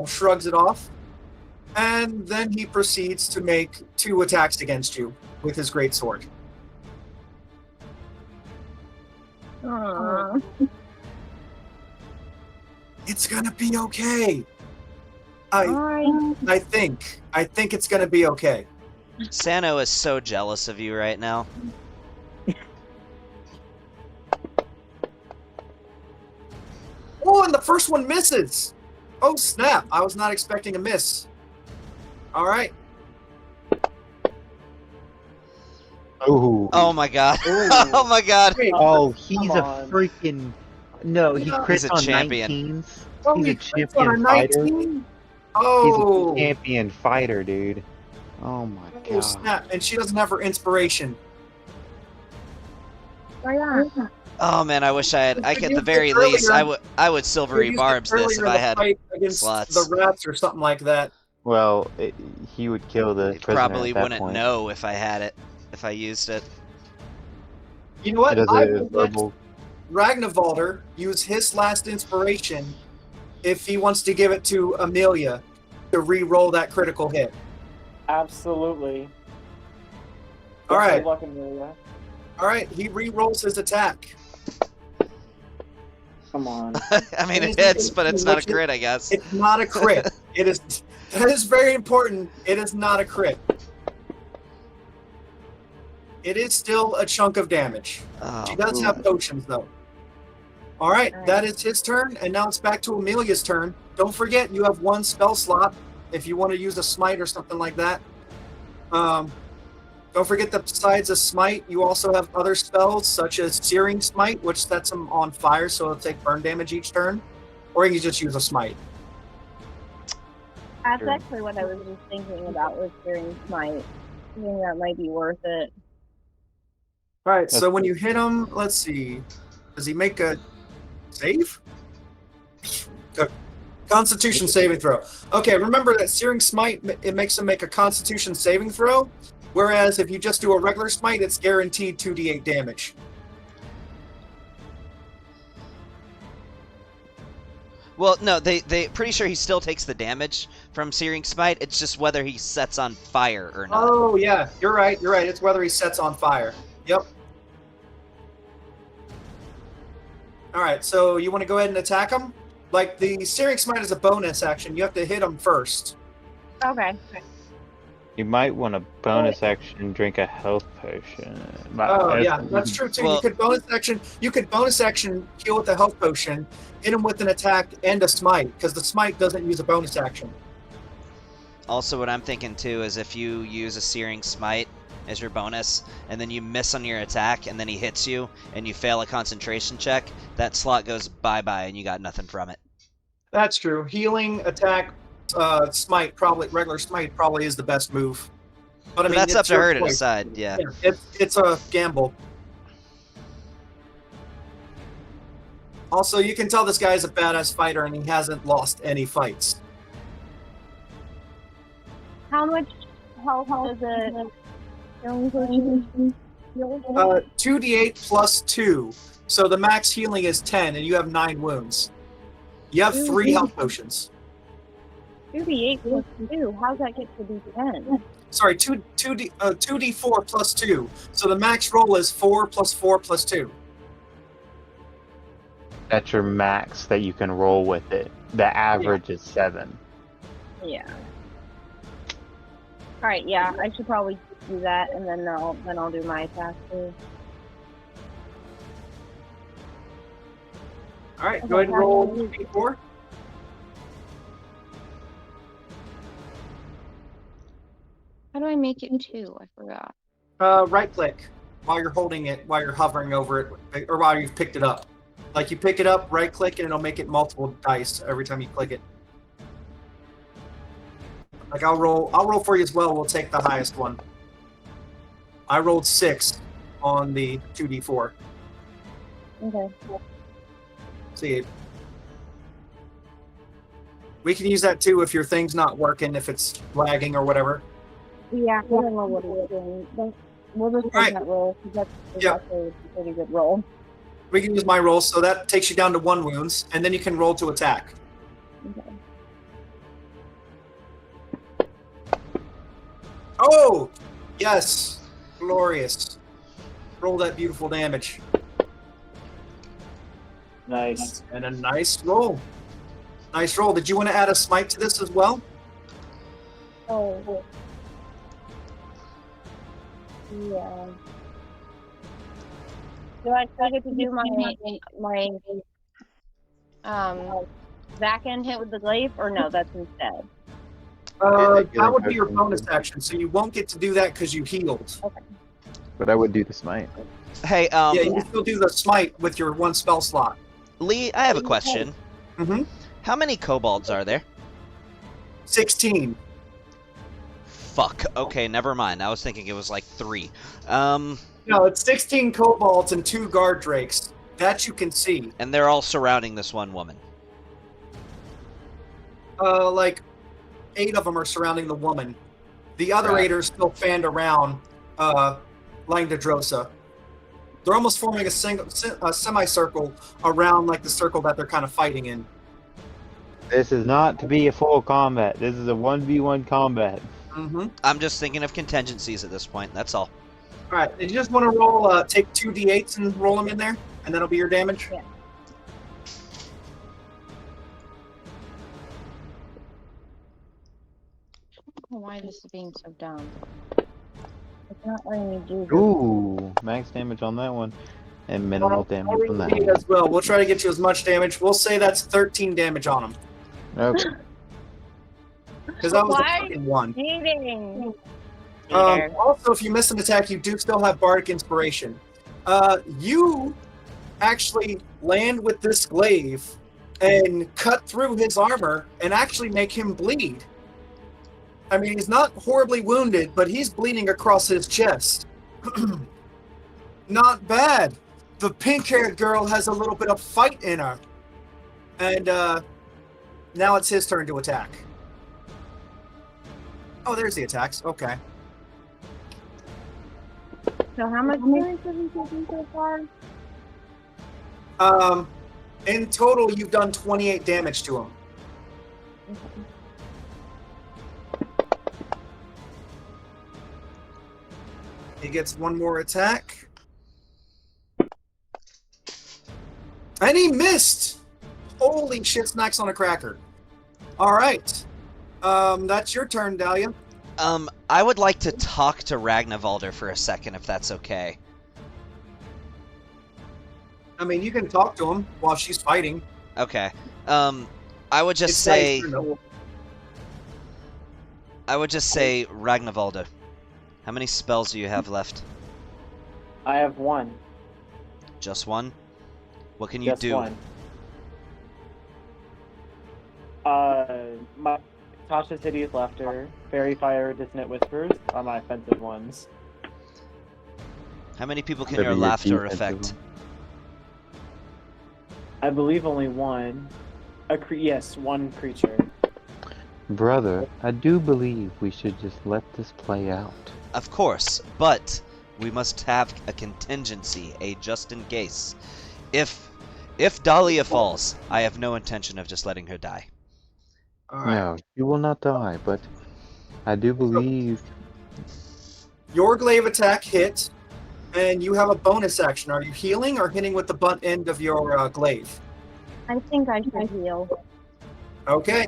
shrugs it off, and then he proceeds to make 2 attacks against you with his greatsword. Aw. It's gonna be okay. I Alright. I think it's gonna be okay. Sano is so jealous of you right now. Oh, and the first one misses. Oh snap! I was not expecting a miss. All right. Ooh. Oh my god. Ooh. Oh my god. Wait, Oh, he's Come a on. freaking... No, he He's crits a on champion. 19s. oh, He's he a crits on champion fighter. 19? Oh. He's a champion fighter, dude. Oh my Oh god. snap! And she doesn't have her inspiration. Oh man, I wish I had. I You at the used very it least, earlier. I would silvery You used it barbs this earlier if in I the had fight against slots. the rats or something like that. Well, he would kill the prisoner Probably at that wouldn't point. know if I had it, if I used it. You know what? It I is will let verbal. Ragnvalder use his last inspiration if he wants to give it to Amelia to re-roll that critical hit. Absolutely. All right. Good luck, Amelia. All right, he re-rolls his attack. Come on. I mean, it It is- hits, but it's not a which is- crit, I guess. It's not a crit. It is. That is very important. It is not a crit. It is still a chunk of damage. Oh, She does have potions, though. All right, that is his turn, and now it's back to Amelia's turn. Don't forget, you have 1 spell slot if you want to use a smite or something like that. Don't forget that besides a smite, you also have other spells such as Searing Smite, which sets them on fire, so it'll take burn damage each turn. Or you can just use a smite. That's Sure. actually what I was just thinking about with Searing Smite. I think that might be worth it. All right, so when you hit him, let's see. Does he make a save? A Constitution saving throw. Okay, remember that Searing Smite, it makes him make a Constitution saving throw, whereas if you just do a regular Smite, it's guaranteed 2d8 damage. Well, no, they pretty sure he still takes the damage from Searing Smite. It's just whether he sets on fire or not. Oh, yeah, you're right. It's whether he sets on fire. Yep. All right, so you want to go ahead and attack him? Like, the Searing Smite is a bonus action. You have to hit him first. Okay. You might want to bonus action drink a health potion. Oh, yeah, that's true, too. Well- You could bonus action heal with a health potion, hit him with an attack and a smite, because the smite doesn't use a bonus action. Also, what I'm thinking too is if you use a Searing Smite as your bonus, and then you miss on your attack, and then he hits you, and you fail a concentration check, that slot goes bye-bye, and you got nothing from it. That's true. Healing, attack, smite, regular smite probably is the best move. But I mean, That's up it's to your her to choice. decide, yeah. It's a gamble. Also, you can tell this guy's a badass fighter and he hasn't lost any fights. How much health does it? 2d8 plus 2. So the max healing is 10 and you have 9 wounds. You have 3 health potions. 2d8 plus 2. How's that get to be 10? Sorry, 2d4 plus 2. So the max roll is 4 plus 4 plus 2. That's your max that you can roll with it. The average is 7. Yeah. All right. Yeah, I should probably do that, and then I'll do my attack too. All right, go ahead and roll 2d4. How do I make it 2? I forgot. Right click while you're holding it, while you're hovering over it, or while you've picked it up. Like you pick it up, right click, and it'll make it multiple dice every time you click it. Like I'll roll for you as well. We'll take the highest one. I rolled 6 on the 2d4. Okay. See, we can use that too if your thing's not working, if it's lagging or whatever. Yeah, I don't know what it's doing. We'll just take Right. that roll, because that's Yep. actually a pretty good roll. We can use my roll, so that takes you down to 1 wounds, and then you can roll to attack. Okay. Oh! Yes! Glorious. Roll that beautiful damage. Nice. And a nice roll. Nice roll. Did you want to add a smite to this as well? Oh. Yeah. Do I still get to do my back end hit with the glaive, or no? That's instead. That would be your bonus action, so you won't get to do that because you healed. But I would do the smite. Hey, Yeah, you can still do the smite with your 1 spell slot. Lee, I have a question. Mm-hmm. How many kobolds are there? 16. Fuck. Okay, never mind. I was thinking it was like 3. No, it's 16 kobolds and 2 guard drakes. That you can see. And they're all surrounding this one woman. Like 8 of them are surrounding the woman. The other Right. 8 are still fanned around Langdedrosa. They're almost forming a semicircle around like the circle that they're kind of fighting in. This is not to be a full combat. This is a 1v1 combat. Mm-hmm. I'm just thinking of contingencies at this point. That's all. All right, you just want to roll, take 2 d8s and roll them in there, and that'll be your damage. Yeah. I don't know why this is being so dumb. It's not letting me do this. Ooh, max damage on that one. And minimal I'll damage on that read one. as well. We'll try to get you as much damage. We'll say that's 13 damage on him. Okay. Because that was Why? a fucking 1. Cheating. Cheater. Also, if you miss an attack, you do still have Bardic Inspiration. You actually land with this glaive and cut through his armor and actually make him bleed. I mean, he's not horribly wounded, but he's bleeding across his chest. Not bad. The pink-haired girl has a little bit of fight in her. And now it's his turn to attack. Oh, there's the attacks. Okay. So how much damage have you taken so far? In total, you've done 28 damage to him. He gets one more attack. And he missed! Holy shit, snacks on a cracker. Alright. That's your turn, Dalia. I would like to talk to Ragnavaldr for a second, if that's okay. I mean, you can talk to him while she's fighting. Okay. I would just It's say... nice to know. I would just say, Ragnavaldr, how many spells do you have left? I have one. Just one? What can you Just do? one. My Tasha's Hideous Laughter, Fairy Fire, Dissonant Whispers are my offensive ones. How many people can That'd your be your laughter defensive affect? one. I believe only one. Yes, one creature. Brother, I do believe we should just let this play out. Of course, but we must have a contingency, a just in case. If Dalia falls, I have no intention of just letting her die. All right. No, you will not die, but I do believe... Your glaive attack hit, and you have a bonus action. Are you healing or hitting with the butt end of your glaive? I think I should heal. Okay.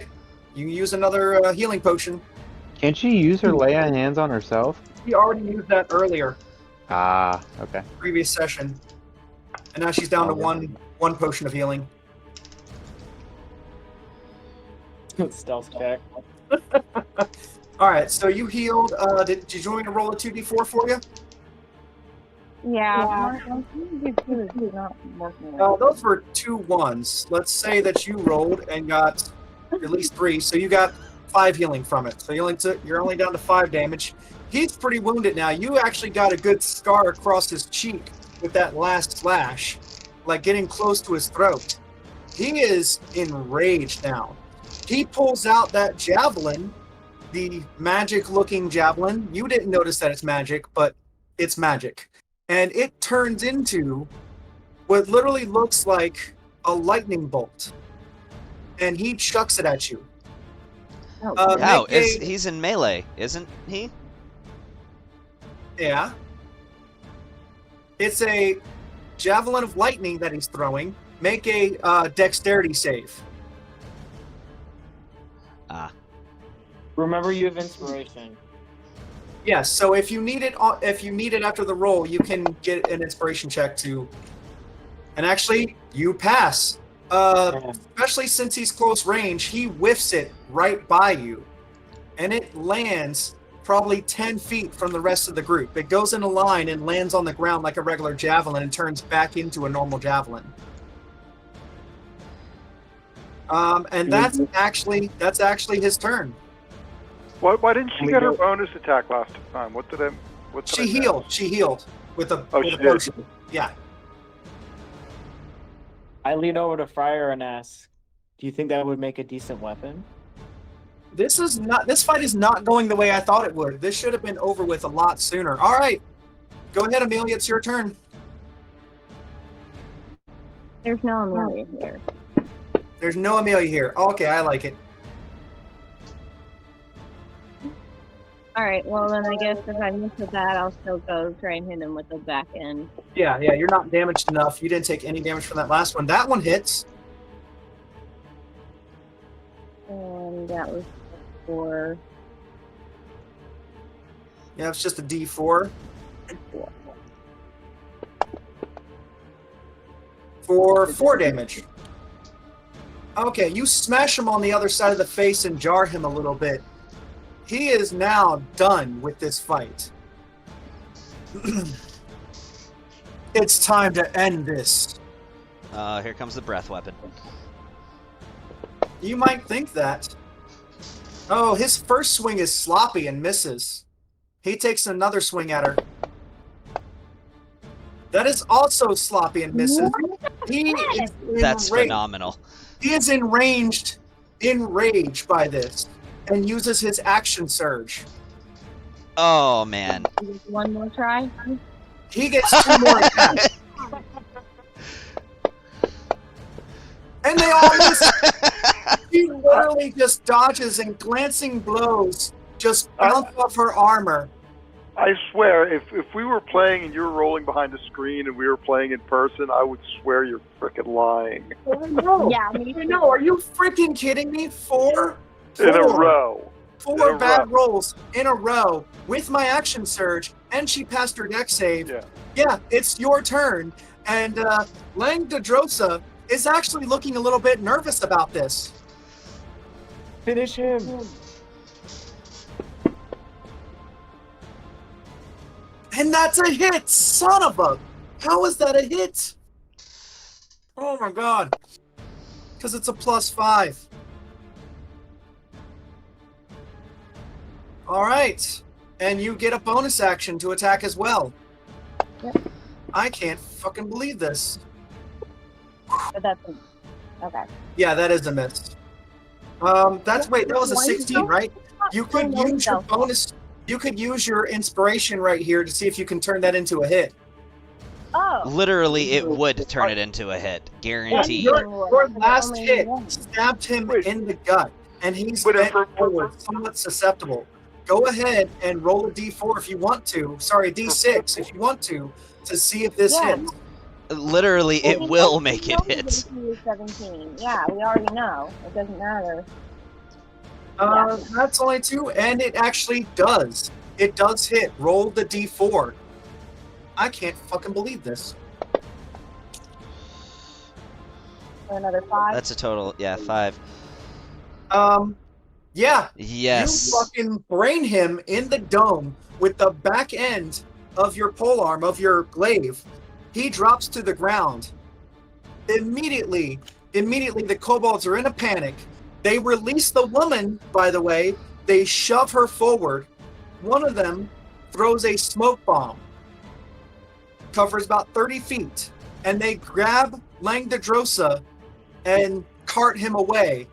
You can use another healing potion. Can't she use her lay on hands on herself? She already used that earlier, Ah, okay. previous session. And now she's down to one potion of healing. Stealth check. Alright, so you healed. Did you want me to roll a 2d4 for you? Yeah. Not working. Those were 2 1s. Let's say that you rolled and got at least 3, so you got 5 healing from it. So you're only down to 5 damage. He's pretty wounded now. You actually got a good scar across his cheek with that last slash, like getting close to his throat. He is enraged now. He pulls out that javelin, the magic-looking javelin. You didn't notice that it's magic, but it's magic. And it turns into what literally looks like a lightning bolt. And he chucks it at you. How? Make a- He's in melee, isn't he? Yeah. It's a javelin of lightning that he's throwing. Make a dexterity save. Ah. Remember, you have inspiration. Yes. So if you need it, after the roll, you can get an inspiration check to. And actually, you pass. Especially since he's close range, he whiffs it right by you, and it lands probably 10 feet from the rest of the group. It goes in a line and lands on the ground like a regular javelin and turns back into a normal javelin. And that's actually his turn. Why didn't she get her bonus attack last time? What did I She healed. She healed with a she did. potion. Yeah. I lean over to Friar and ask, "Do you think that would make a decent weapon?" This fight is not going the way I thought it would. This should have been over with a lot sooner. All right. Go ahead, Amelia. It's your turn. There's no Amelia here. There's no Amelia here. Okay, I like it. Alright, well then I guess if I miss with that, I'll still go try and hit him with the back end. Yeah, you're not damaged enough. You didn't take any damage from that last one. That one hits. And that was for Yeah, it's just a D4. For 4 damage. Okay, you smash him on the other side of the face and jar him a little bit. He is now done with this fight. It's time to end this. Here comes the breath weapon. You might think that. Oh, his first swing is sloppy and misses. He takes another swing at her. That is also sloppy and misses. He is That's enraged. phenomenal. He is enraged by this and uses his action surge. Oh man. One more try. He gets 2 more attacks. And they all miss. He literally just dodges and glancing blows just bounce off her armor. I swear, if we were playing and you were rolling behind a screen and we were playing in person, I would swear you're freaking lying. No. Yeah, me too. No, are you freaking kidding me? Four In a row. Four bad rolls in a row with my action surge, and she passed her deck save. Yeah, it's your turn. And Lang Dedrosa is actually looking a little bit nervous about this. Finish him. And that's a hit! Son of a... How is that a hit? Oh my god. Because it's a +5. Alright. And you get a bonus action to attack as well. Yep. I can't fucking believe this. But that's okay. Yeah, that is a miss. Wait, that was a 16, right? You could use your bonus... You could use your inspiration right here to see if you can turn that into a hit. Oh. Literally, it would turn it into a hit. Guaranteed. Your last hit stabbed him in the gut, and he's bent forward, somewhat susceptible. Go ahead and roll a d4 if you want to. Sorry, a d6 if you want to see if this hits. Literally, it will make it hit. 17. Yeah, we already know. It doesn't matter. That's only 2, and it actually does. It does hit. Roll the d4. I can't fucking believe this. Another 5. That's a total, 5. Yeah. Yes. You fucking brain him in the dome with the back end of your polearm, of your glaive. He drops to the ground. Immediately, the kobolds are in a panic. They release the woman, by the way. They shove her forward. One of them throws a smoke bomb. Covers about 30 feet. And they grab Lang Dedrosa and cart him away.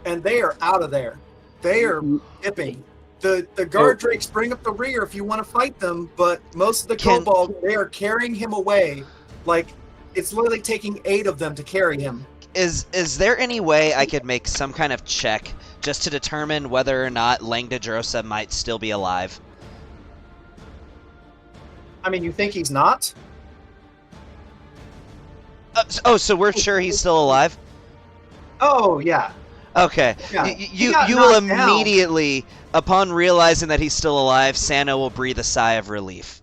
And they are out of there. They are dipping. The guard drakes bring up the rear if you want to fight them, but most of the kobolds, they are carrying him away. Like, it's literally taking 8 of them to carry him. Is there any way I could make some kind of check just to determine whether or not Lang Dedrosa might still be alive? I mean, you think he's not? So we're sure he's still alive? Oh, yeah. Okay. Yeah. You will immediately, upon realizing that he's still alive, Santa will breathe a sigh of relief.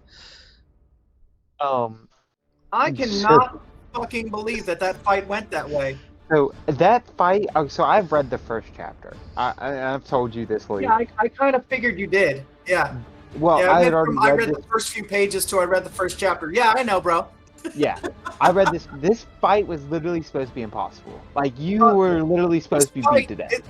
I cannot fucking believe that fight went that way. So that fight. So I've read the first chapter. I've told you this, Lee. Yeah, I kind of figured you did. Yeah. Well, yeah, I read this. the first few pages till I read the first chapter. Yeah, I know, bro. Yeah, I read this. This fight was literally supposed to be impossible. Like, you were literally supposed to be beat to death.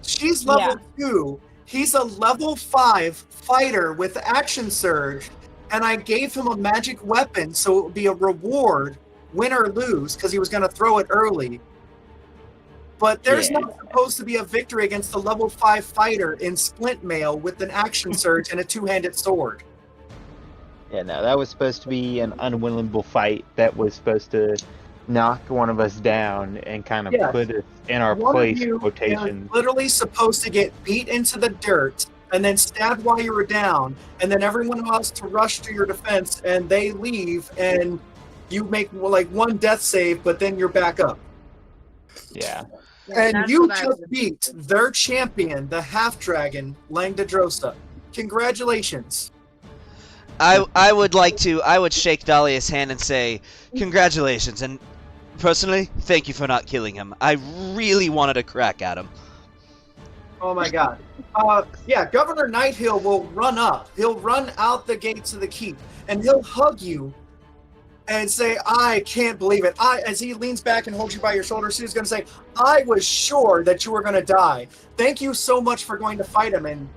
She's level 2. He's a level 5 fighter with action surge, and I gave him a magic weapon, so it would be a reward, win or lose, because he was going to throw it early. But there's not supposed to be a victory against the level 5 fighter in splint mail with an action surge and a 2-handed sword. Yeah, no, that was supposed to be an unwinnable fight that was supposed to knock one of us down and kind of put us in our place. Quotation. Literally supposed to get beat into the dirt and then stabbed while you were down, and then everyone else to rush to your defense, and they leave, and you make like 1 death save, but then you're back up. Yeah. And you just beat their champion, the half dragon, Lang Dedrosa. Congratulations. I would shake Dalia's hand and say, congratulations, and personally, thank you for not killing him. I really wanted a crack at him. Oh my god. Governor Nighthill will run up. He'll run out the gates of the keep, and he'll hug you and say, I can't believe it. As he leans back and holds you by your shoulder, he's going to say, I was sure that you were going to die. Thank you so much for going to fight him, and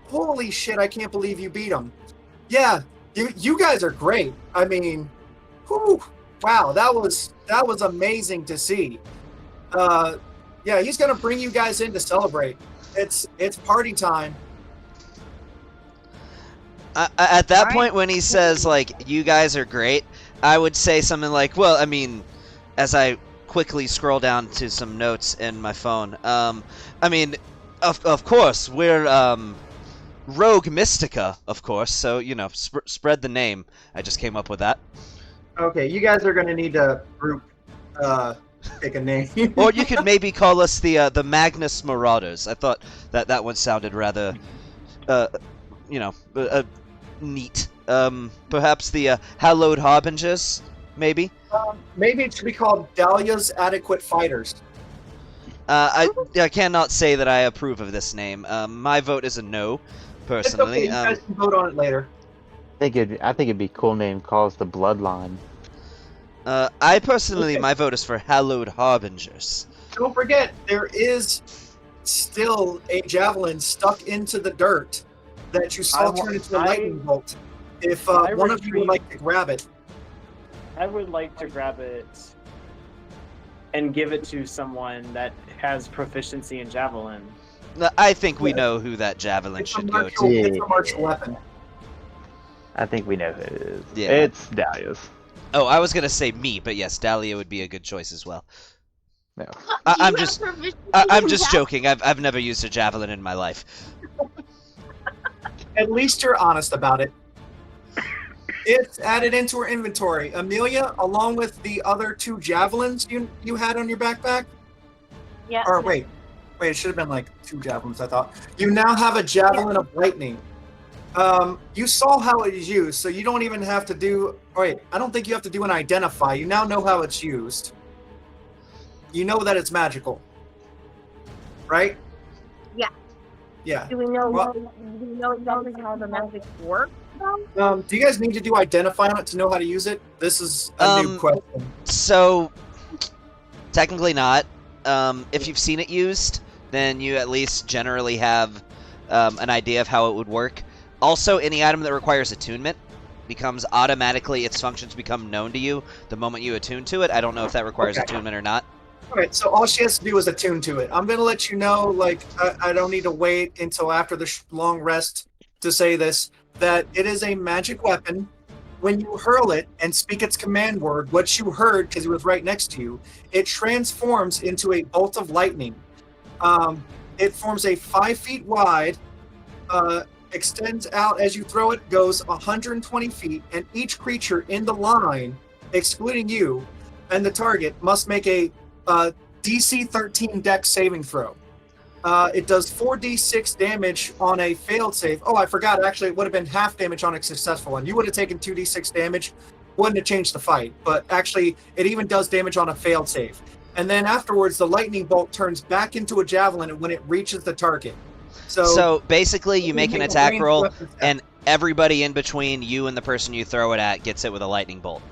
holy shit, I can't believe you beat him. Yeah, You guys are great. I mean, whew, wow, that was amazing to see. Yeah, he's gonna bring you guys in to celebrate. It's party time. At that Right. point, when he says like "you guys are great," I would say something like, "Well, I mean," as I quickly scroll down to some notes in my phone. I mean, of course we're Rogue Mystica, of course. So spread the name. I just came up with that. Okay, you guys are gonna need to group pick a name. Or you could maybe call us the Magnus Marauders. I thought that one sounded rather, neat. Perhaps the Hallowed Harbingers, maybe. Maybe it should be called Dalia's Adequate Fighters. I cannot say that I approve of this name. My vote is a no, It's personally. okay. You guys can vote on it later. I think it'd be a cool name called the Bloodline. I personally, my vote is for Hallowed Harbingers. Don't forget, there is still a javelin stuck into the dirt that you saw turn into a lightning bolt. If one of you would like to grab it. I would like to grab it and give it to someone that has proficiency in javelin. I think we know who that javelin should go to. It's a martial weapon. I think we know who it is. Yeah. It's Dalia's. Oh, I was gonna say me, but yes, Dalia would be a good choice as well. No. I'm just joking. I've never used a javelin in my life. At least you're honest about it. It's added into her inventory. Amelia, along with the other 2 javelins you had on your backpack? Yeah. Or wait, it should have been like 2 javelins, I thought. You now have a javelin of lightning. You saw how it is used, so you don't even have to do... Wait, I don't think you have to do an identify. You now know how it's used. You know that it's magical. Right? Yeah. Yeah. Do we know? Well- Do we know exactly how the magic works? Do you guys need to do identify on it to know how to use it? This is a new question. So, technically not. If you've seen it used, then you at least generally have an idea of how it would work. Also, any item that requires attunement becomes automatically, its functions become known to you the moment you attune to it. I don't know if that requires attunement or not. Alright, so all she has to do is attune to it. I'm going to let you know, like, I don't need to wait until after the long rest to say this, that it is a magic weapon. When you hurl it and speak its command word, what you heard, because it was right next to you, it transforms into a bolt of lightning. It forms a 5 feet wide, extends out as you throw it, goes 120 feet, and each creature in the line, excluding you and the target, must make a DC 13 dex saving throw. It does 4d6 damage on a failed save. Oh, I forgot. Actually, it would have been half damage on a successful one. You would have taken 2d6 damage. Wouldn't have changed the fight. But actually, it even does damage on a failed save. And then afterwards, the lightning bolt turns back into a javelin when it reaches the target. So basically, you make an attack ranged roll, weapon attack. and everybody in between you and the person you throw it at gets it with a lightning bolt.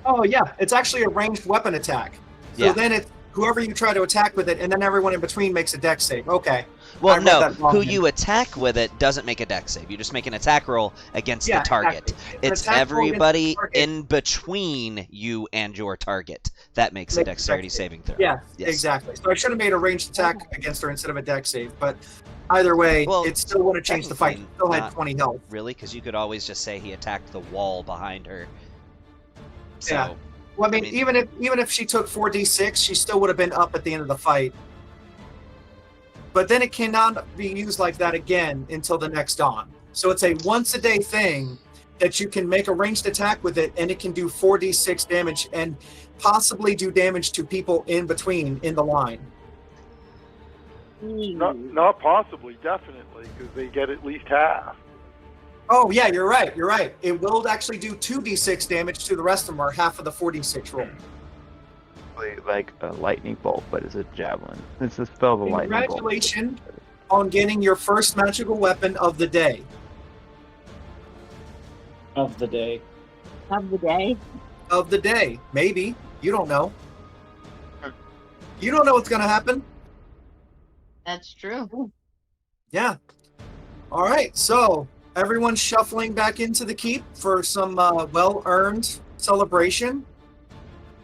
Oh, yeah. It's actually a ranged weapon attack. So Yeah. then it's whoever you try to attack with it, and then everyone in between makes a dex save. Okay. I Well, read no, that wrong who then. you attack with it doesn't make a dex save. You just make an attack roll against Yeah, the target. exactly. An It's attack roll against everybody the target. in between you and your target that makes a Makes a dexterity dex save. saving throw. Yeah, Yes. exactly. So I should have made a ranged attack against her instead of a dex save, but either way, Well, it still would have changed the fight. technically Still had not 20 health. Really? Because you could always just say he attacked the wall behind her. So, Yeah. Well, I mean, even if she took 4d6, she still would have been up at the end of the fight. But then it cannot be used like that again until the next dawn. So it's a once-a-day thing that you can make a ranged attack with it, and it can do 4d6 damage and possibly do damage to people in between in the line. Not possibly, definitely, because they get at least half. Oh, yeah, you're right. You're right. It will actually do 2d6 damage to the rest of them, or half of the 4d6 roll. Like a lightning bolt, but it's a javelin. It's the spell of a lightning bolt. Congratulations on getting your first magical weapon of the day. Of the day. Of the day. Of the day. Maybe. You don't know. You don't know what's going to happen. That's true. Yeah. All right. So, everyone's shuffling back into the keep for some well-earned celebration.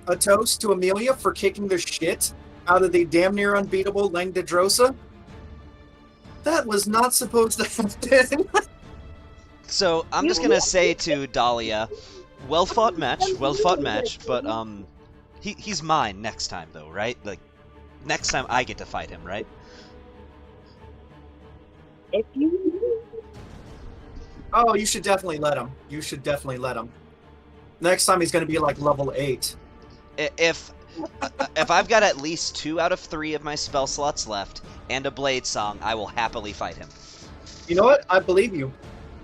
A toast to Amelia for kicking the shit out of the damn near unbeatable Langdedrosa. That was not supposed to happen. So I'm just gonna say to Dalia, well fought match, but he's mine next time though, right? Like next time I get to fight him, right? If you Oh, you should definitely let him. You should definitely let him. Next time he's going to be like level 8. If I've got at least 2 out of 3 of my spell slots left and a blade song, I will happily fight him. You know what? I believe you.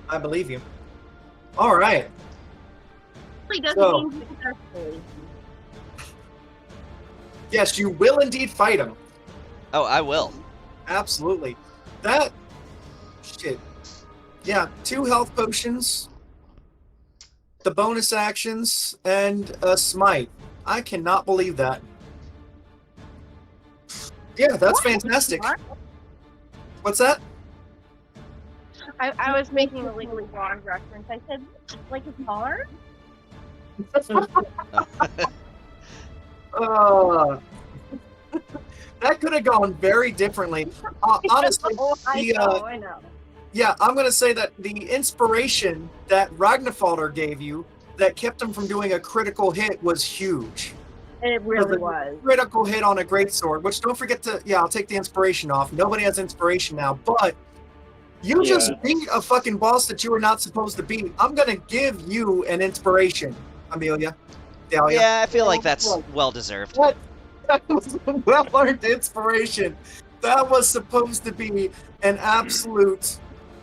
I believe you. All right. really doesn't So- mean successfully. Yes, you will indeed fight him. Oh, I will. Absolutely. That shit. Yeah, 2 health potions, the bonus actions, and a smite. I cannot believe that. Yeah, that's fantastic. What? What's that? I was making a Legally Blonde reference. I said, like a car? That could have gone very differently. Honestly, Oh, I the, know, I know. yeah, I'm going to say that the inspiration that Ragnarfalder gave you that kept him from doing a critical hit was huge. It really the was. Critical hit on a greatsword, which don't forget to, yeah, I'll take the inspiration off. Nobody has inspiration now, but you just beat a fucking boss that you were not supposed to beat. I'm going to give you an inspiration, Amelia. Dalia. Yeah, I feel like that's well deserved. What? That was a well-earned inspiration. That was supposed to be an absolute,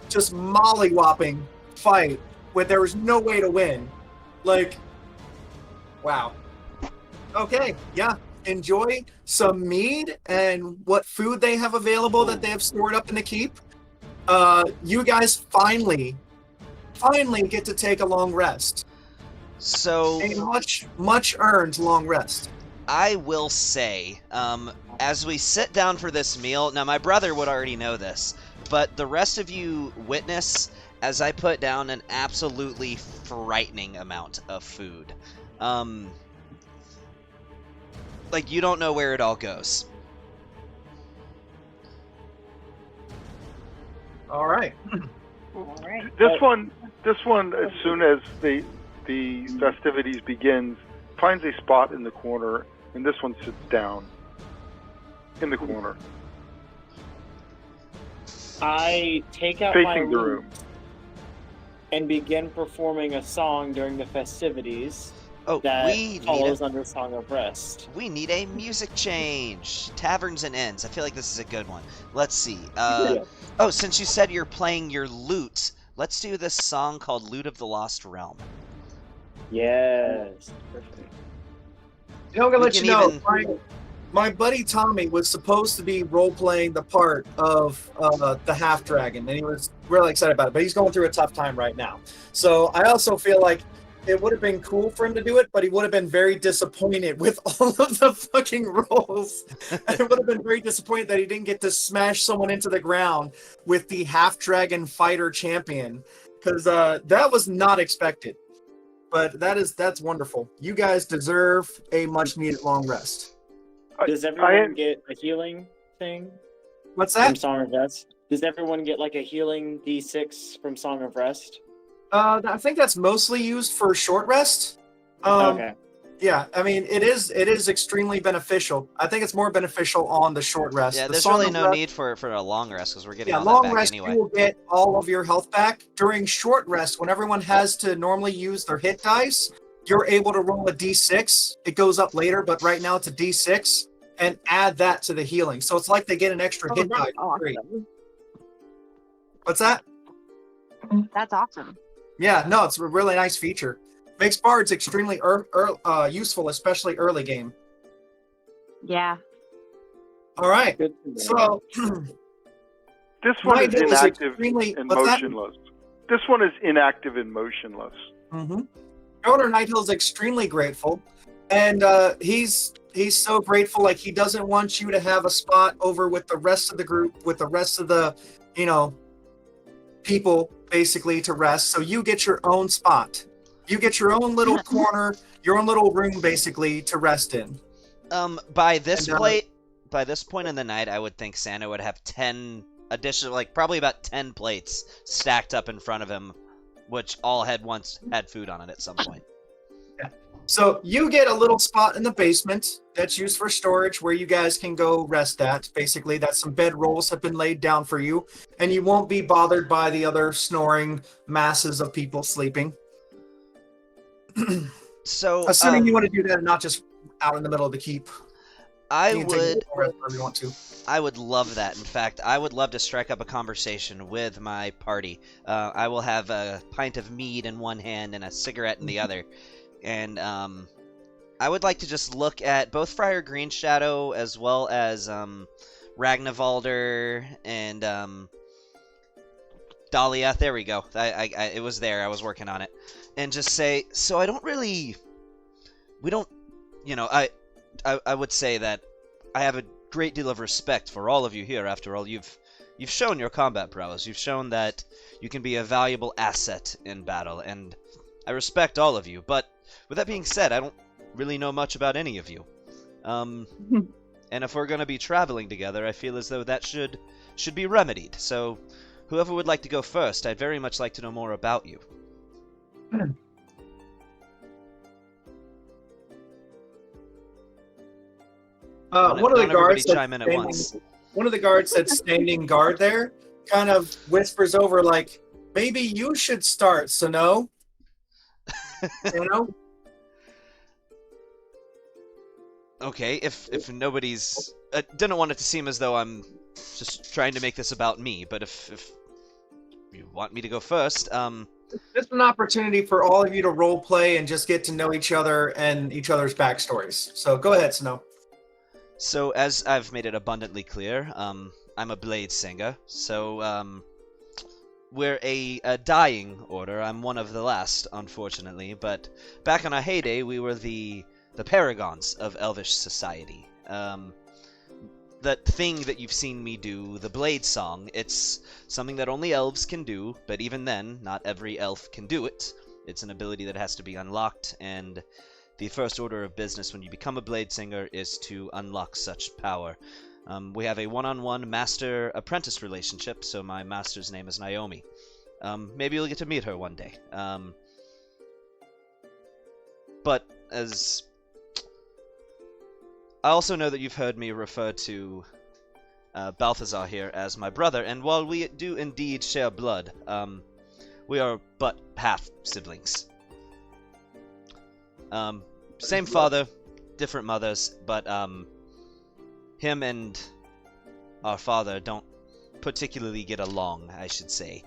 just molly-whopping fight where there was no way to win. Like, wow. Okay, yeah. Enjoy some mead and what food they have available that they have stored up in the keep. You guys finally get to take a long rest. So A much earned long rest. I will say, as we sit down for this meal, now my brother would already know this, but the rest of you witness as I put down an absolutely frightening amount of food. Like, you don't know where it all goes. All right. All right. This one, as soon as the festivities begins, finds a spot in the corner, and this one sits down in the corner, I take out my facing the lute room. and begin performing a song during the festivities Oh, that we follows under Song of Rest. need a music change. Taverns and Inns. I feel like this is a good one. Let's see. Oh, since you said you're playing your lute, let's do this song called Lute of the Lost Realm. Yes. Perfect. You know, I'm gonna We let can you know, even- my buddy Tommy was supposed to be role-playing the part of the Half Dragon, and he was really excited about it, but he's going through a tough time right now. So I also feel like it would have been cool for him to do it, but he would have been very disappointed with all of the fucking roles. And it would have been very disappointed that he didn't get to smash someone into the ground with the Half Dragon Fighter Champion, because that was not expected. But that's wonderful. You guys deserve a much-needed long rest. Does everyone get a healing thing What's from that? Song of Rest? Does everyone get like a healing D6 from Song of Rest? I think that's mostly used for short rest. Okay. Yeah, I mean it is extremely beneficial. I think it's more beneficial on the short rest. Yeah, The there's Song really of no Rest- need for a long rest because we're getting Yeah, all long that back rest anyway. you will get all of your health back. During short rest, when everyone has to normally use their hit dice, you're able to roll a d6. It goes up later, but right now it's a d6, and add that to the healing. So it's like they get an extra hit die. That's for free. awesome. What's that? That's awesome. Yeah, no, it's a really nice feature. Makes bards extremely useful, especially early game. Yeah. All right, Good to know. so This one my is day is inactive extremely. and What's that? motionless. This one is inactive and motionless. Mm-hmm. Governor Nighthill is extremely grateful, and he's so grateful. Like he doesn't want you to have a spot over with the rest of the group, with the rest of the people basically to rest. So you get your own spot. You get your own little corner, your own little room, basically to rest in. By this And, by this point in the night, I would think Santa would have 10 additional, like probably about 10 plates stacked up in front of him, which all had once had food on it at some point. So you get a little spot in the basement that's used for storage where you guys can go rest at. Basically, that some bed rolls have been laid down for you, and you won't be bothered by the other snoring masses of people sleeping. So, Assuming you want to do that and not just out in the middle of the keep. I You can take would, it wherever you want to. I would love that. In fact, I would love to strike up a conversation with my party. I will have a pint of mead in one hand and a cigarette in the other. And I would like to just look at both Friar Greenshadow as well as Ragnavaldr and Dalia. There we go. It was there. I was working on it. And just say, so I don't really... We don't... You know, I would say that I have a great deal of respect for all of you here. After all, you've shown your combat prowess. You've shown that you can be a valuable asset in battle, and I respect all of you. But with that being said, I don't really know much about any of you. And if we're going to be traveling together, I feel as though that should be remedied. So, whoever would like to go first, I'd very much like to know more about you. One of the guards chime in at once. One of the guards that's standing guard there kind of whispers over, like, maybe you should start, Sano. You know? Okay, if nobody's... I didn't want it to seem as though I'm just trying to make this about me, but if you want me to go first, It's an opportunity for all of you to role play and just get to know each other and each other's backstories. So go ahead, Sano. So, as I've made it abundantly clear, I'm a blade singer, so, we're a dying order. I'm one of the last, unfortunately, but back in our heyday, we were the paragons of elvish society. That thing that you've seen me do, the blade song, it's something that only elves can do, but even then, not every elf can do it. It's an ability that has to be unlocked, and the first order of business when you become a blade singer is to unlock such power. We have a one-on-one master-apprentice relationship, so my master's name is Naomi. Maybe you'll get to meet her one day. But as... I also know that you've heard me refer to Balthazar here as my brother, and while we do indeed share blood, we are but half-siblings. Same father, different mothers, but him and our father don't particularly get along, I should say.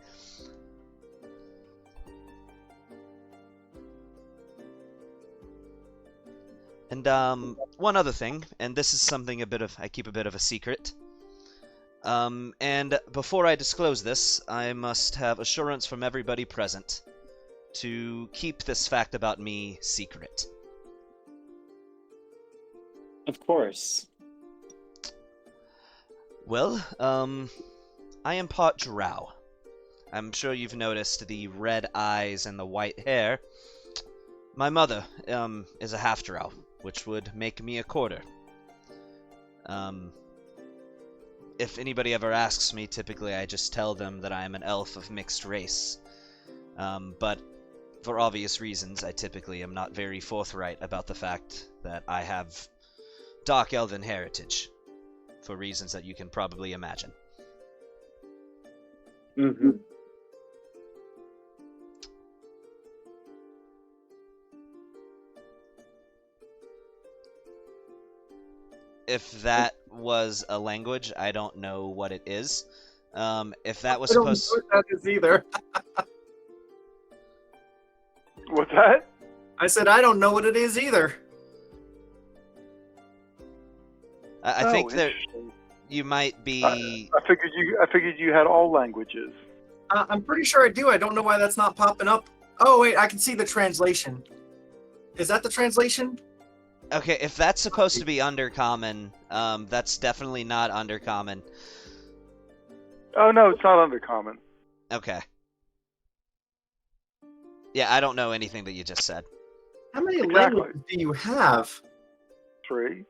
And one other thing, and this is something I keep a bit of a secret. And before I disclose this, I must have assurance from everybody present to keep this fact about me secret. Of course. Well, I am part drow. I'm sure you've noticed the red eyes and the white hair. My mother, is a half-drow, which would make me a quarter. If anybody ever asks me, typically I just tell them that I am an elf of mixed race. But for obvious reasons, I typically am not very forthright about the fact that I have dark elven heritage, for reasons that you can probably imagine. Mm-hmm. If that was a language, I don't know what it is. If that was I don't supposed... know what that is either. What's that? I said I don't know what it is either. I think that interesting. you might be... I figured you had all languages. I'm pretty sure I do. I don't know why that's not popping up. Oh, wait, I can see the translation. Is that the translation? Okay, if that's supposed to be undercommon, that's definitely not undercommon. Oh no, it's not undercommon. Okay. Yeah, I don't know anything that you just said. How many Exactly. languages do you have? 3.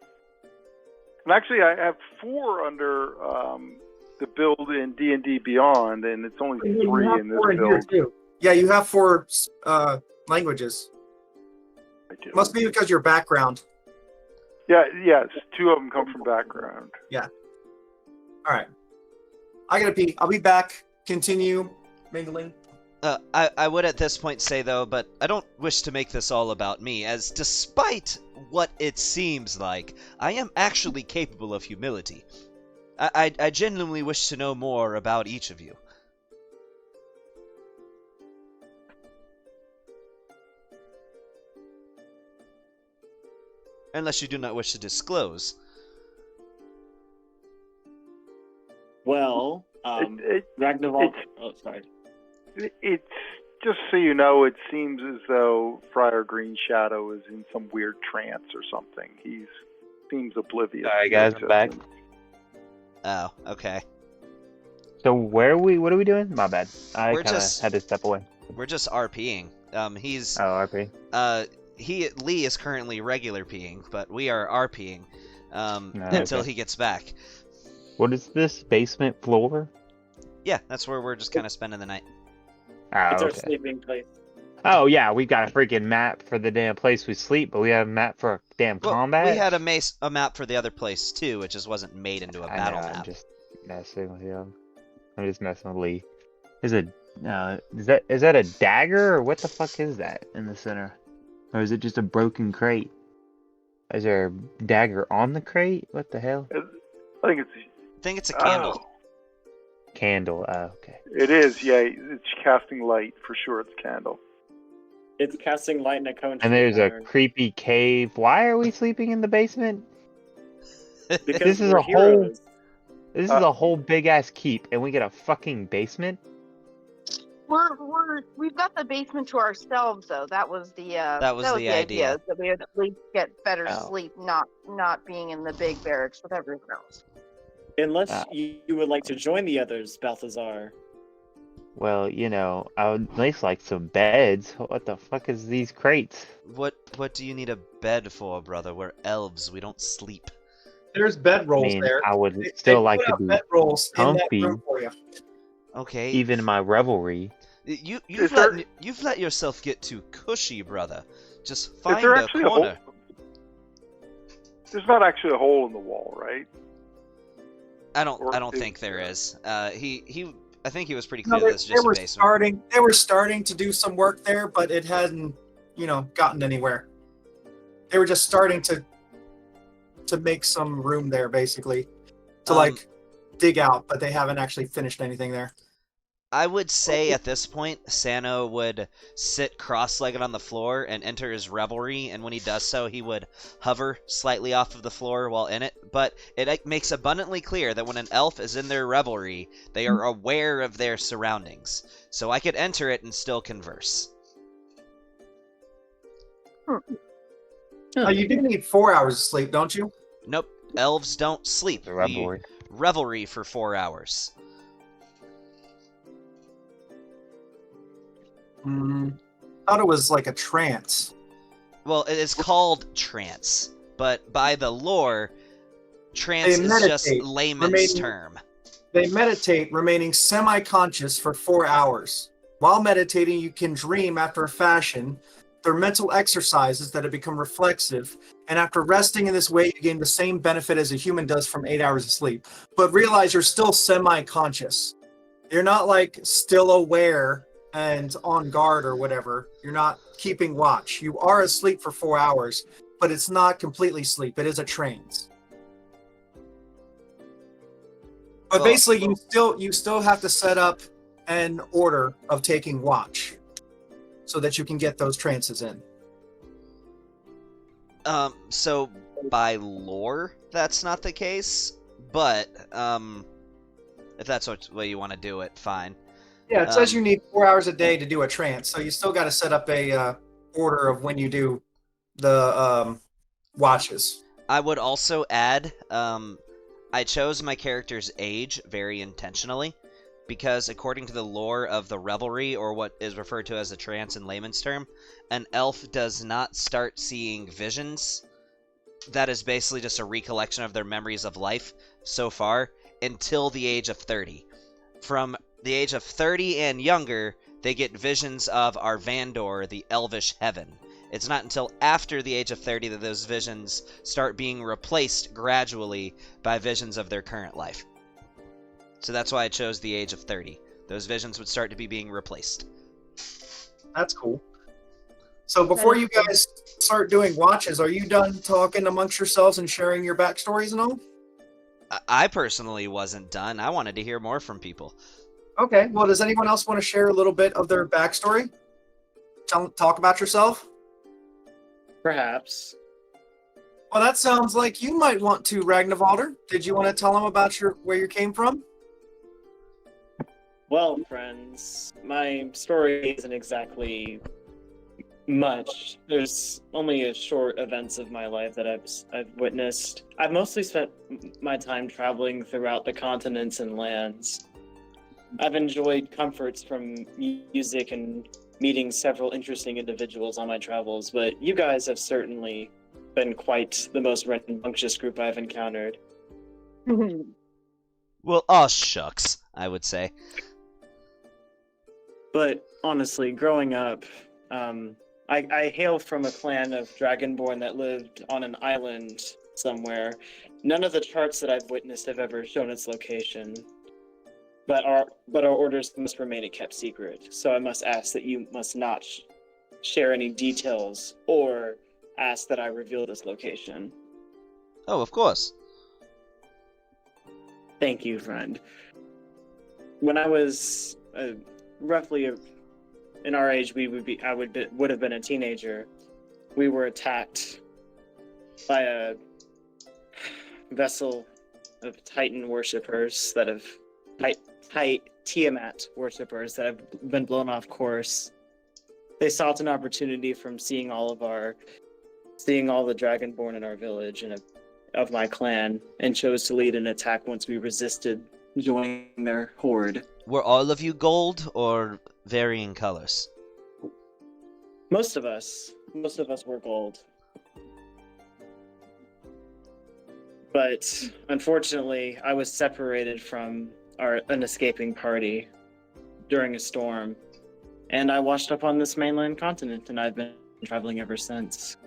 And actually, I have 4 under the build in D&D Beyond, and it's only You 3 have in this 4 in here build. too. Yeah, you have 4 languages. I do. Must be because your background. Yeah, yes. 2 of them come from background. All right. I gotta pee. I'll be back. Continue mingling. I would at this point say, though, but I don't wish to make this all about me, as despite what it seems like, I am actually capable of humility. I genuinely wish to know more about each of you. Unless you do not wish to disclose. Well, Ragnarok. Oh, sorry. It's just so you know, it seems as though Friar Green Shadow is in some weird trance or something. He seems oblivious. Sorry, to your guys, I'm back. existence. Oh, okay. So where are we? What are we doing? My bad. I We're kind of just- had to step away. We're just RPing. He's Oh, RP. Lee is currently regular peeing, but we are RPing until okay. he gets back. What is this basement floor? Yeah, that's where we're just kind of spending the night. Oh, It's our okay. sleeping place. Oh yeah, we've got a freaking map for the damn place we sleep, but we have a map for a damn Well, combat. we had a map for the other place too, it just wasn't made into a I battle know, map. I'm just messing with you. I'm just messing with Lee. Is that a dagger or what the fuck is that in the center? Or is it just a broken crate? Is there a dagger on the crate? What the hell? I think it's. I think it's a candle. Oh, Candle. Oh, okay. it is. Yeah, it's casting light for sure. It's candle. It's casting light in a cone. And there's a shape. creepy cave. Why are we sleeping in the basement? Because this is we're a whole- heroes. This is a whole big ass keep, and we get a fucking basement. We've got the basement to ourselves though. That was the the idea. is that we would at least get better Oh. sleep, not being in the big barracks with everyone else. Unless Ah. you would like to join the others, Balthazar. Well, I would at least like some beds. What the fuck is these crates? What do you need a bed for, brother? We're elves. We don't sleep. There's bed I rolls mean, there. I would They still put like to out be bed rolls in that comfy. room for you. Okay. even in my revelry. You've Is there- let yourself get too cushy, brother. Just Is find there a actually a hole? corner. There's not actually a hole in the wall, right? I Or don't is think there there? is. I think he was pretty No, clear that it's just a basement. They were starting to do some work there, but it hadn't, gotten anywhere. They were just starting to make some room there, basically, to dig out, but they haven't actually finished anything there. I would say at this point, Sano would sit cross-legged on the floor and enter his revelry, and when he does so, he would hover slightly off of the floor while in it. But it makes abundantly clear that when an elf is in their revelry, they are aware of their surroundings. So I could enter it and still converse. You do need 4 hours of sleep, don't you? Nope, elves don't sleep. The We revelry. revelry for 4 hours. Thought it was like a trance. Well, it is called trance, but by the lore, trance They is just meditate, layman's remaining- term. They meditate, remaining semi-conscious for 4 hours. While meditating, you can dream after a fashion. They're mental exercises that have become reflexive, and after resting in this way, you gain the same benefit as a human does from 8 hours of sleep. But realize you're still semi-conscious. You're not like still aware and on guard or whatever. You're not keeping watch. You are asleep for 4 hours, but it's not completely sleep. It is a trance. But Well- basically, you still have to set up an order of taking watch, so that you can get those trances in. So by lore, that's not the case, but if that's what way you want to do it, fine. Yeah, it says Um, you need 4 hours a day to do a trance, so you still got to set up a order of when you do the watches. I would also add, I chose my character's age very intentionally. because according to the lore of the revelry, or what is referred to as a trance in layman's term, an elf does not start seeing visions. That is basically just a recollection of their memories of life so far until the age of 30. From the age of 30 and younger, they get visions of Arvandor, the elvish heaven. It's not until after the age of 30 that those visions start being replaced gradually by visions of their current life. So that's why I chose the age of 30. Those visions would start to be being replaced. That's cool. So before you guys start doing watches, are you done talking amongst yourselves and sharing your backstories and all? I personally wasn't done. I wanted to hear more from people. Okay. Well, does anyone else want to share a little bit of their backstory? Talk about yourself? Perhaps. Well, that sounds like you might want to, Ragnvalder. Did you want to tell them about where you came from? Well, friends, my story isn't exactly much. There's only a short events of my life that I've witnessed. I've mostly spent my time traveling throughout the continents and lands. I've enjoyed comforts from music and meeting several interesting individuals on my travels, but you guys have certainly been quite the most rambunctious group I've encountered. Well, aw shucks, I would say. But honestly, growing up, I hail from a clan of Dragonborn that lived on an island somewhere. None of the charts that I've witnessed have ever shown its location. But our orders must remain a kept secret. So I must ask that you must not share any details or ask that I reveal this location. Oh, of course. Thank you, friend. When I was roughly in our age, I would have been a teenager. We were attacked by a vessel of Titan worshippers that have Tiamat worshippers that have been blown off course. They sought an opportunity from seeing all the Dragonborn in our village and of my clan, and chose to lead an attack once we resisted joining their horde. Were all of you gold or varying colors? Most of us were gold. But unfortunately, I was separated from an escaping party during a storm, and I washed up on this mainland continent, and I've been traveling ever since.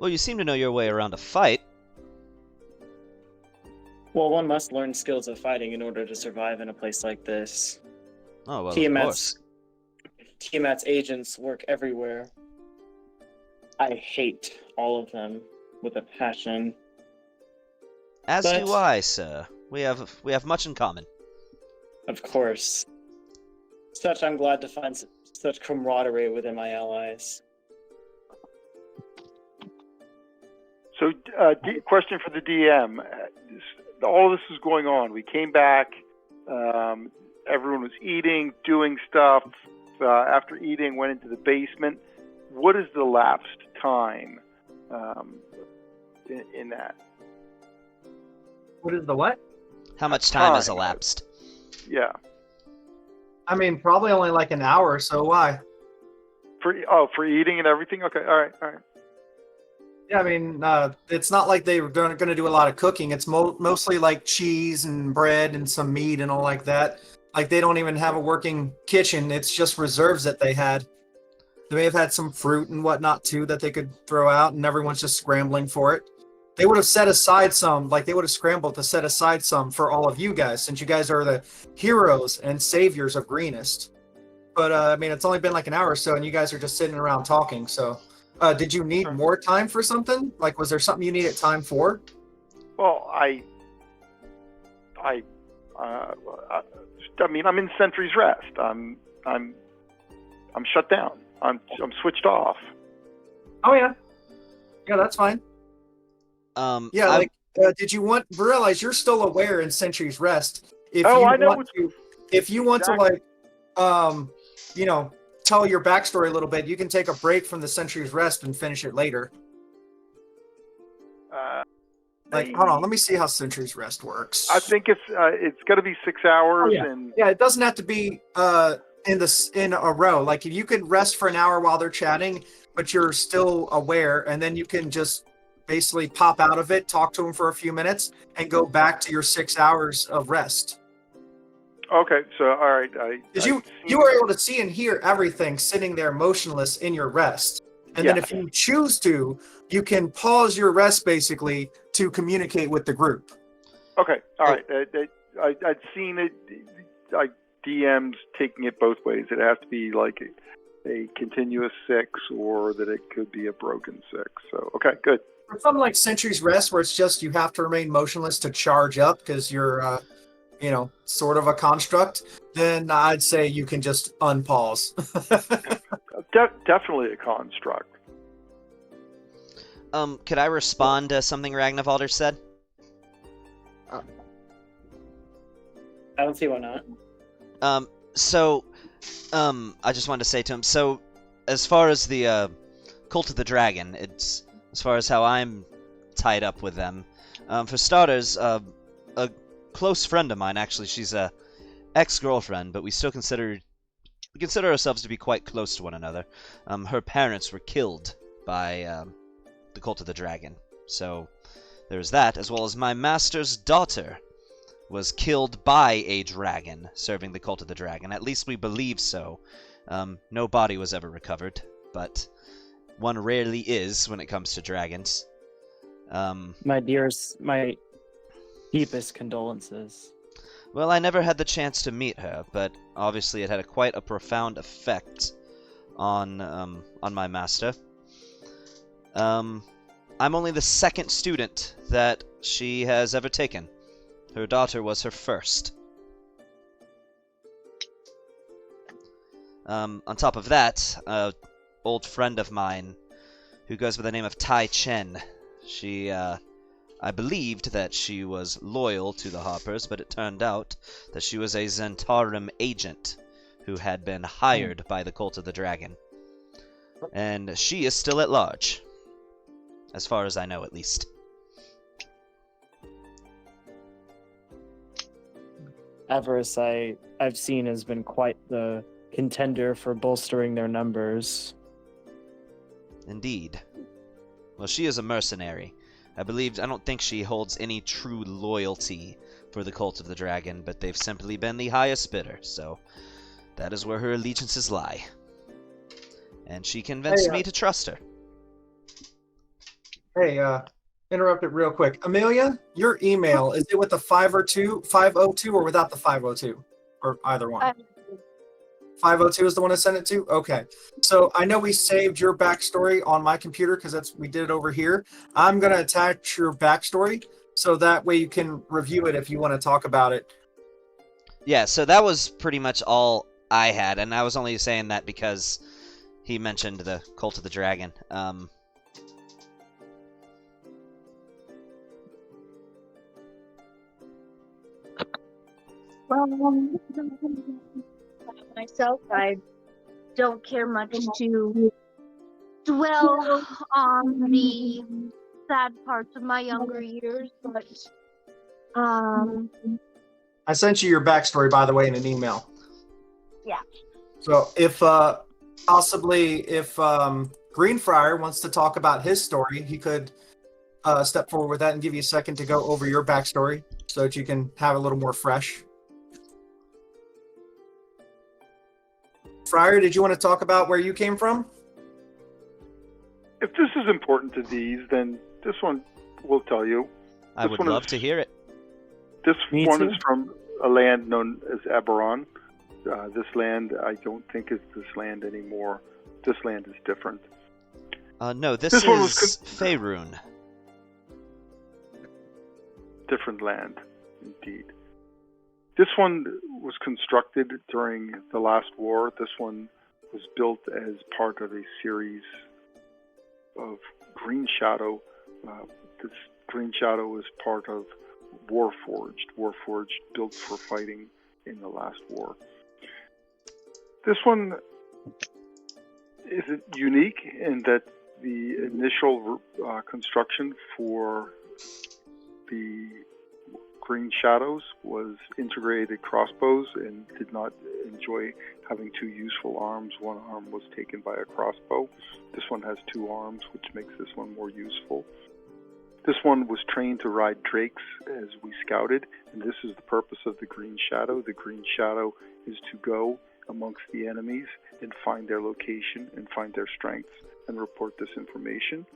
Well, you seem to know your way around a fight. Well, one must learn skills of fighting in order to survive in a place like this. Oh, well, of Tiamat's course. agents work everywhere. I hate all of them with a passion. As But- do I, sir. We have much in common. Of course. I'm glad to find such camaraderie within my allies. So, question for the DM. All this is going on. We came back. Everyone was eating, doing stuff. After eating, went into the basement. What is the lapsed time in that? What is the what? How much time has Time. elapsed? Yeah. I mean, probably only like an hour, so why? For eating and everything? Okay, all right. Yeah, I mean, it's not like they were going to do a lot of cooking. It's mostly like cheese and bread and some meat and all like that. Like, they don't even have a working kitchen. It's just reserves that they had. They may have had some fruit and whatnot, too, that they could throw out, and everyone's just scrambling for it. They would have set aside some, like they would have scrambled to set aside some for all of you guys, since you guys are the heroes and saviors of Greenest. But, I mean, it's only been like an hour or so, and you guys are just sitting around talking, so... did you need more time for something? Like, was there something you needed time for? Well, I mean, I'm in Sentry's Rest. I'm shut down. I'm switched off. Oh yeah, yeah, that's fine. Yeah, did you realize you're still aware in Sentry's Rest? If you want to, like, tell your backstory a little bit, you can take a break from the Sentry's Rest and finish it later. Like, hold on, let me see how Century's Rest works. I think it's got to be 6 hours, yeah. and Yeah, it doesn't have to be in a row. Like, you could rest for an hour while they're chatting, but you're still aware, and then you can just basically pop out of it, talk to them for a few minutes, and go back to your 6 hours of rest. okay. So all right, Because you were able to see and hear everything sitting there motionless in your rest. And then Yeah. if you choose to, you can pause your rest basically to communicate with the group. Okay, all right. I'd seen it. I DMs taking it both ways. It has to be like a continuous 6, or that it could be a broken 6. So okay, good. For something like Century's Rest, where it's just you have to remain motionless to charge up because you're, sort of a construct, then I'd say you can just unpause. Definitely a construct. Could I respond to something Ragnvalder said? I don't see why not. I just wanted to say to him, so, as far as the, Cult of the Dragon, it's, as far as how I'm tied up with them, for starters, a close friend of mine, actually, she's a ex-girlfriend, but we still consider ourselves to be quite close to one another. Her parents were killed by, the Cult of the Dragon, so there's that, as well as my master's daughter was killed by a dragon serving the Cult of the Dragon. At least we believe so. No body was ever recovered, but one rarely is when it comes to dragons. My deepest condolences. Well, I never had the chance to meet her, but obviously it had quite a profound effect on my master. I'm only the second student that she has ever taken. Her daughter was her first. On top of that, an old friend of mine who goes by the name of Tai Chen. She, I believed that she was loyal to the Harpers, but it turned out that she was a Zentarum agent who had been hired by the Cult of the Dragon. And she is still at large. As far as I know, at least. Avarice, I've seen, has been quite the contender for bolstering their numbers. Indeed. Well, she is a mercenary. I don't think she holds any true loyalty for the Cult of the Dragon, but they've simply been the highest bidder, so that is where her allegiances lie. And she convinced me to trust her. Hey, interrupted real quick. Amelia, your email, is it with the 502 or without the 502? Or either one? 502 is the one I sent it to? Okay. So I know we saved your backstory on my computer because we did it over here. I'm going to attach your backstory so that way you can review it if you want to talk about it. Yeah, so that was pretty much all I had, and I was only saying that because he mentioned the Cult of the Dragon. Well, myself, I don't care much to dwell on the sad parts of my younger years, but I sent you your backstory, by the way, in an email. Yeah. So if Greenfriar wants to talk about his story, he could step forward with that and give you a second to go over your backstory so that you can have a little more fresh. Friar, did you want to talk about where you came from? If this is important to these, then this one will tell you. I would love to hear it. This Me one too. is from a land known as Eberron. This land, I don't think is this land anymore. This land is different. No, this This one was is Faerun. Different land, indeed. This one was constructed during the last war. This one was built as part of a series of Green Shadow. This Green Shadow is part of Warforged. Warforged built for fighting in the last war. This one is unique in that the initial construction for the Green Shadows was integrated crossbows and did not enjoy having two useful arms. One arm was taken by a crossbow. This one has two arms, which makes this one more useful. This one was trained to ride drakes as we scouted, and this is the purpose of the Green Shadow. The Green Shadow is to go amongst the enemies and find their location and find their strengths and report this information.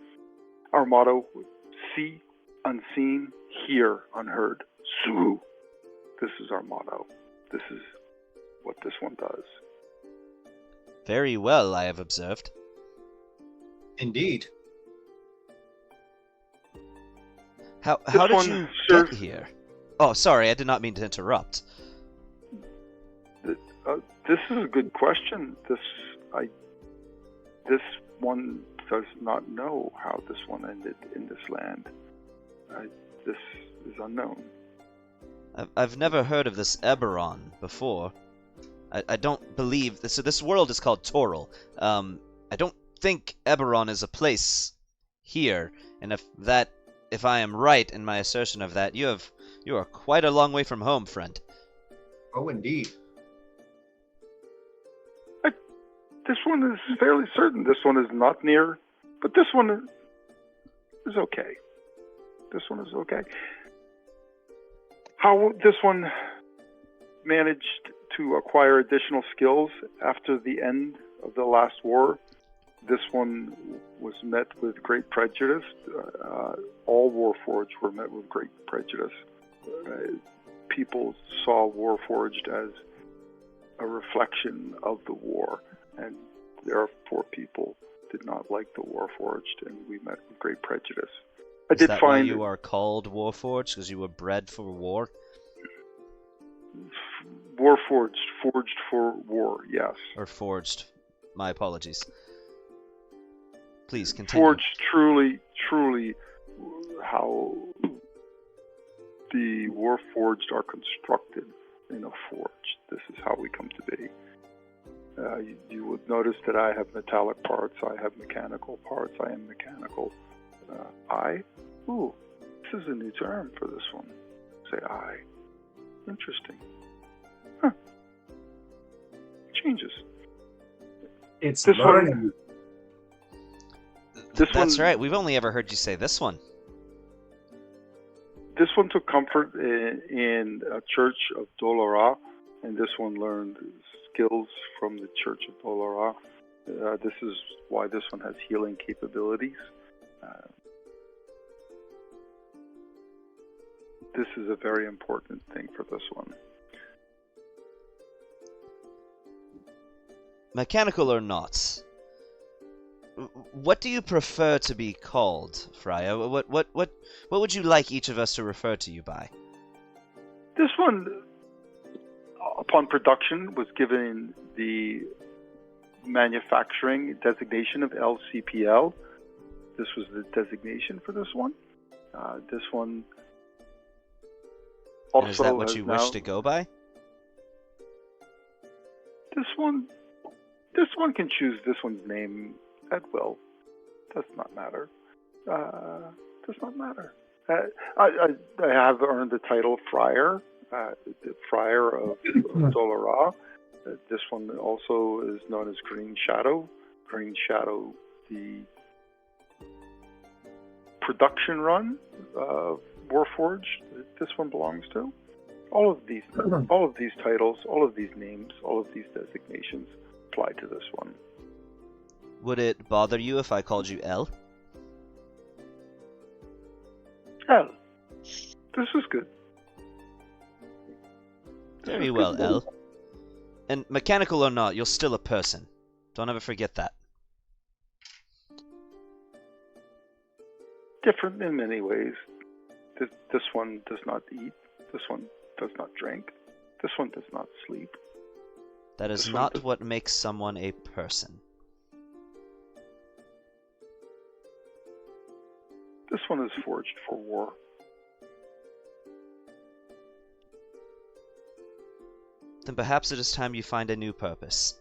Our motto, see unseen, hear unheard. Su. This is our motto. This is what this one does. Very well, I have observed. Indeed. How This did one you serves- get here? Oh, sorry, I did not mean to interrupt. This is a good question. This one does not know how this one ended in this land. This is unknown. I've never heard of this Eberron before. I don't believe... So this world is called Toril. I don't think Eberron is a place here, and if I am right in my assertion of that, you are quite a long way from home, friend. Oh, indeed. This one is fairly certain. This one is not near, but this one is okay. This one is okay. How this one managed to acquire additional skills after the end of the last war, this one was met with great prejudice. All Warforged were met with great prejudice. People saw Warforged as a reflection of the war, and therefore people did not like the Warforged, and we met with great prejudice. I Is did that find why you are called Warforged? Because you were bred for war? Warforged, forged for war, yes. Or forged? My apologies. Please continue. Forged, truly how the Warforged are constructed in a forge. This is how we come to be. You would notice that I have metallic parts, I have mechanical parts, I am mechanical. Ooh, this is a new term for this one. Say I. Interesting. Huh. Changes. It's This learning. That's one- right, we've only ever heard you say this one. This one took comfort in a church of Dolora, and this one learned skills from the church of Dolora. This is why this one has healing capabilities. This is a very important thing for this one. Mechanical or not, what do you prefer to be called, Freya? What would you like each of us to refer to you by? This one, upon production, was given the manufacturing designation of LCPL. This was the designation for this one. This one also And is that what has you now, wish to go by? This one can choose this one's name at will. Does not matter. Does not matter. I have earned the title Friar, the Friar of Dolora. This one also is known as Green Shadow. Green Shadow, the production run of Warforged, this one belongs to. All of these titles, all of these names, all of these designations apply to this one. Would it bother you if I called you L? Hell, this is good. Very well, L. And mechanical or not, you're still a person. Don't ever forget that. Different in many ways. This one does not eat. This one does not drink. This one does not sleep. That is This one not does- what makes someone a person. This one is forged for war. Then perhaps it is time you find a new purpose.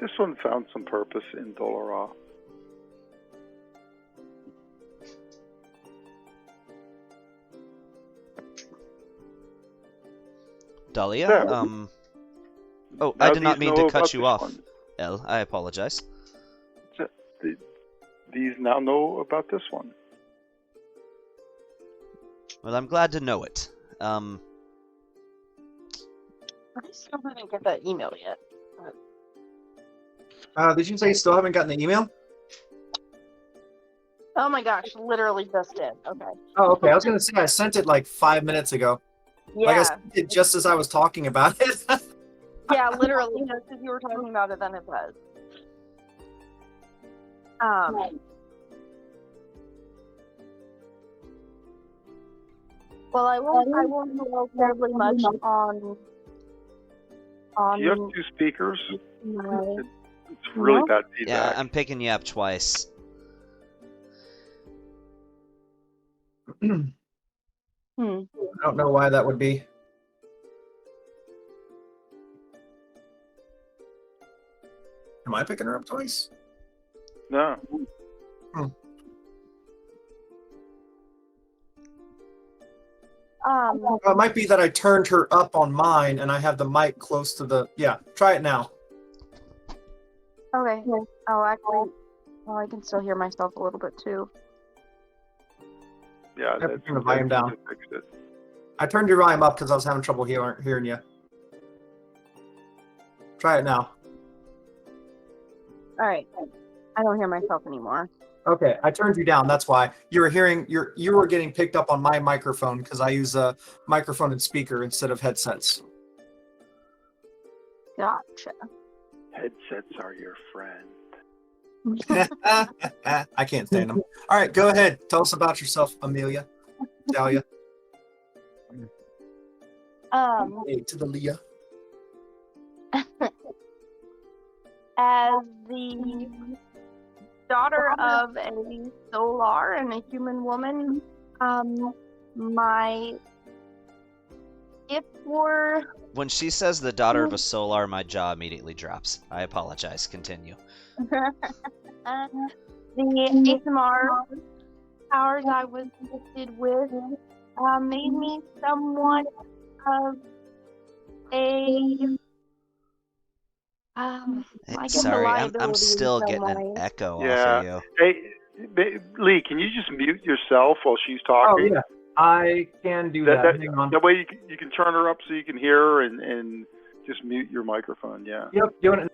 This one found some purpose in Dolora. Dalia. Yeah. Oh, Now I did not these mean know to cut about you this off, one. El. I apologize. These now know about this one. Well, I'm glad to know it. I still didn't get that email yet. Did you say you still haven't gotten the email? Oh my gosh, literally just did. Okay. Oh, okay. I was gonna say I sent it like 5 minutes ago. Like I Yeah. sent it just as I was talking about it. Yeah, literally, just as you were talking about it, then it does. Well, I won't dwell terribly much on Do you have two speakers? my. It's really No. bad Yeah, feedback. I'm picking you up twice. Hmm. I don't know why that would be. Am I picking her up twice? No. It might be that I turned her up on mine and I have the mic close to the. Yeah, try it now. Okay. Oh, actually, well, I can still hear myself a little bit too. Yeah, Yep, that's turn the volume down. to fix it. I turned your volume up because I was having trouble hearing you. Try it now. All right. I don't hear myself anymore. Okay, I turned you down. That's why you were hearing. You were getting picked up on my microphone because I use a microphone and speaker instead of headsets. Gotcha. Headsets are your friend. I can't stand them. All right, go ahead. Tell us about yourself, Amelia. Dalia. Hey, to the Leah. As the daughter of a solar and a human woman, my if were When she says the daughter of a solar, my jaw immediately drops. I apologize. Continue. the ASMR powers I was gifted with made me somewhat of a I guess a Sorry, liability I'm in still some getting an way. echo Yeah. off of you. Hey, Lee, can you just mute yourself while she's Oh talking? yeah, I can do that. Hang on. That way you can turn her up so you can hear her and just mute your microphone. Yeah. Yep, doing it.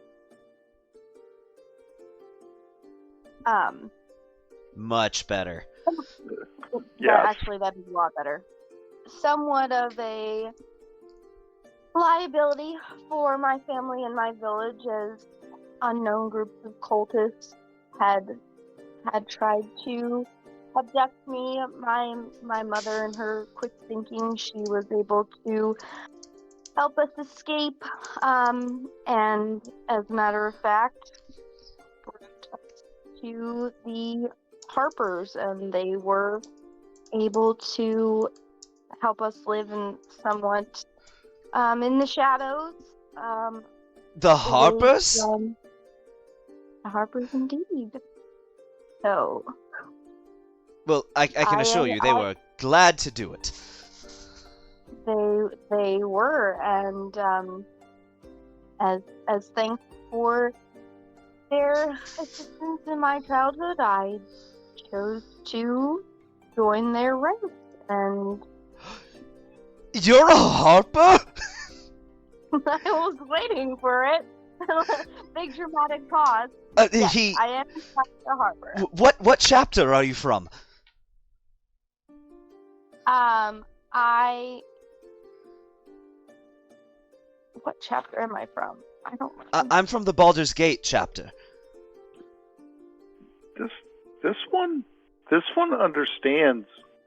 Much better. Yes. Actually, that is a lot better. Somewhat of a liability for my family and my village, as unknown groups of cultists had tried to abduct me. My mother, in her quick thinking, she was able to help us escape. And as a matter of fact, brought us to the Harpers, and they were able to help us live in somewhat in the shadows. The Harpers? The Harpers, indeed. So. Well, I can assure you, they were glad to do it. They were, and as thanks for their assistance in my childhood, I chose to join their ranks, and You're a Harper? I was waiting for it. Big dramatic pause. Yes, I am in fact a Harper. What chapter are you from? What chapter am I from? I don't. I'm from the Baldur's Gate chapter. This one understands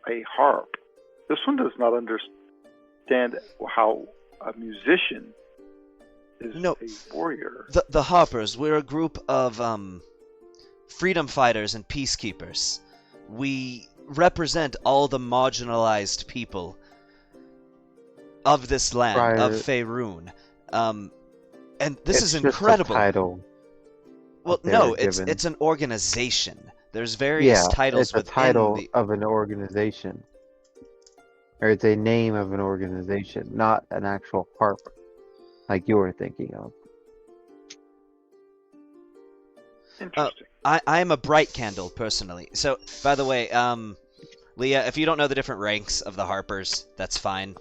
a harp. This one does not understand how a musician is a warrior. The Harpers, we're a group of freedom fighters and peacekeepers. We represent all the marginalized people of this land, of Faerun. And this is incredible. Just a title. Well, no, it's an organization. There's various titles it's a within title of an organization. Or it's a name of an organization, not an actual harper, like you were thinking of. Interesting. I'm a bright candle personally. So, by the way, Leah, if you don't know the different ranks of the Harpers, that's fine.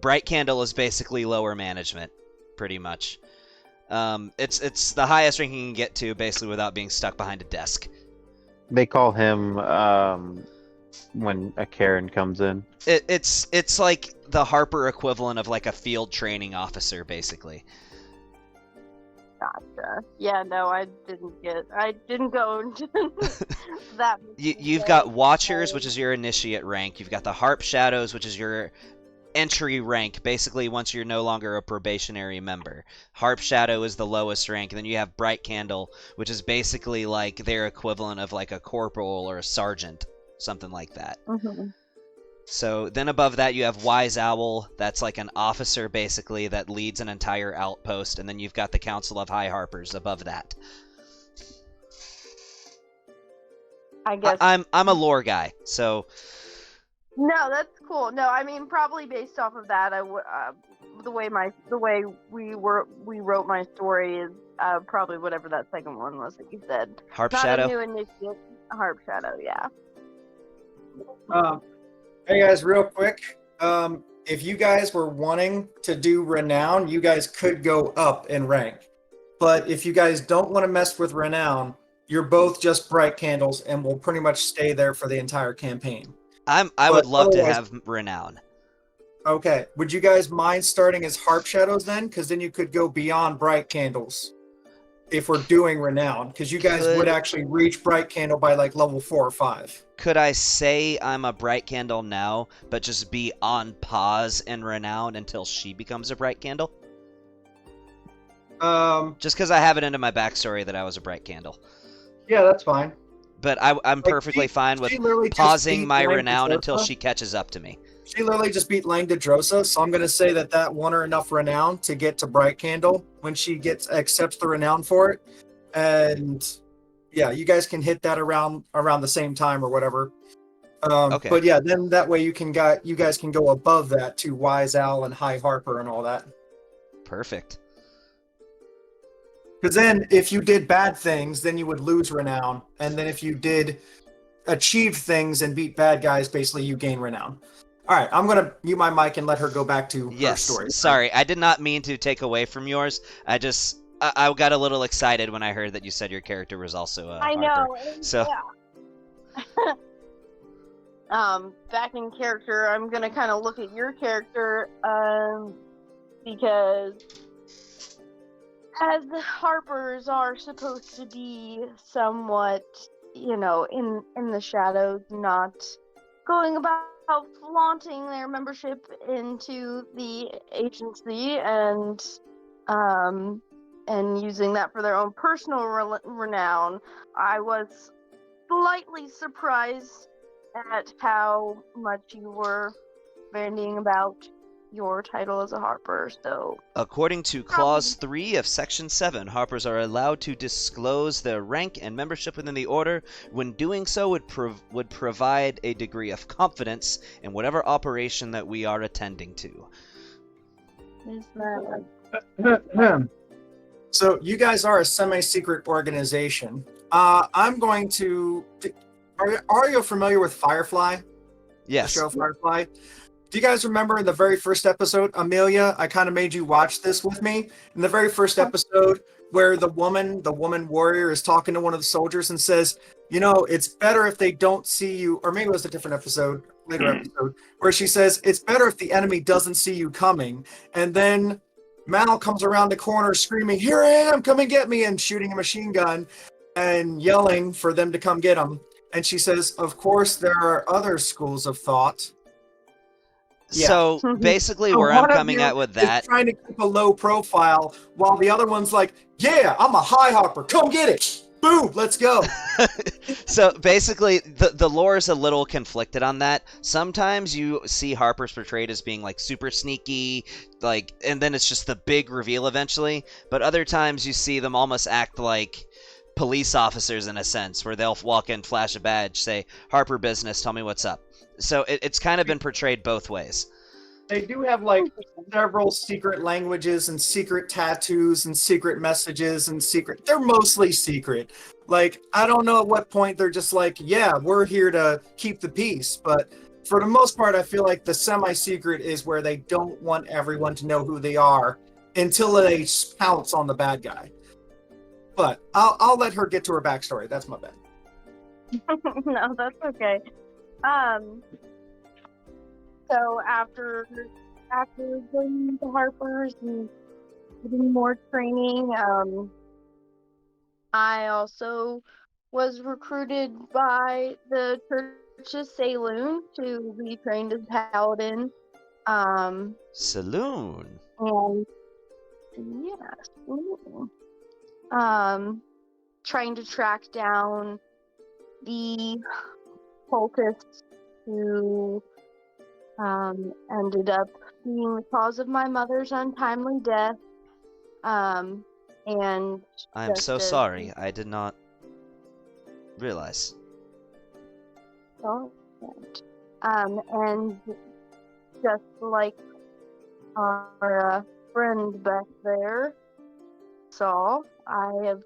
Bright candle is basically lower management, pretty much. It's the highest ranking you can get to, basically, without being stuck behind a desk. They call him when a Karen comes in. It's like the Harper equivalent of like a field training officer, basically. Gotcha. Yeah, no, I didn't go into that. You've got Watchers, which is your initiate rank. You've got the Harp Shadows, which is your entry rank, basically once you're no longer a probationary member. Harp Shadow is the lowest rank, and then you have Bright Candle, which is basically like their equivalent of like a corporal or a sergeant, something like that. Mm-hmm. So then above that you have Wise Owl, that's like an officer basically that leads an entire outpost, and then you've got the Council of High Harpers above that. I guess I'm a lore guy, so no, that's cool. No, I mean probably based off of that, the way we wrote my story is probably whatever that second one was that you said. Harp Not Shadow. a new initiative, Harp Shadow, yeah. Hey guys, real quick, if you guys were wanting to do Renown, you guys could go up in rank. But if you guys don't want to mess with Renown, you're both just Bright Candles and will pretty much stay there for the entire campaign. I would love to otherwise- have Renown. Okay, would you guys mind starting as Harp Shadows then? Because then you could go beyond Bright Candles if we're doing Renown. Because you guys Could- would actually reach Bright Candle by like level 4 or 5. Could I say I'm a Bright Candle now, but just be on pause in Renown until she becomes a Bright Candle? Just because I have it into my backstory that I was a Bright Candle. Yeah, that's fine. But I'm perfectly fine with She literally just pausing beat my Lang Renown until Pedrosa. she catches up to me. She literally just beat Langdedrosa, so I'm going to say that won her enough renown to get to Bright Candle when she accepts the renown for it. And yeah, you guys can hit that around the same time or whatever. Okay. But yeah, then that way you guys can go above that to Wise Owl and High Harper and all that. Perfect. Because then if you did bad things, then you would lose renown. And then if you did achieve things and beat bad guys, basically you gain renown. All right, I'm going to mute my mic and let her go back to her Yes. story. Sorry, I did not mean to take away from yours. I got a little excited when I heard that you said your character was also a I Harper. know. and- So- yeah. Back in character, I'm gonna kind of look at your character, because as the Harpers are supposed to be somewhat, in the shadows, not going about flaunting their membership into the agency and using that for their own personal renown, I was slightly surprised at how much you were bandying about your title as a Harper, so... According to Clause 3 of Section 7, Harpers are allowed to disclose their rank and membership within the Order. When doing so would provide a degree of confidence in whatever operation that we are attending to. Is that... So you guys are a semi-secret organization. I'm going to... Are you familiar with Firefly? Yes. The show Firefly? Do you guys remember in the very first episode, Amelia, I kind of made you watch this with me. In the very first episode where the woman warrior is talking to one of the soldiers and says, it's better if they don't see you, or maybe it was a different episode, later episode, where she says, it's better if the enemy doesn't see you coming. And then Mal comes around the corner screaming, here I am, come and get me, and shooting a machine gun and yelling for them to come get him. And she says, of course, there are other schools of thought. Yeah. So basically, So where one I'm of coming you at with is that, trying to keep a low profile, while the other one's like, yeah, I'm a high hopper, come get it. Boom, let's go. so basically, the lore is a little conflicted on that. Sometimes you see Harpers portrayed as being like super sneaky, and then it's just the big reveal eventually. But other times you see them almost act like police officers in a sense, where they'll walk in, flash a badge, say, Harper business, tell me what's up. So it's kind of been portrayed both ways. They do have like several secret languages and secret tattoos and secret messages and secret. They're mostly secret. Like, I don't know at what point they're just like, yeah, we're here to keep the peace. But for the most part, I feel like the semi-secret is where they don't want everyone to know who they are until they pounce on the bad guy. But I'll let her get to her backstory. That's my bad. No, that's okay. So after going to Harper's and getting more training, I also was recruited by the Church of Saloon to be trained as paladin. Saloon. And yeah, Saloon. Trying to track down the cultists who ended up being the cause of my mother's untimely death. And I'm so sorry. I did not realize. And just like our friend back there saw, I have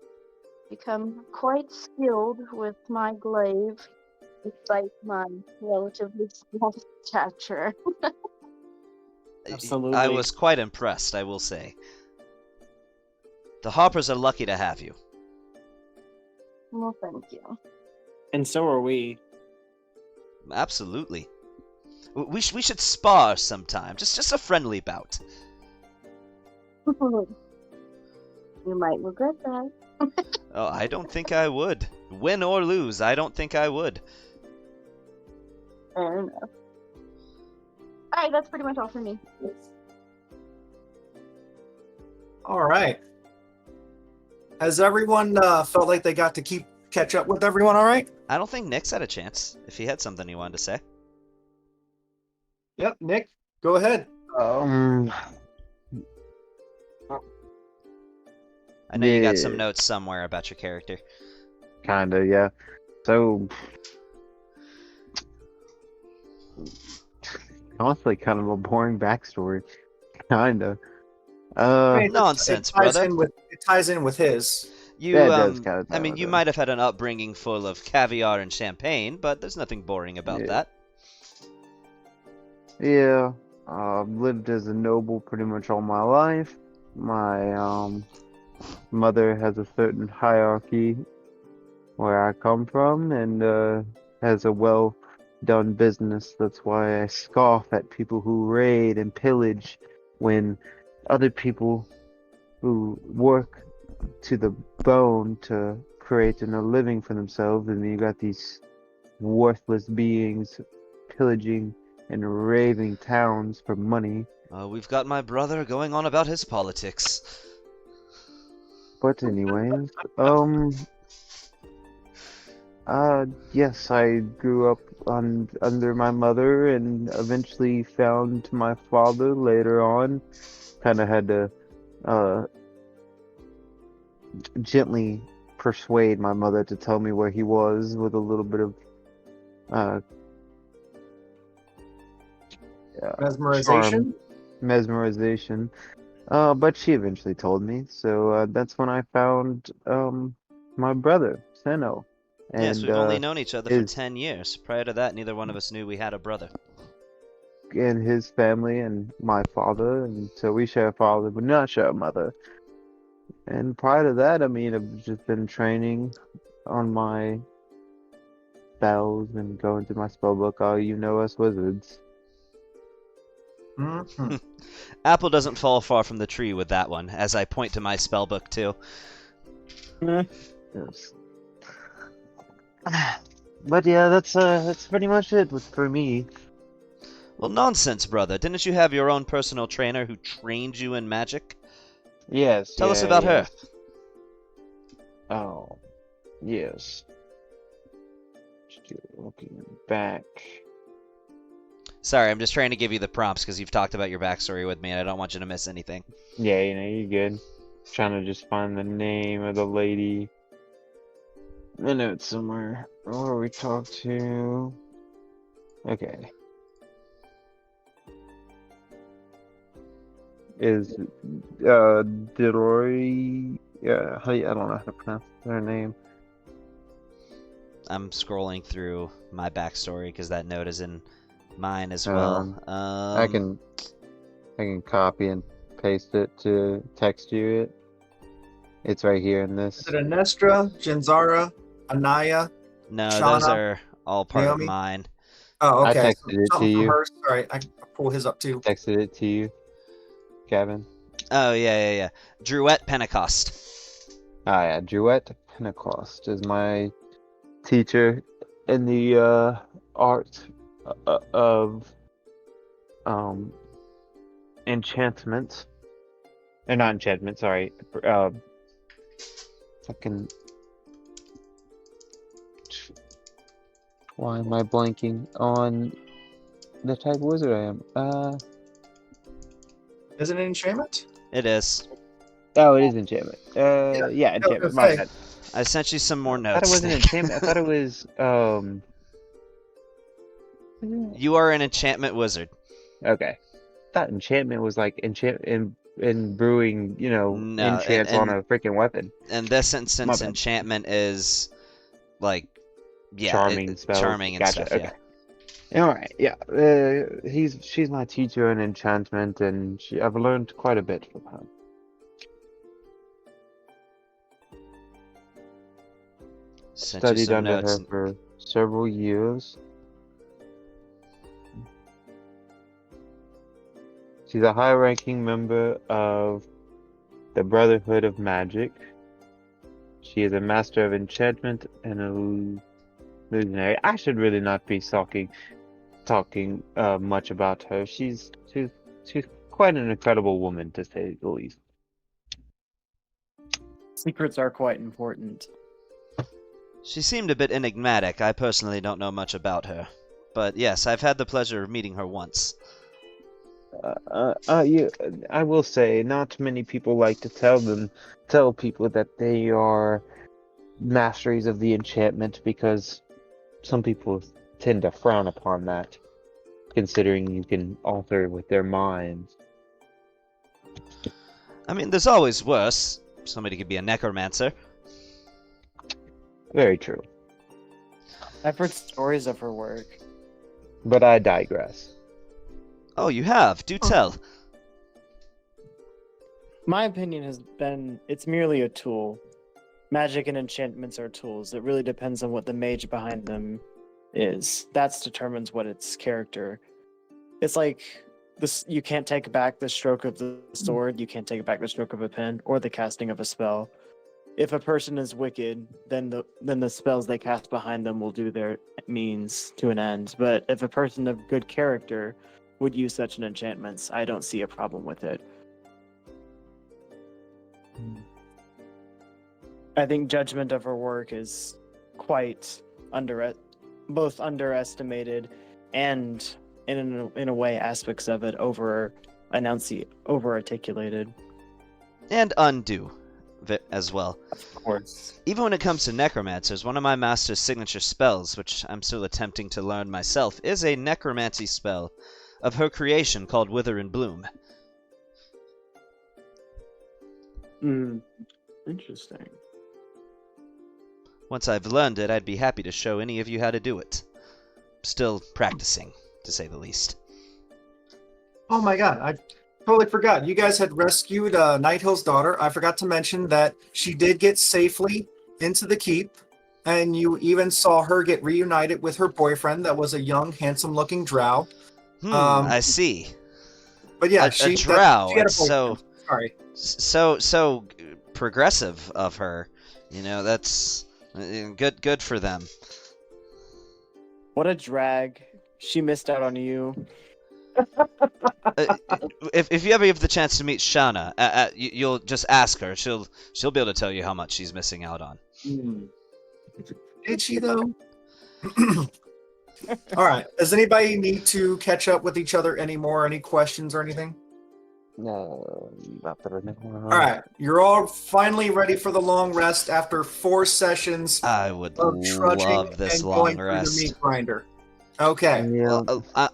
become quite skilled with my glaive, despite my relatively small stature. Absolutely. I was quite impressed, I will say. The Harpers are lucky to have you. Well, thank you. And so are we. Absolutely. We should spar sometime. Just a friendly bout. You might regret that. Oh, I don't think I would. Win or lose, I don't think I would. Fair enough. Alright, that's pretty much all for me. All right. Has everyone felt like they got to catch up with everyone all right? I don't think Nick's had a chance, if he had something he wanted to say. Yep, Nick, go ahead. I know you got Yeah. some notes somewhere about your character. Kinda, yeah. So, honestly, kind of a boring backstory. Kinda. I mean, Nonsense, it ties brother. It ties in with his. You, That does kinda I mean, tie you with might have had an upbringing full of caviar and champagne, but there's nothing boring about Yeah. that. Yeah, lived as a noble pretty much all my life. My mother has a certain hierarchy where I come from, and has a well done business. That's why I scoff at people who raid and pillage when other people who work to the bone to create a living for themselves, and you got these worthless beings pillaging and raving towns for money. We've got my brother going on about his politics. But anyways, yes, I grew up under my mother and eventually found my father later on. Kind of had to gently persuade my mother to tell me where he was with a little bit of Mesmerization? mesmerization. But she eventually told me, so that's when I found my brother, Seno. Yes, And we've only known each other for his- 10 years. Prior to that, neither one of us knew we had a brother. and his family and my father, and so we share a father, but not share a mother. And prior to that, I mean, I've just been training on my spells and going through my spell book. Oh, you know us wizards. Mm-hmm. Apple doesn't fall far from the tree with that one, as I point to my spellbook too. Yes. But yeah, that's pretty much it for me. Well, nonsense, brother. Didn't you have your own personal trainer who trained you in magic? Yes. Tell us about her. Oh, yes. Still looking back. Sorry, I'm just trying to give you the prompts because you've talked about your backstory with me, and I don't want you to miss anything. Yeah, you're good. Trying to just find the name of the lady. my notes somewhere. Where we talked to. Okay. Is Delory? Yeah, I don't know how to pronounce their name. I'm scrolling through my backstory because that note is in mine as well. I can copy and paste it to text you it. It's right here in this. Is it Anestra, Jenzara, Anaya? No, Shauna, those are all part Naomi? of mine. Oh, I okay. texted it to Something from you. hers. All right, I can pull his up too. Texted it to you, Gavin. Oh yeah. Druette Pentecost. Ah, yeah, Druette Pentecost is my teacher in the art of enchantment. Or not enchantment, sorry. Fucking. Why am I blanking on the type of wizard I am? Is it an enchantment? It is. Oh, it is enchantment. Yeah, enchantment. My bad. I sent you some more I thought it notes. wasn't enchantment. I thought it was You are an enchantment wizard. Okay. I thought enchantment was like enchant in brewing, No, enchants on a freaking weapon. In this instance, bad. enchantment is like Charming spells. charming and Gotcha, stuff. okay. All right, yeah. She's my teacher in enchantment, and I've learned quite a bit from her. Sent you Studied some under notes. her for several years. She's a high-ranking member of the Brotherhood of Magic. She is a master of enchantment and a illusionary. I should really not be talking much about her. She's quite an incredible woman, to say the least. Secrets are quite important. She seemed a bit enigmatic. I personally don't know much about her. But yes, I've had the pleasure of meeting her once. I will say, not many people like to tell people that they are masteries of the enchantment, because some people tend to frown upon that, considering you can alter with their minds. I mean, there's always worse. Somebody could be a necromancer. Very true. I've heard stories of her work. But I digress. Oh, you have? Do tell. My opinion has been it's merely a tool. Magic and enchantments are tools. It really depends on what the mage behind them is. That determines what its character. It's like this: you can't take back the stroke of the sword, you can't take back the stroke of a pen, or the casting of a spell. If a person is wicked, then the spells they cast behind them will do their means to an end. But if a person of good character would use such an enchantments, I don't see a problem with it. I think judgment of her work is quite both underestimated and in a way aspects of it over articulated. And undo as well. Of course. Even when it comes to necromancers, one of my master's signature spells, which I'm still attempting to learn myself, is a necromancy spell of her creation called Wither and Bloom. Interesting. Once I've learned it, I'd be happy to show any of you how to do it. Still practicing, to say the least. Oh my god, I totally forgot. You guys had rescued Nighthill's daughter. I forgot to mention that she did get safely into the keep, and you even saw her get reunited with her boyfriend that was a young, handsome-looking drow. I see. But yeah, a drow. she had a It's so Sorry. so progressive of her. You know, that's good for them. What a drag. She missed out on you. If you ever have the chance to meet Shauna, you'll just ask her. She'll be able to tell you how much she's missing out on. Did she though? All right. Does anybody need to catch up with each other anymore? Any questions or anything? All right, you're all finally ready for the long rest after 4 sessions I would of trudging love this and long going through the rest. meat grinder. Okay. Yeah.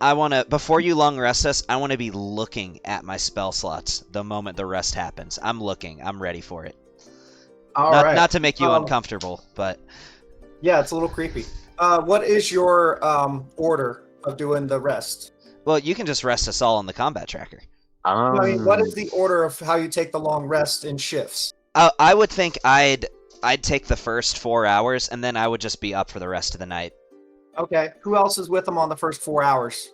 I want to, before you long rest us, I want to be looking at my spell slots the moment the rest happens. I'm looking. I'm ready for it. All not, right. not to make you uncomfortable, but... Yeah, it's a little creepy. What is your order of doing the rest? Well, you can just rest us all on the combat tracker. I mean, what is the order of how you take the long rest in shifts? I would think I'd take the first 4 hours, and then I would just be up for the rest of the night. Okay. Who else is with them on the first 4 hours?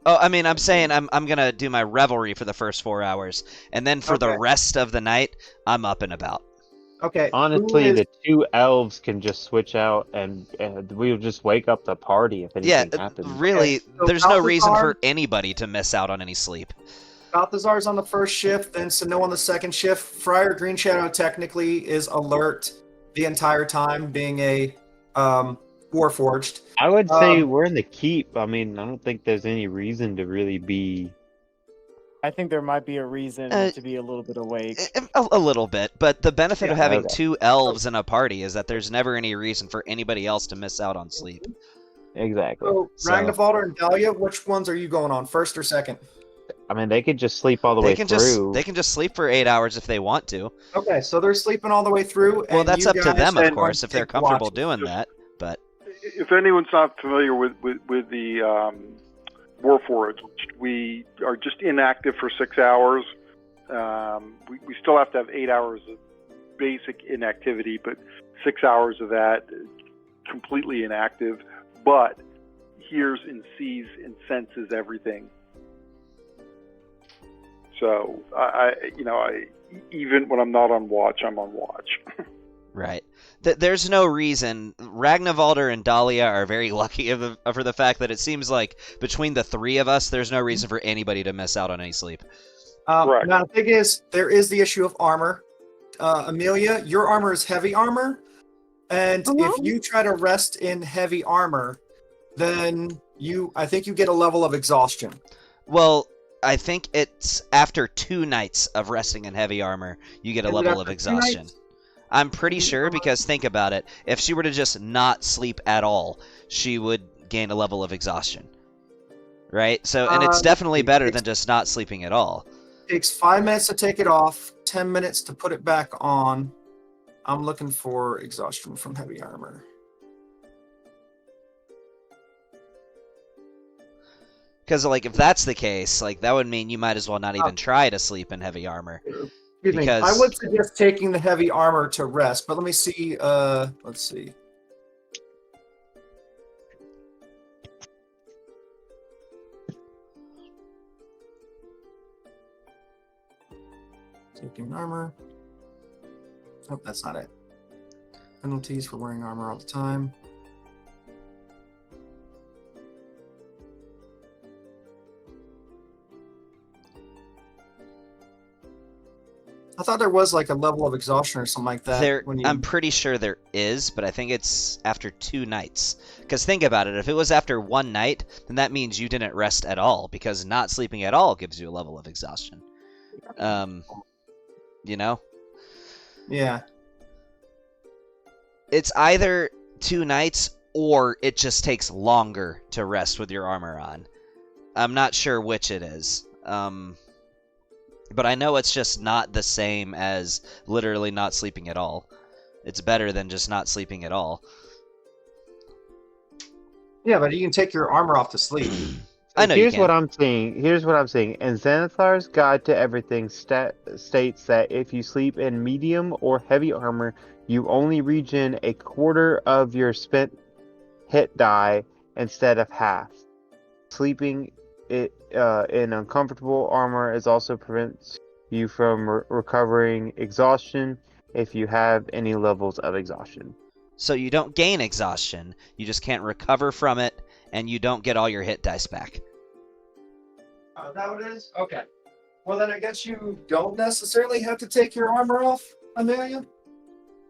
Oh, I mean, I'm saying I'm gonna do my revelry for the first 4 hours, and then for the Okay. rest of the night, I'm up and about. Okay. Honestly, the 2 elves can just switch out, and we'll just wake up the party if anything happens. Really, Okay, so there's no reason Balthazar- for anybody to miss out on any sleep. Balthazar's on the first shift, then Sano on the second shift. Friar Green Shadow technically is alert the entire time, being a Warforged. I would say we're in the keep. I mean, I don't think there's any reason to really be. I think there might be a reason to be a little bit awake. A little bit, but the benefit of Yeah, having okay. 2 elves in a party is that there's never any reason for anybody else to miss out on sleep. Exactly. So, Ragnvalder and Dalia, which ones are you going on, first or second? I mean, they could just sleep all the way through. They can just sleep for 8 hours if they want to. Okay, so they're sleeping all the way through. Well, and that's you up to guys them, are of going course, to if they're take comfortable watches. doing that. But If anyone's not familiar with the Warforged, we are just inactive for 6 hours. We still have to have 8 hours of basic inactivity, but 6 hours of that completely inactive. But hears and sees and senses everything. So I even when I'm not on watch, I'm on watch. right, there's no reason. Ragnvalder and Dalia are very lucky for the fact that it seems like between the 3 of us, there's no reason for anybody to miss out on any sleep. Correct. Now, the thing is, there is the issue of armor. Amelia, your armor is heavy armor, and if you try to rest in heavy armor, then I think you get a level of exhaustion. Well, I think it's after 2 nights of resting in heavy armor, you get a Is it level after of 2 exhaustion. nights? I'm pretty sure, because think about it. If she were to just not sleep at all, she would gain a level of exhaustion. Right? So, and it's definitely better than just not sleeping at all. Takes 5 minutes to take it off, 10 minutes to put it back on. I'm looking for exhaustion from heavy armor. Because, like, if that's the case, like, that would mean you might as well not even try to sleep in heavy armor. Excuse me. Because- I would suggest taking the heavy armor to rest, but let me see. Let's see. Taking armor. Oh, that's not it. Penalties for wearing armor all the time. I thought there was like a level of exhaustion or something like that. I'm pretty sure there is, but I think it's after 2 nights. Because think about it, if it was after 1 night, then that means you didn't rest at all, because not sleeping at all gives you a level of exhaustion. You know? Yeah. It's either 2 nights, or it just takes longer to rest with your armor on. I'm not sure which it is. But I know it's just not the same as literally not sleeping at all. It's better than just not sleeping at all. Yeah, but you can take your armor off to sleep. I know Here's you what can. I'm saying. And Xanathar's Guide to Everything states that if you sleep in medium or heavy armor, you only regen a quarter of your spent hit die instead of half. Sleeping in uncomfortable armor also prevents you from recovering exhaustion if you have any levels of exhaustion. So you don't gain exhaustion, you just can't recover from it, and you don't get all your hit dice back. Is that what it is? Okay. Well, then I guess you don't necessarily have to take your armor off, Amelia.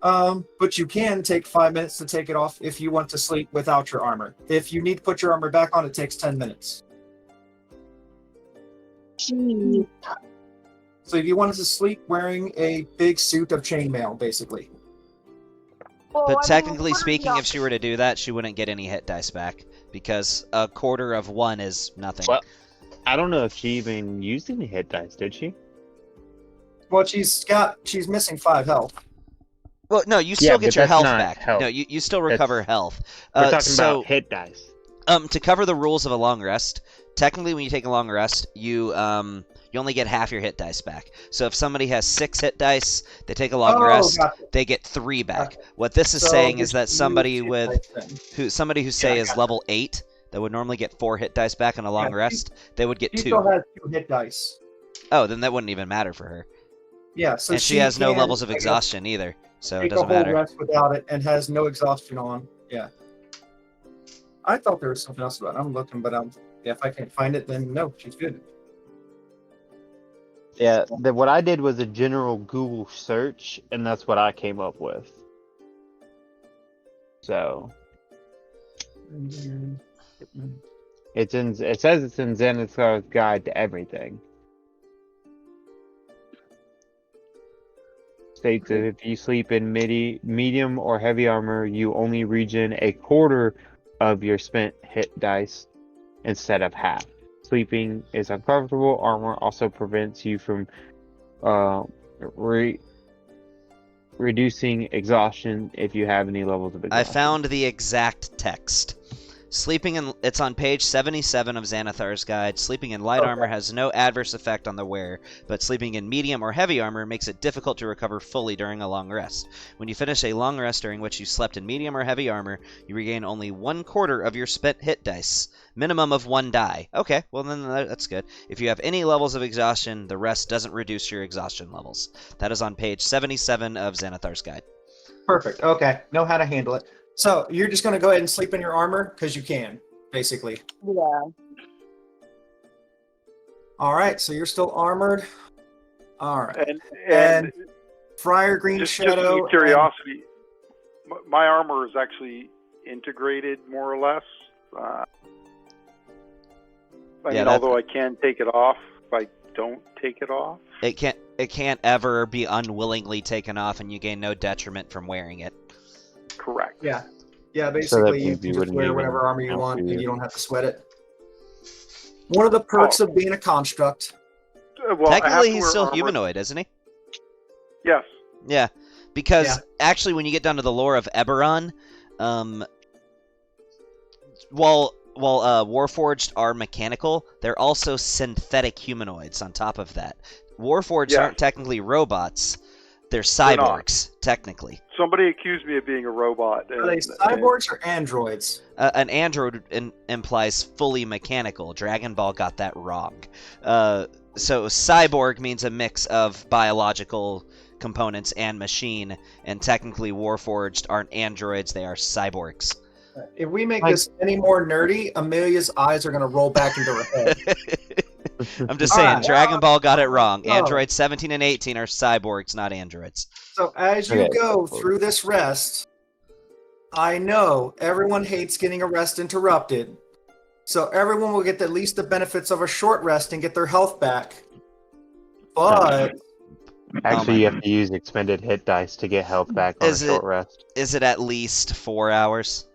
But you can take 5 minutes to take it off if you want to sleep without your armor. If you need to put your armor back on, it takes 10 minutes. So you wanted to sleep wearing a big suit of chainmail, basically. Well, But I mean, technically what are speaking, the if she were to do that, she wouldn't get any hit dice back because a quarter of 1 is nothing. Well, I don't know if she even used any hit dice, did she? Well, she's missing 5 health. Well, no, you Yeah, still get but your that's health not back. health. No, you still recover health. We're talking so, about hit dice. to cover the rules of a long rest, technically when you take a long rest, you only get half your hit dice back. So if somebody has 6 hit dice, they take a long rest, Gotcha. they get 3 back. Gotcha. What this is So saying is just that use somebody hit with dice then. somebody who say is gotcha. level 8 that would normally get 4 hit dice back on a long Yeah, rest, they would get She 2. still has 2 hit dice. Oh, then that wouldn't even matter for her. Yeah, so And she has no can, levels of I guess, exhaustion either, so it take a doesn't whole matter. rest without it and has no exhaustion on. Yeah. I thought there was something else about it. I'm looking, but if I can't find it, then no, she's good. Yeah, what I did was a general Google search, and that's what I came up with. So it says it's in Xanathar's Guide to Everything. States that if you sleep in medium or heavy armor, you only regen a quarter of your spent hit dice instead of half. Sleeping is uncomfortable. Armor also prevents you from reducing exhaustion if you have any levels of I exhaustion. found the exact text. It's on page 77 of Xanathar's Guide. Sleeping in light armor has no adverse effect on the wearer, but sleeping in medium or heavy armor makes it difficult to recover fully during a long rest. When you finish a long rest during which you slept in medium or heavy armor, you regain only 1/4 of your spent hit dice. Minimum of 1 die. Okay, well then that's good. If you have any levels of exhaustion, the rest doesn't reduce your exhaustion levels. That is on page 77 of Xanathar's Guide. Perfect. Okay. Know how to handle it. So you're just going to go ahead and sleep in your armor because you can, basically. Yeah. All right. So you're still armored. All right. And Friar Green just Shadow. out of curiosity, my armor is actually integrated more or less. Although I can take it off, if I don't take it off. It can't ever be unwillingly taken off, and you gain no detriment from wearing it. Correct. Yeah. Yeah, So that basically you means you can just wouldn't wear even whatever armor you count want for and you. you don't have to sweat it. One of the perks of being a construct. Well, I have Technically, to he's wear still armor. humanoid, isn't he? Yes. Yeah, because Yeah. actually, when you get down to the lore of Eberron, while Warforged are mechanical, they're also synthetic humanoids. On top of that, Warforged Yeah. aren't technically robots; they're They're not. cyborgs, technically. Somebody accused me of being a robot. Are they cyborgs or androids? An android implies fully mechanical. Dragon Ball got that wrong. So cyborg means a mix of biological components and machine, and technically Warforged aren't androids, they are cyborgs. If we make this any more nerdy, Amelia's eyes are going to roll back into her head. I'm just saying, Alright. Dragon Ball got it wrong. Oh. Androids 17 and 18 are cyborgs, not androids. So as you Okay. go through this rest, I know everyone hates getting a rest interrupted. So everyone will get at least the benefits of a short rest and get their health back. But Actually, you have to use expended hit dice to get health back on a Is short rest. Is it at least 4 hours?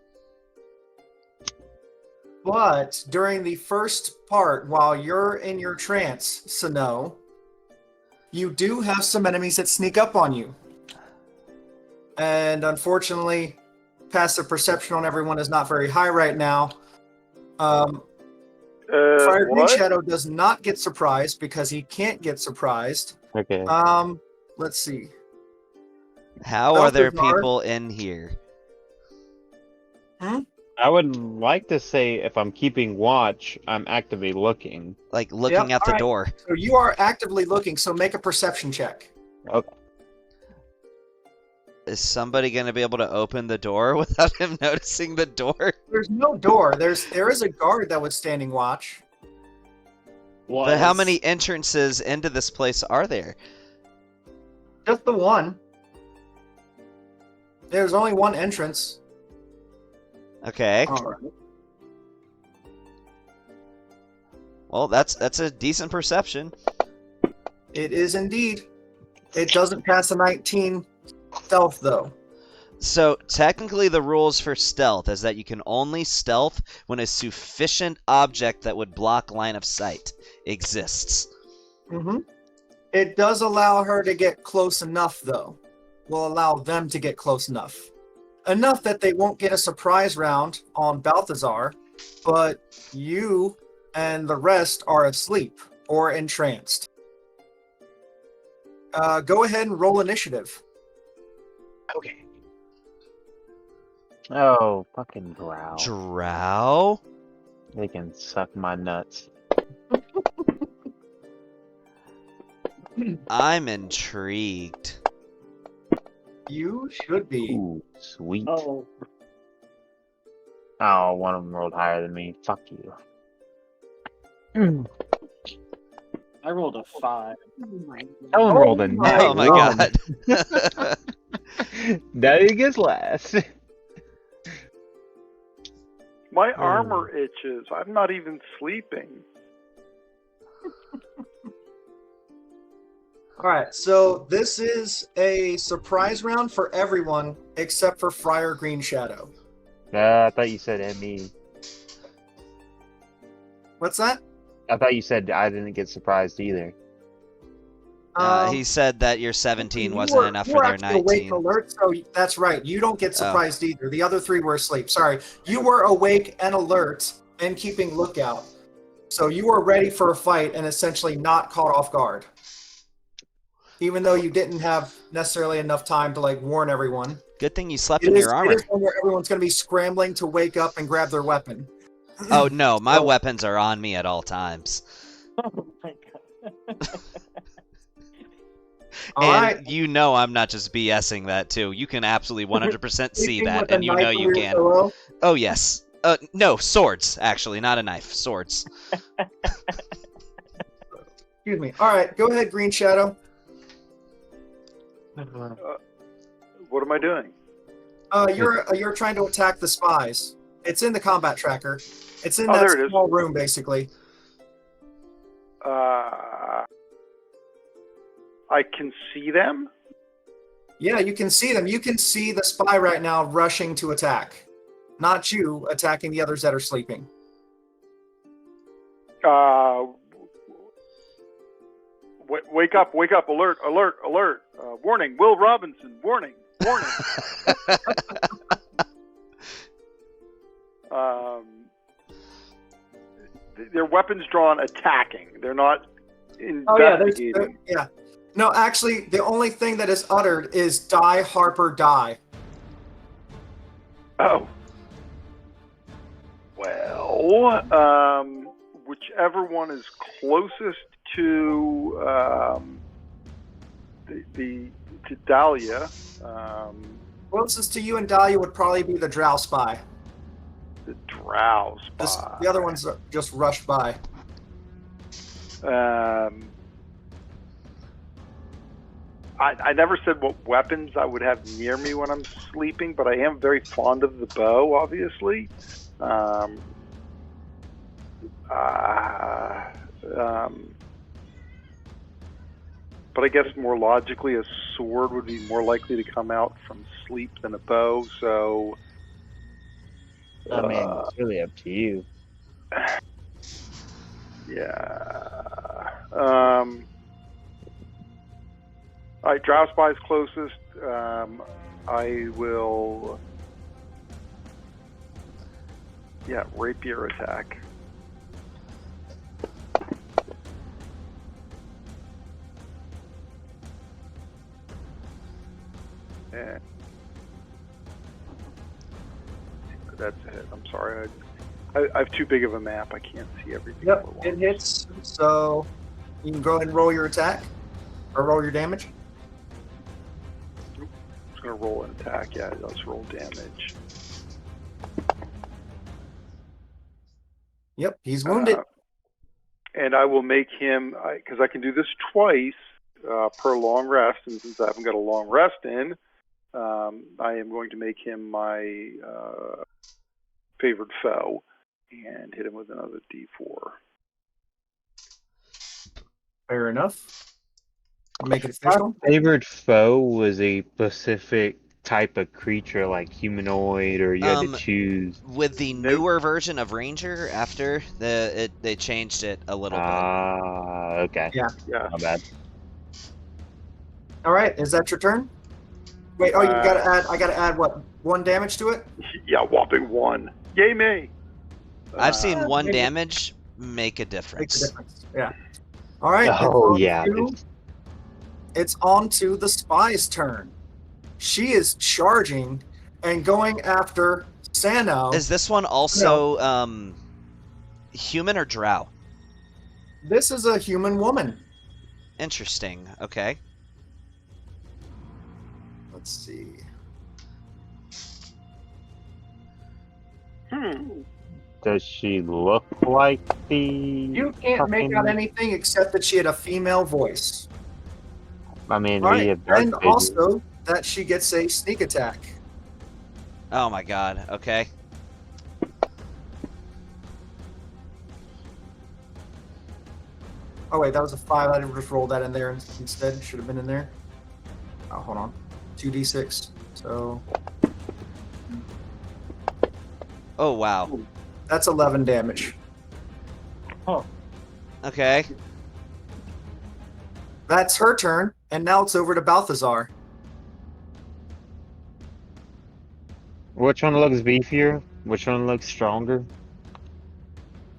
during the first part, while you're in your trance, Sano, you do have some enemies that sneak up on you. And unfortunately, passive perception on everyone is not very high right now. Fire Green What? Shadow does not get surprised because he can't get surprised. Okay. Let's see. How are there Balthazar? people in here? I would like to say if I'm keeping watch, I'm actively looking. Like looking Yep, out the alright. door. So you are actively looking, so make a perception check. Okay. Is somebody going to be able to open the door without him noticing the door? There's no door. There is a guard that was standing watch. But how many entrances into this place are there? Just the one. There's only one entrance. Okay. All right. Well, that's a decent perception. It is indeed. It doesn't pass a 19 stealth, though. So technically the rules for stealth is that you can only stealth when a sufficient object that would block line of sight exists. Mm-hmm. It does allow her to get close enough, though. Will allow them to get close enough. Enough that they won't get a surprise round on Balthazar, but you and the rest are asleep or entranced. Go ahead and roll initiative. Okay. Oh, fucking Drow. Drow? They can suck my nuts. I'm intrigued. You should be. Ooh, sweet. Oh, Oh, one of them rolled higher than me. Fuck you. I rolled a 5. Someone rolled a nat Oh my one. god. Daddy gets last. My armor itches. I'm not even sleeping. All right, so this is a surprise round for everyone except for Friar Green Shadow. I thought you said me. What's that? I thought you said I didn't get surprised either. He said that your 17 you wasn't were- enough you for were their actually awake 19. alert, so that's right. You don't get surprised either. The other three were asleep. Sorry. You were awake and alert and keeping lookout. So you were ready for a fight and essentially not caught off guard. Even though you didn't have necessarily enough time to warn everyone. Good thing you slept It in is, your it armor. is when everyone's going to be scrambling to wake up and grab their weapon. Oh no, my So- weapons are on me at all times. Oh my god. All right. And you know I'm not just BSing that too. You can absolutely 100% see Sleeping that, with a and you knife know under you your can. pillow. Oh yes. No, swords, actually, not a knife. Swords. Excuse me. All right, go ahead, Green Shadow. What am I doing? You're trying to attack the spies. It's in the combat tracker. It's in Oh, that there it is. small room, basically. I can see them. Yeah, you can see them. You can see the spy right now rushing to attack. Not you attacking the others that are sleeping. Wake up! Wake up! Alert! Alert! Alert! Warning! Will Robinson! Warning! Warning! Their weapons drawn, attacking. They're not Oh yeah, investigating. yeah. No, actually, the only thing that is uttered is "Die, Harper, die." Oh. Well, whichever one is closest to to Dalia, Closest to you and Dalia would probably be the Drow spy. the Drow spy. The other ones just rushed by. I never said what weapons I would have near me when I'm sleeping, but I am very fond of the bow, obviously. But I guess more logically, a sword would be more likely to come out from sleep than a bow, so... I mean, it's really up to you. Yeah. All right, Drow Spy's closest. I will... Yeah, rapier attack. And that's it. I'm sorry. I have too big of a map. I can't see everything. Yep, all at it once. hits. So you can go ahead and roll your attack or roll your damage. I'm just gonna roll an attack. Yeah, let's roll damage. Yep, he's wounded. And I will make him, because I can do this twice per long rest, and since I haven't got a long rest in, I am going to make him my favored foe and hit him with another D4. Fair enough. make it My official. favorite foe was a specific type of creature, like humanoid, or you had to choose. With the Nope. newer version of Ranger, after they changed it a little bit. Okay. Yeah. Yeah. My bad. All right, is that your turn? Wait, you gotta add. I gotta add what? 1 damage to it. Yeah, whopping 1. Yay me! I've seen one maybe. damage make a Make the difference. difference. Yeah. All right. Oh yeah. It's on to the spy's turn. She is charging and going after Sano. Is this one also human or drow? This is a human woman. Interesting. Okay. Let's see. Does she look like the? You can't make out anything except that she had a female voice. I mean, All we right, have dark and vision. also that she gets a sneak attack. Oh my god. Okay. Oh wait, that was a 5. I just rolled that in there instead. Should have been in there. Oh, hold on. 2d6. So Oh wow. that's 11 damage. Okay. That's her turn, and now it's over to Balthazar. Which one looks beefier? Which one looks stronger?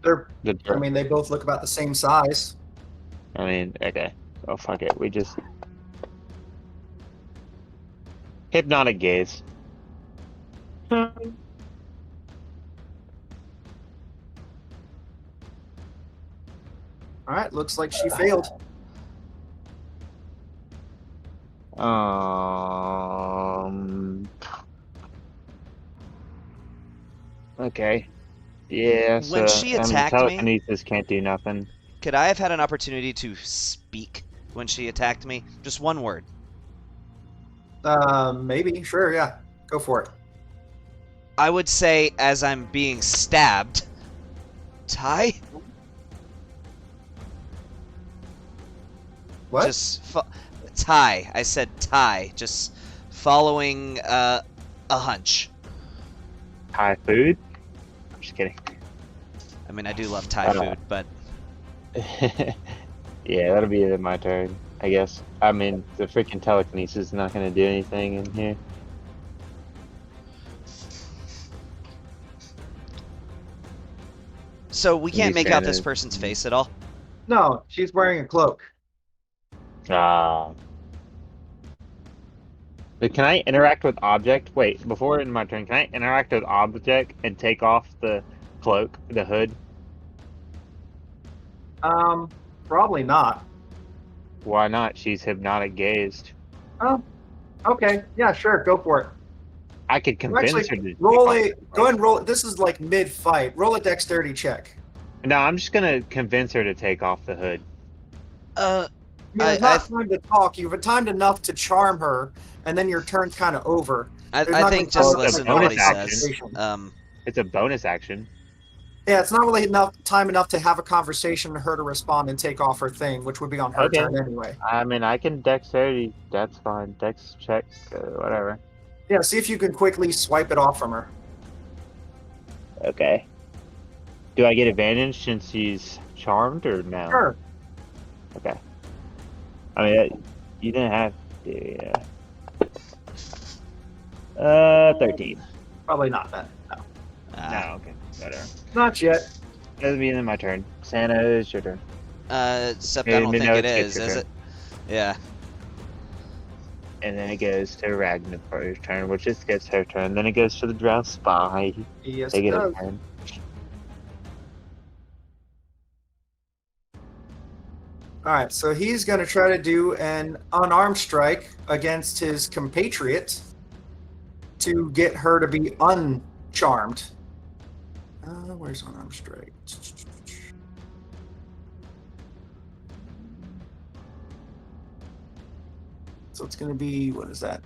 They're, The I mean, they both look about the same size. okay. Oh fuck it. We just hypnotic gaze. All right, looks like she failed. Okay. Yeah. When she attacked me- telekinesis can't do nothing. Could I have had an opportunity to speak when she attacked me? Just one word. Maybe. Sure, yeah. Go for it. I would say, as I'm being stabbed, Ty? What? Just Ty. I said Ty. Just following a hunch. Thai food? I'm just kidding. I mean, I do love Thai food, but Yeah, that'll be it in my turn, I guess. I mean, the freaking telekinesis is not going to do anything in here. so we can't Maybe make out this Santa- person's face at all. No, she's wearing a cloak. But can I interact with object? Wait, before in my turn, can I interact with object and take off the cloak, the hood? Probably not. Why not? She's hypnotic gazed. Oh, okay. Yeah, sure. Go for it. I could convince Actually, her to roll take a. off the Go ahead and roll. This is like mid-fight. Roll a dexterity check. No, I'm just gonna convince her to take off the hood. Uh, There's not time to talk. You've had time enough to charm her, and then your turn's kind of over. I not think gonna just be listen to time what he for says. conversation. It's a bonus action. Yeah, it's not really time enough to have a conversation and her to respond and take off her thing, which would be on her Okay. turn anyway. I mean, I can dexterity. That's fine. Dex check, whatever. Yeah, see if you can quickly swipe it off from her. Okay. Do I get advantage since she's charmed or no? Sure. Okay. I mean, you didn't have to. Yeah. 13. Probably not that. No. No, okay. Whatever. Not yet. That'll be in my turn. Santa, it's your turn. Except I don't think No, it it's is your it? Yeah. And then it goes to Ragnar's turn, which just gets her turn. Then it goes to the Drow Spy. Yes, They it get a does. turn. All right, so he's going to try to do an unarmed strike against his compatriot to get her to be uncharmed. Where's unarmed strike? So it's going to be, what is that?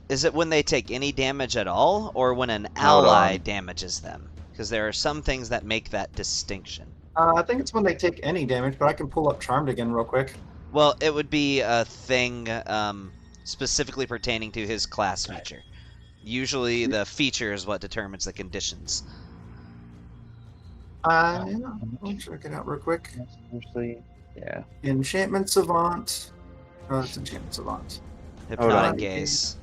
Is it when they take any damage at all, or when an Hold ally on. damages them? Because there are some things that make that distinction. I think it's when they take any damage, but I can pull up Charmed again real quick. Well, it would be a thing specifically pertaining to his class feature. Usually the feature is what determines the conditions. I'll check it out real quick. Usually, yeah. Enchantment Savant. Oh, it's Enchantment Savant. Hypnotic on. gaze.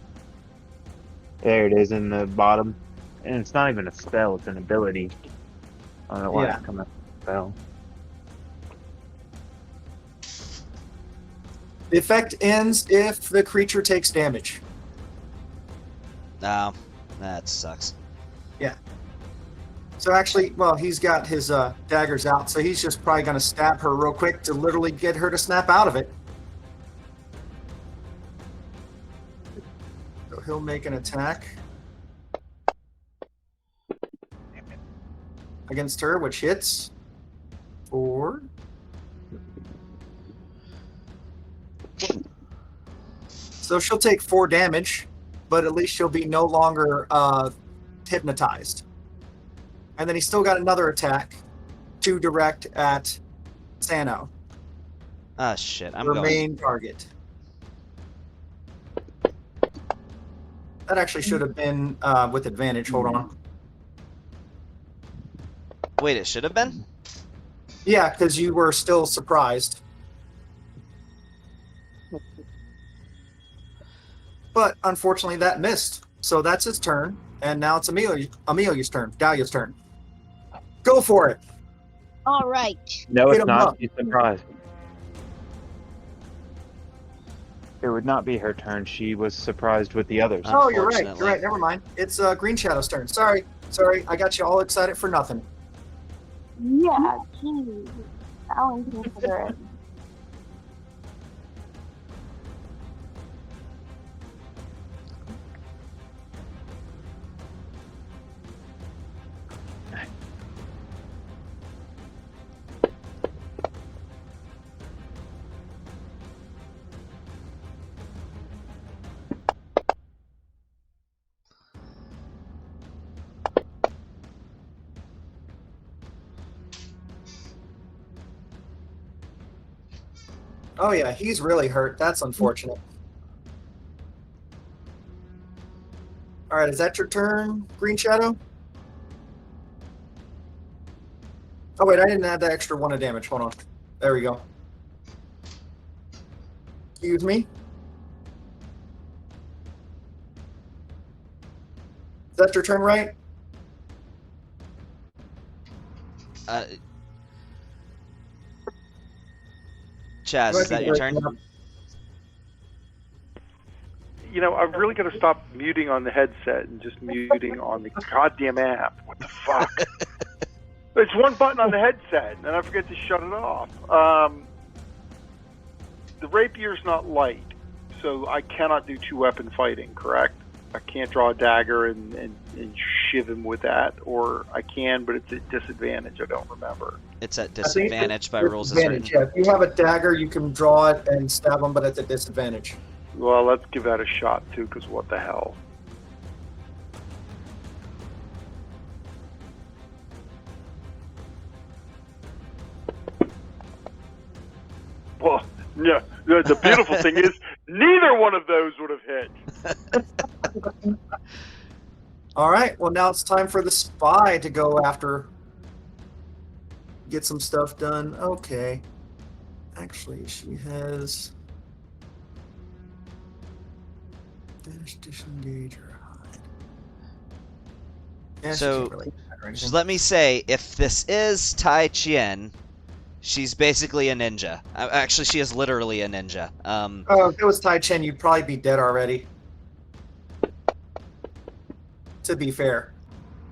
There it is in the bottom. And it's not even a spell, it's an ability. I don't know why Yeah. it's coming up with a spell. The effect ends if the creature takes damage. Oh, that sucks. So actually, well, he's got his daggers out, so he's just probably going to stab her real quick to literally get her to snap out of it. So he'll make an attack against her, which hits for... So she'll take 4 damage, but at least she'll be no longer hypnotized. And then he's still got another attack to direct at Sano, Ah, shit. I'm her going. main target. That actually should have been with advantage. Hold on. Wait, it should have been? Yeah, because you were still surprised. But unfortunately, that missed. So that's his turn, and now it's Amelia's turn. Dahlia's turn. Go for it. All right. No, Hit it's him not. up. She's surprised. It would not be her turn. She was surprised with the others. Oh, you're right. Unfortunately. You're right. Never mind. It's Green Shadow's turn. Sorry. I got you all excited for nothing. Yeah, geez. I'll consider it. Oh yeah, he's really hurt. That's unfortunate. All right, is that your turn, Green Shadow? Oh wait, I didn't add the extra 1 of damage. Hold on. There we go. Excuse me. Is that your turn, right? Chaz, is that your turn? You know, I've really got to stop muting on the headset and just muting on the goddamn app. What the fuck? It's one button on the headset, and I forget to shut it off. The rapier's not light, so I cannot do 2-weapon fighting, correct? I can't draw a dagger and shiv him with that, or I can, but it's at disadvantage. I don't remember. It's at I think disadvantage by it's rules as written. disadvantage, yeah. If you have a dagger, you can draw it and stab him, but it's a disadvantage. Well, let's give that a shot, too, because what the hell? Well, yeah, the beautiful thing is, neither one of those would have hit. All right, well now it's time for the spy to go after, get some stuff done. Okay. Actually, she has dash, disengage, or hide. Yeah, she So, can't really hide or anything. Just let me say, if this is Tai Chien, she's basically a ninja. Actually, she is literally a ninja. Oh, if it was Tai Chen, you'd probably be dead already. To be fair.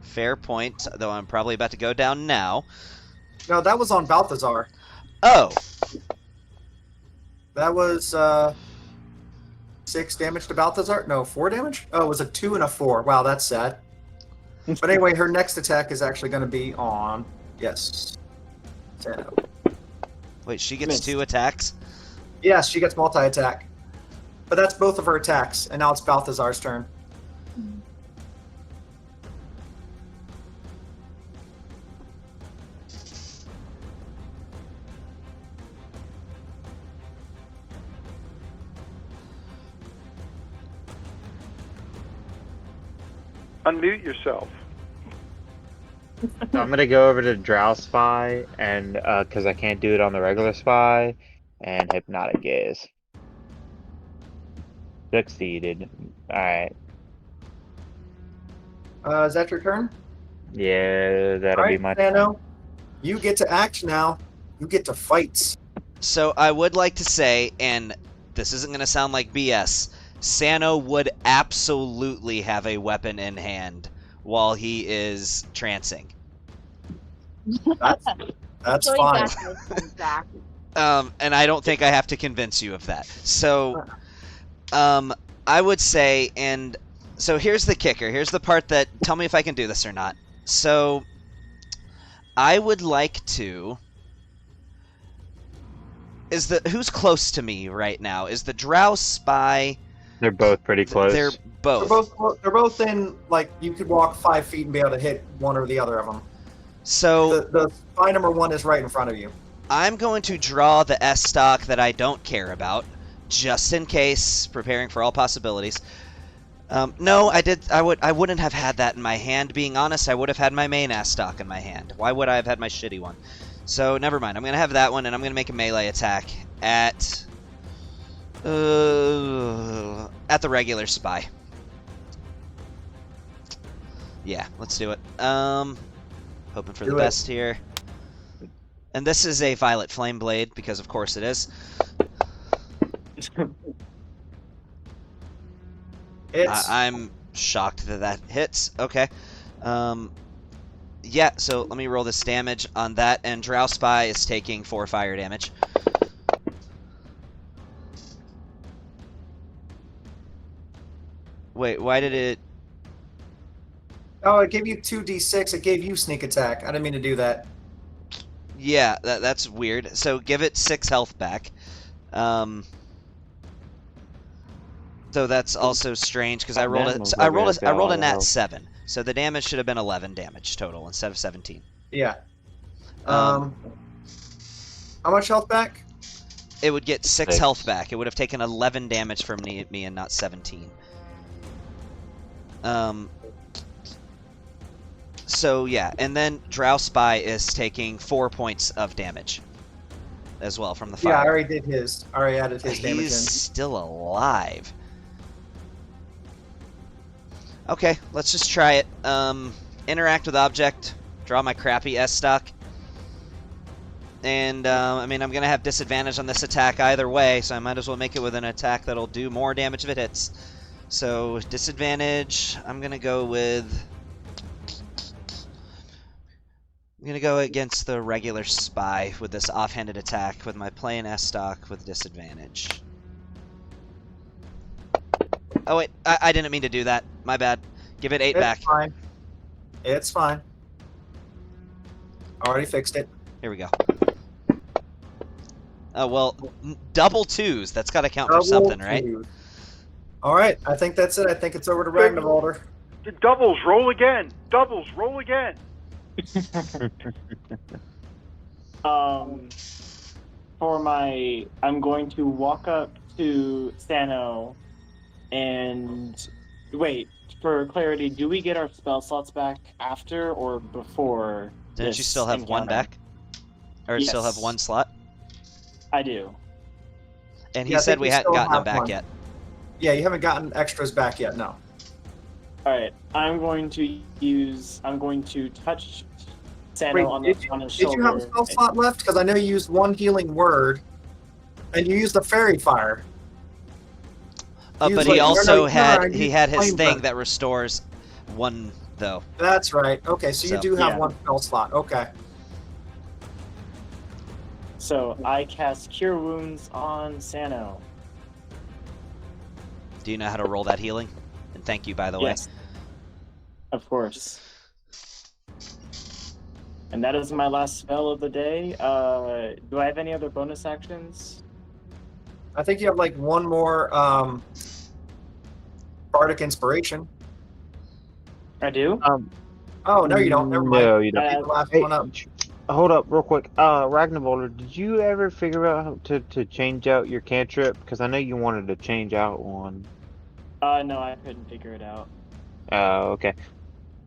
Fair point, though I'm probably about to go down now. No, that was on Balthazar. Oh, That was 6 damage to Balthazar. No, 4 damage? Oh, it was a 2 and a 4. Wow, that's sad. But anyway, her next attack is actually going to be on... Yes. Sano. wait, she gets Missed. 2 attacks? Yes, she gets multi-attack. But that's both of her attacks, and now it's Balthazar's turn. Unmute yourself. So I'm gonna go over to Drow Spy, and because I can't do it on the regular Spy, and Hypnotic Gaze. Succeeded. Alright. Is that your turn? Yeah, that'll All be right, my turn. Sano, you get to act now. You get to fight. So I would like to say, and this isn't going to sound like BS, Sano would absolutely have a weapon in hand while he is trancing. That's So he fine. got this one back. And I don't think I have to convince you of that. So, I would say, and so here's the kicker. Here's the part that, tell me if I can do this or not. So, I would like to... who's close to me right now? Is the Drow Spy... They're both pretty close. They're both. They're both in, like, you could walk 5 feet and be able to hit one or the other of them. So, The spy number 1 is right in front of you. I'm going to draw the S stock that I don't care about, just in case, preparing for all possibilities. No, I wouldn't have had that in my hand. Being honest, I would have had my main S stock in my hand. Why would I have had my shitty one? So never mind. I'm gonna have that one, and I'm gonna make a melee attack at the regular spy. Yeah, let's do it. Hoping for the best here. And this is a Violet Flame Blade, because of course it is. I'm shocked that hits. Okay. Yeah, so let me roll this damage on that, and Drow Spy is taking 4 fire damage. Wait, why did it... Oh, it gave you 2d6. It gave you sneak attack. I didn't mean to do that. Yeah, that's weird. So give it 6 health back. So that's also strange because I rolled a nat 7. So the damage should have been 11 damage total instead of 17. Yeah. How much health back? It would get 6 health back. It would have taken 11 damage from me and not 17. So yeah, and then Drow Spy is taking 4 points of damage as well from the fire. Yeah, I already did his. I already added his damage in. He's still alive. Okay, let's just try it. Interact with object. Draw my crappy S stock. And, I mean, I'm going to have disadvantage on this attack either way, so I might as well make it with an attack that'll do more damage if it hits. So, disadvantage, I'm going to go with... I'm going to go against the regular spy with this offhanded attack with my plain S stock with disadvantage. Oh wait, I didn't mean to do that. My bad. Give it 8 back. It's fine. It's fine. Already fixed it. Here we go. Oh, well, double 2s. That's got to count for something, right? Alright, I think that's it. I think it's over to Ragnarvalder. The doubles, roll again. Doubles, roll again. I'm going to walk up to Sano and wait, for clarity, do we get our spell slots back after or before? Didn't you still have one back? Or Yes. still have 1 slot? I do. And he Yeah, I said think we we hadn't still gotten them have back one. yet. Yeah, you haven't gotten extras back yet, no. Alright, I'm going to touch Sano Wait, on did his shoulder. you have a spell slot left? Because I know you used 1 healing word, and you used the fairy fire. But he also had his thing that restores 1 though. That's right. Okay, so you So, do have yeah. 1 spell slot. Okay. So I cast Cure Wounds on Sano. Do you know how to roll that healing? And thank you, by the way. Yes. Of course. And that is my last spell of the day. Do I have any other bonus actions? I think you have like 1 more Bardic Inspiration. I do? Oh, no, you don't. Never mind. No, you don't. Take the last Hey, one up. hold up real quick. Ragnarvalder, did you ever figure out how to change out your cantrip? Because I know you wanted to change out one. No, I couldn't figure it out. Okay.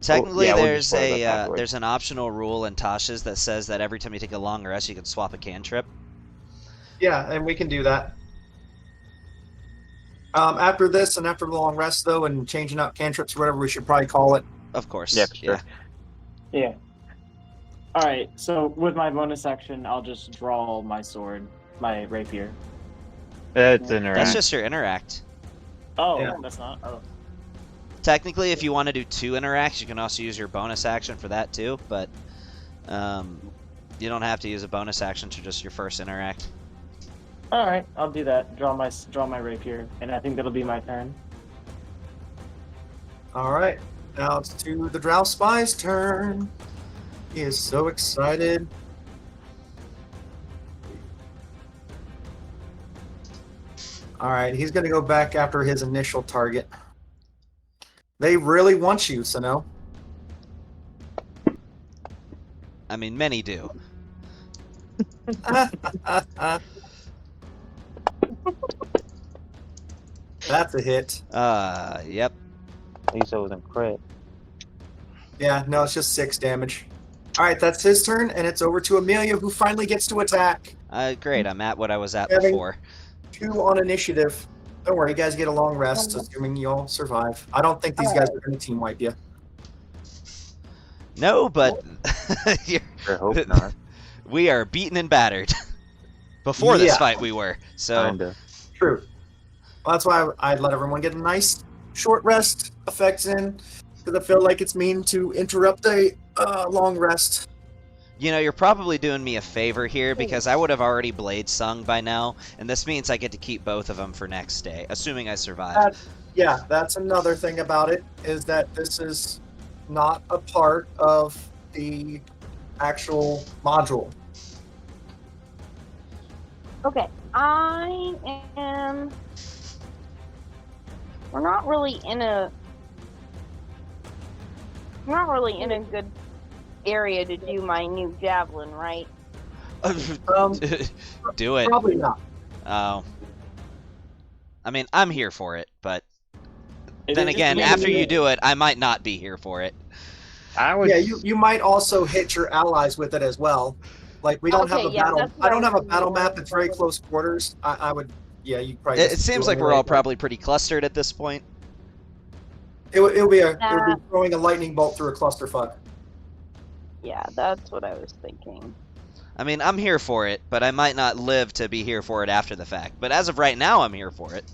Technically, yeah, we'll just worry about that afterwards. there's an optional rule in Tasha's that says that every time you take a long rest, you can swap a cantrip. Yeah, and we can do that. After this and after the long rest, though, and changing out cantrips, whatever we should probably call it. Of course. Yeah, for sure. Yeah. All right. So with my bonus action, I'll just draw my sword, my rapier. That's interact. That's just your interact. Oh, Yeah. that's not. Oh. Technically, if you want to do 2 interacts, you can also use your bonus action for that too, but you don't have to use a bonus action to just your first interact. All right, I'll do that. Draw my rapier, and I think that'll be my turn. All right, now it's to the Drow Spy's turn. He is so excited. All right, he's going to go back after his initial target. They really want you, Sano. I mean, many do. That's a hit. Yep. At least it wasn't crit. Yeah, no, it's just 6 damage. All right, that's his turn, and it's over to Amelia, who finally gets to attack. Great, I'm at what I was at Having- before. 2 on initiative. Don't worry, you guys get a long rest, assuming you'll survive. I don't think these guys are going to team wipe you. No, but I hope not. we are beaten and battered. Before this Yeah. fight, we were. So Kinda. True. Well, that's why I'd let everyone get a nice short rest effects in, because I feel like it's mean to interrupt a long rest. you know, you're probably doing me a favor here because I would have already blade sung by now, and this means I get to keep both of them for next day, assuming I survive. Yeah, that's another thing about it, is that this is not a part of the actual module. Okay, I am. We're not really in a good area to do my new javelin, right? Do it. Probably not. Oh. I mean, I'm here for it, but It then is again, just- after you do it, I might not be here for it. I would. Yeah, you might also hit your allies with it as well. Like we don't have Okay, a yeah, battle. that's what I don't I have a was battle thinking. map that's very close quarters. I would. Yeah, you probably. It just seems do like we're all anyway. probably pretty clustered at this point. It would be throwing a lightning bolt through a clusterfuck. Yeah, that's what I was thinking. I mean, I'm here for it, but I might not live to be here for it after the fact. But as of right now, I'm here for it.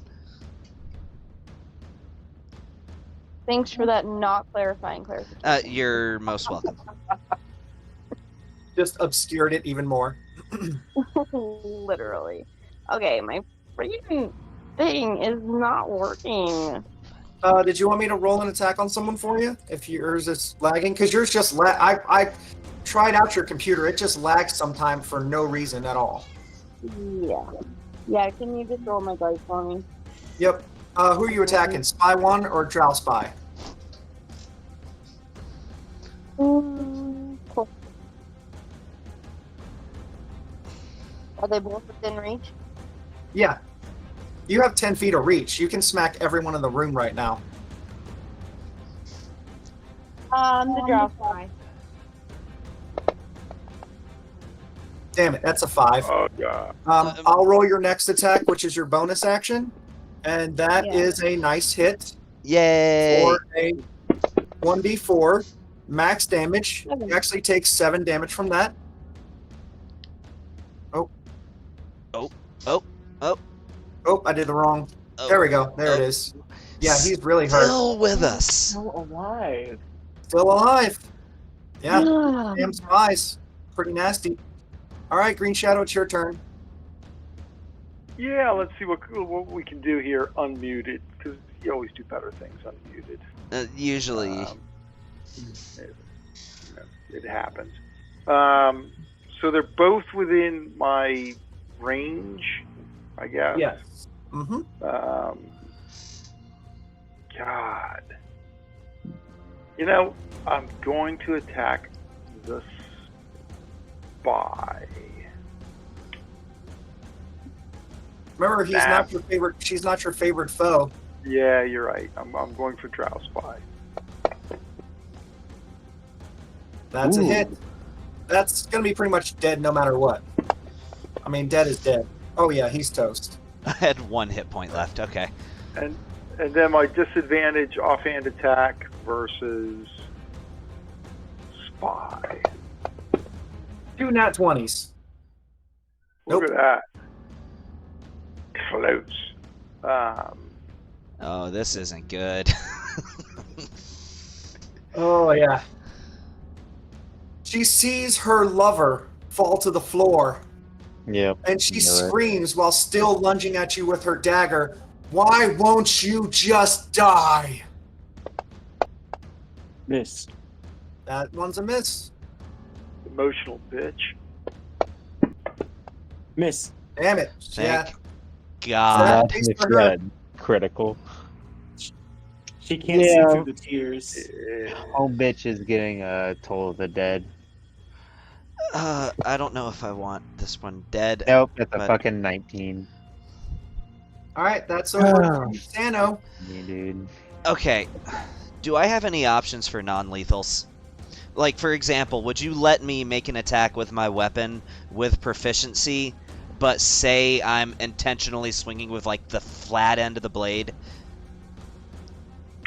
Thanks for that not clarifying clarification. You're most welcome. Just obscured it even more. Literally. Okay, my freaking thing is not working. Did you want me to roll an attack on someone for you? If yours is lagging, because yours just I tried out your computer. It just lags sometimes for no reason at all. Yeah. Yeah, can you just roll my dice for me? Yep. Who are you attacking? Spy 1 or Drow Spy? Cool. Are they both within reach? Yeah. You have 10 feet of reach. You can smack everyone in the room right now. The draw spy. Damn it, that's a 5. Oh god. I'll roll your next attack, which is your bonus action. And that is a nice hit Yay! for a 1d4 max damage. Okay. You actually take 7 damage from that. Oh, I did the wrong. Oh, There we go. There it oh. is. Yeah, he's really hurt. Still with us. Still alive. Still alive. Yeah, Yeah. damn spies. Pretty nasty. All right, Green Shadow, it's your turn. Yeah, let's see what we can do here unmuted, because you always do better things unmuted. Usually. It happens. So they're both within my range, I guess. Yes. Mm-hmm. God. You know, I'm going to attack the spy. Remember, he's not your favorite. She's not your favorite foe. Yeah, you're right. I'm going for Drow Spy. That's a Ooh. hit. That's gonna be pretty much dead no matter what. I mean, dead is dead. Oh yeah, he's toast. I had 1 hit point left. Okay. And then my disadvantage offhand attack versus spy. 2 nat 20s. Look Nope. at that. Close. Oh, this isn't good. Oh yeah. She sees her lover fall to the floor, Yep. and she Knew it. screams while still lunging at you with her dagger. Why won't you just die? Miss. That one's a miss. Emotional bitch. Miss. Damn it. Yeah. Thank God. That Imagine makes if for she her. had critical. She can't see Yeah. through the tears. Home bitch is getting Toll of the Dead. I don't know if I want this one dead. Nope, that's a But- fucking 19. All right, that's over to Sano. Me, dude. Okay. Do I have any options for non-lethals? Like, for example, would you let me make an attack with my weapon with proficiency, but say I'm intentionally swinging with, like, the flat end of the blade?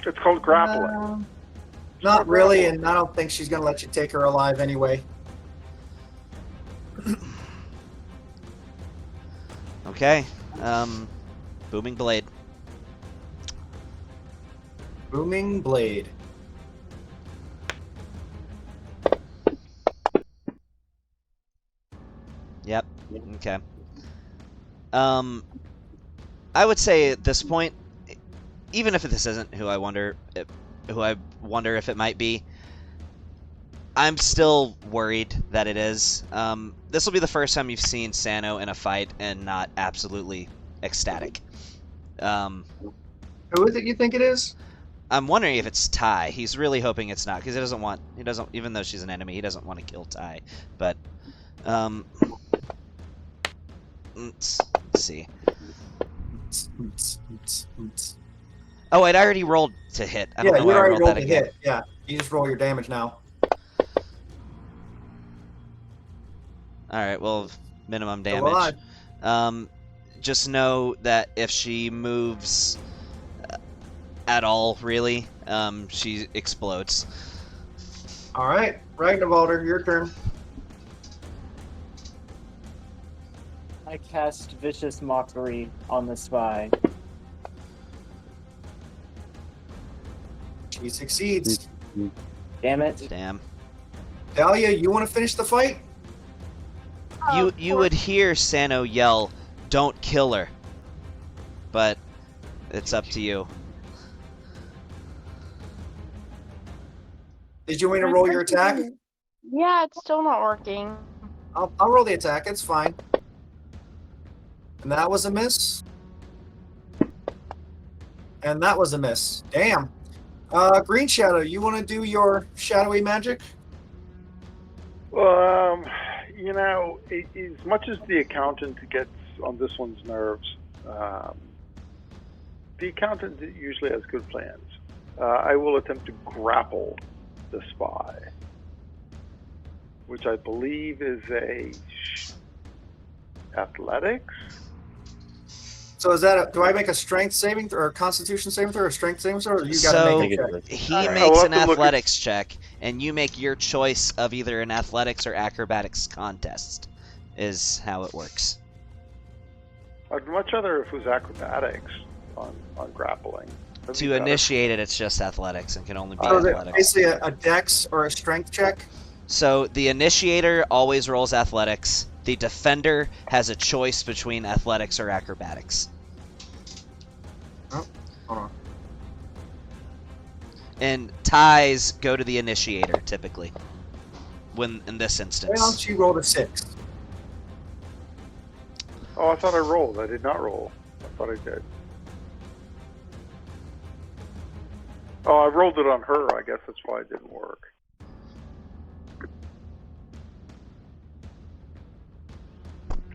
It's called grappling. Not really, and I don't think she's gonna let you take her alive anyway. Okay. Booming blade. Booming blade. Yep. Okay. I would say at this point, even if this isn't who I wonder if it might be, I'm still worried that it is. This will be the first time you've seen Sano in a fight and not absolutely ecstatic. Who is it you think it is? I'm wondering if it's Ty. He's really hoping it's not because he doesn't, even though she's an enemy, he doesn't want to kill Ty. But, let's see. Oh, I'd already rolled to hit. I don't Yeah, know you why I already rolled rolled that to again. hit. Yeah, you just roll your damage now. Alright, well, minimum So will I. damage. Just know that if she moves at all, really, she explodes. All right, Ragnarvalder, your turn. I cast Vicious Mockery on the spy. She succeeds. Damn it. Damn. Dalia, you want to finish the fight? You would hear Sano yell, "Don't kill her." But it's up to you. Did you want me to roll your attack? Yeah, it's still not working. I'll roll the attack. It's fine. And that was a miss. And that was a miss. Damn. Green Shadow, you want to do your shadowy magic? You know, as much as the accountant gets on this one's nerves, the accountant usually has good plans. I will attempt to grapple the spy, which I believe is a athletics. So is that do I make a strength saving or a constitution saving throw or a strength saving throw, or you got to So- make a check? He Alright, I'll makes have an to look at- athletics check, and you make your choice of either an athletics or acrobatics contest, is how it works. I'd much rather if it was acrobatics on grappling. That'd be To better. initiate it, it's just athletics and can only be So is it athletics. basically a dex or a strength check? So the initiator always rolls athletics. The defender has a choice between athletics or acrobatics. Hold on. And ties go to the initiator typically. When in this Well, instance. she rolled a 6. Oh, I thought I rolled. I did not roll. I thought I did. Oh, I rolled it on her. I guess that's why it didn't work.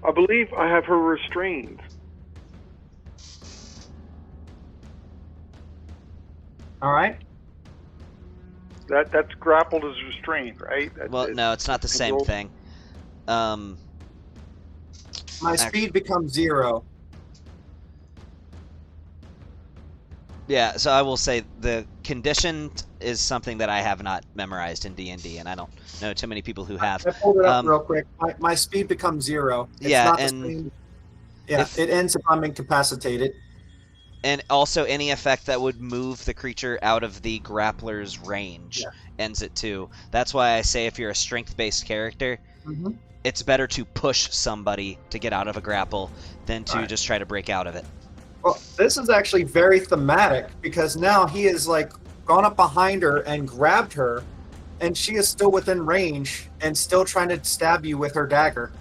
I believe I have her restrained. All right. That's grappled as restrained, right? Well, no, it's not the same roll. thing. My Ac- speed becomes 0. Yeah, so I will say the conditioned is something that I have not memorized in D&D, and I don't know too many people who have. I pulled it up real quick. My speed becomes 0. It's Yeah, not the and same. Yeah, if- it ends if I'm incapacitated. And also any effect that would move the creature out of the grappler's range ends it too. That's why I say if you're a strength-based character, Mm-hmm. it's better to push somebody to get out of a grapple than to just try to break out of it. Well, this is actually very thematic because now he has like gone up behind her and grabbed her, and she is still within range and still trying to stab you with her dagger.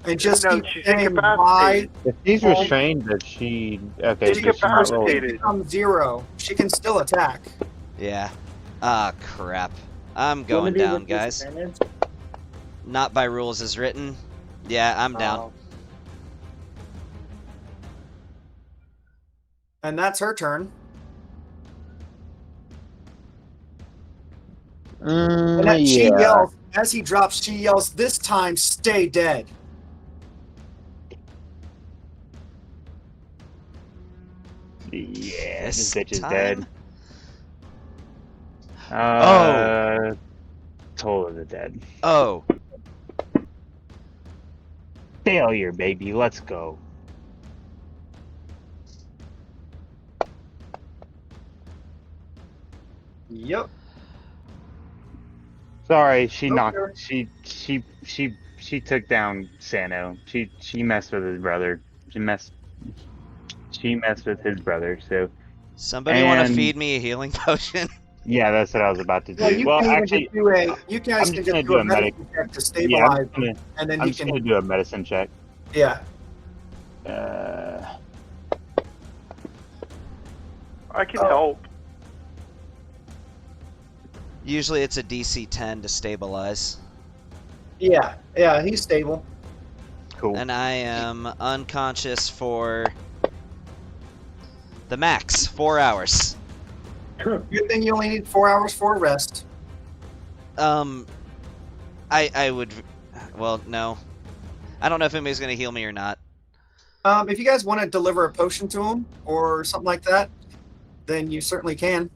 And just No, keep she's saying incapacitated. why. If he's restrained, that she okay. If So she she's not rolling. incapacitated. becomes 0, she can still attack. Yeah. Ah, crap. I'm Wouldn't going it be down, with guys. disadvantage? Not by rules as written. Yeah, I'm down. And that's her turn. And that she yells, as he drops, she yells, "This time, stay dead." Yeah, This this bitch is time? dead. Oh. Toll of the dead. Oh. Failure, baby. Let's go. Yep. Sorry, she Okay. knocked. She took down Sano. She messed with his brother. She messed with his brother. So Somebody want to And- feed me a healing potion? yeah, that's what I was about to do. Well, you Well, can even actually, just do a. You guys I'm can just gonna just do do a a medic- medicine check to yeah, stabilize, and then I'm you just can. gonna do a medicine check. Yeah. I can Oh. help. Usually it's a DC 10 to stabilize. Yeah. Yeah. He's stable. Cool. And I am unconscious for the max, 4 hours. Good thing you only need 4 hours for a rest. I would, well, no. I don't know if anybody's going to heal me or not. If you guys want to deliver a potion to him or something like that, then you certainly can.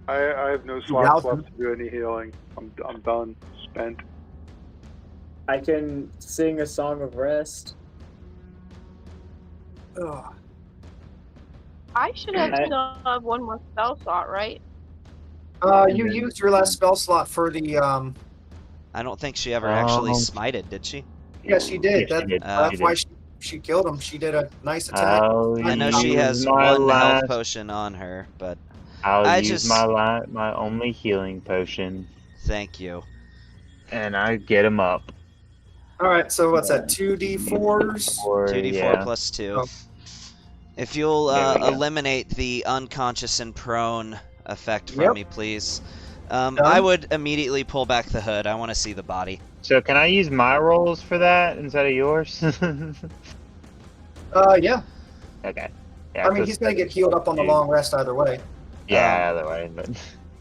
I have no slots left to do any healing. I'm done. Spent. I can sing a song of rest. Ugh. I should have still have one more spell slot, right? You used your last spell slot for the. I don't think she ever actually Um, smited, did she? Yes, she did. Yeah, she did. That's She why did. she killed him. She did a nice attack. I know she has one health potion on her, but I'll I use just- my only healing potion, thank you. and I get him up. All right, so what's that? 2d4s. Or 2d4 yeah. plus 2. Oh. If you'll There we go. eliminate the unconscious and prone effect from Yep. me, please. I would immediately pull back the hood. I want to see the body. So can I use my rolls for that instead of yours? Yeah. Okay. I mean, he's gonna get healed up on the long rest either way. Yeah, either way, but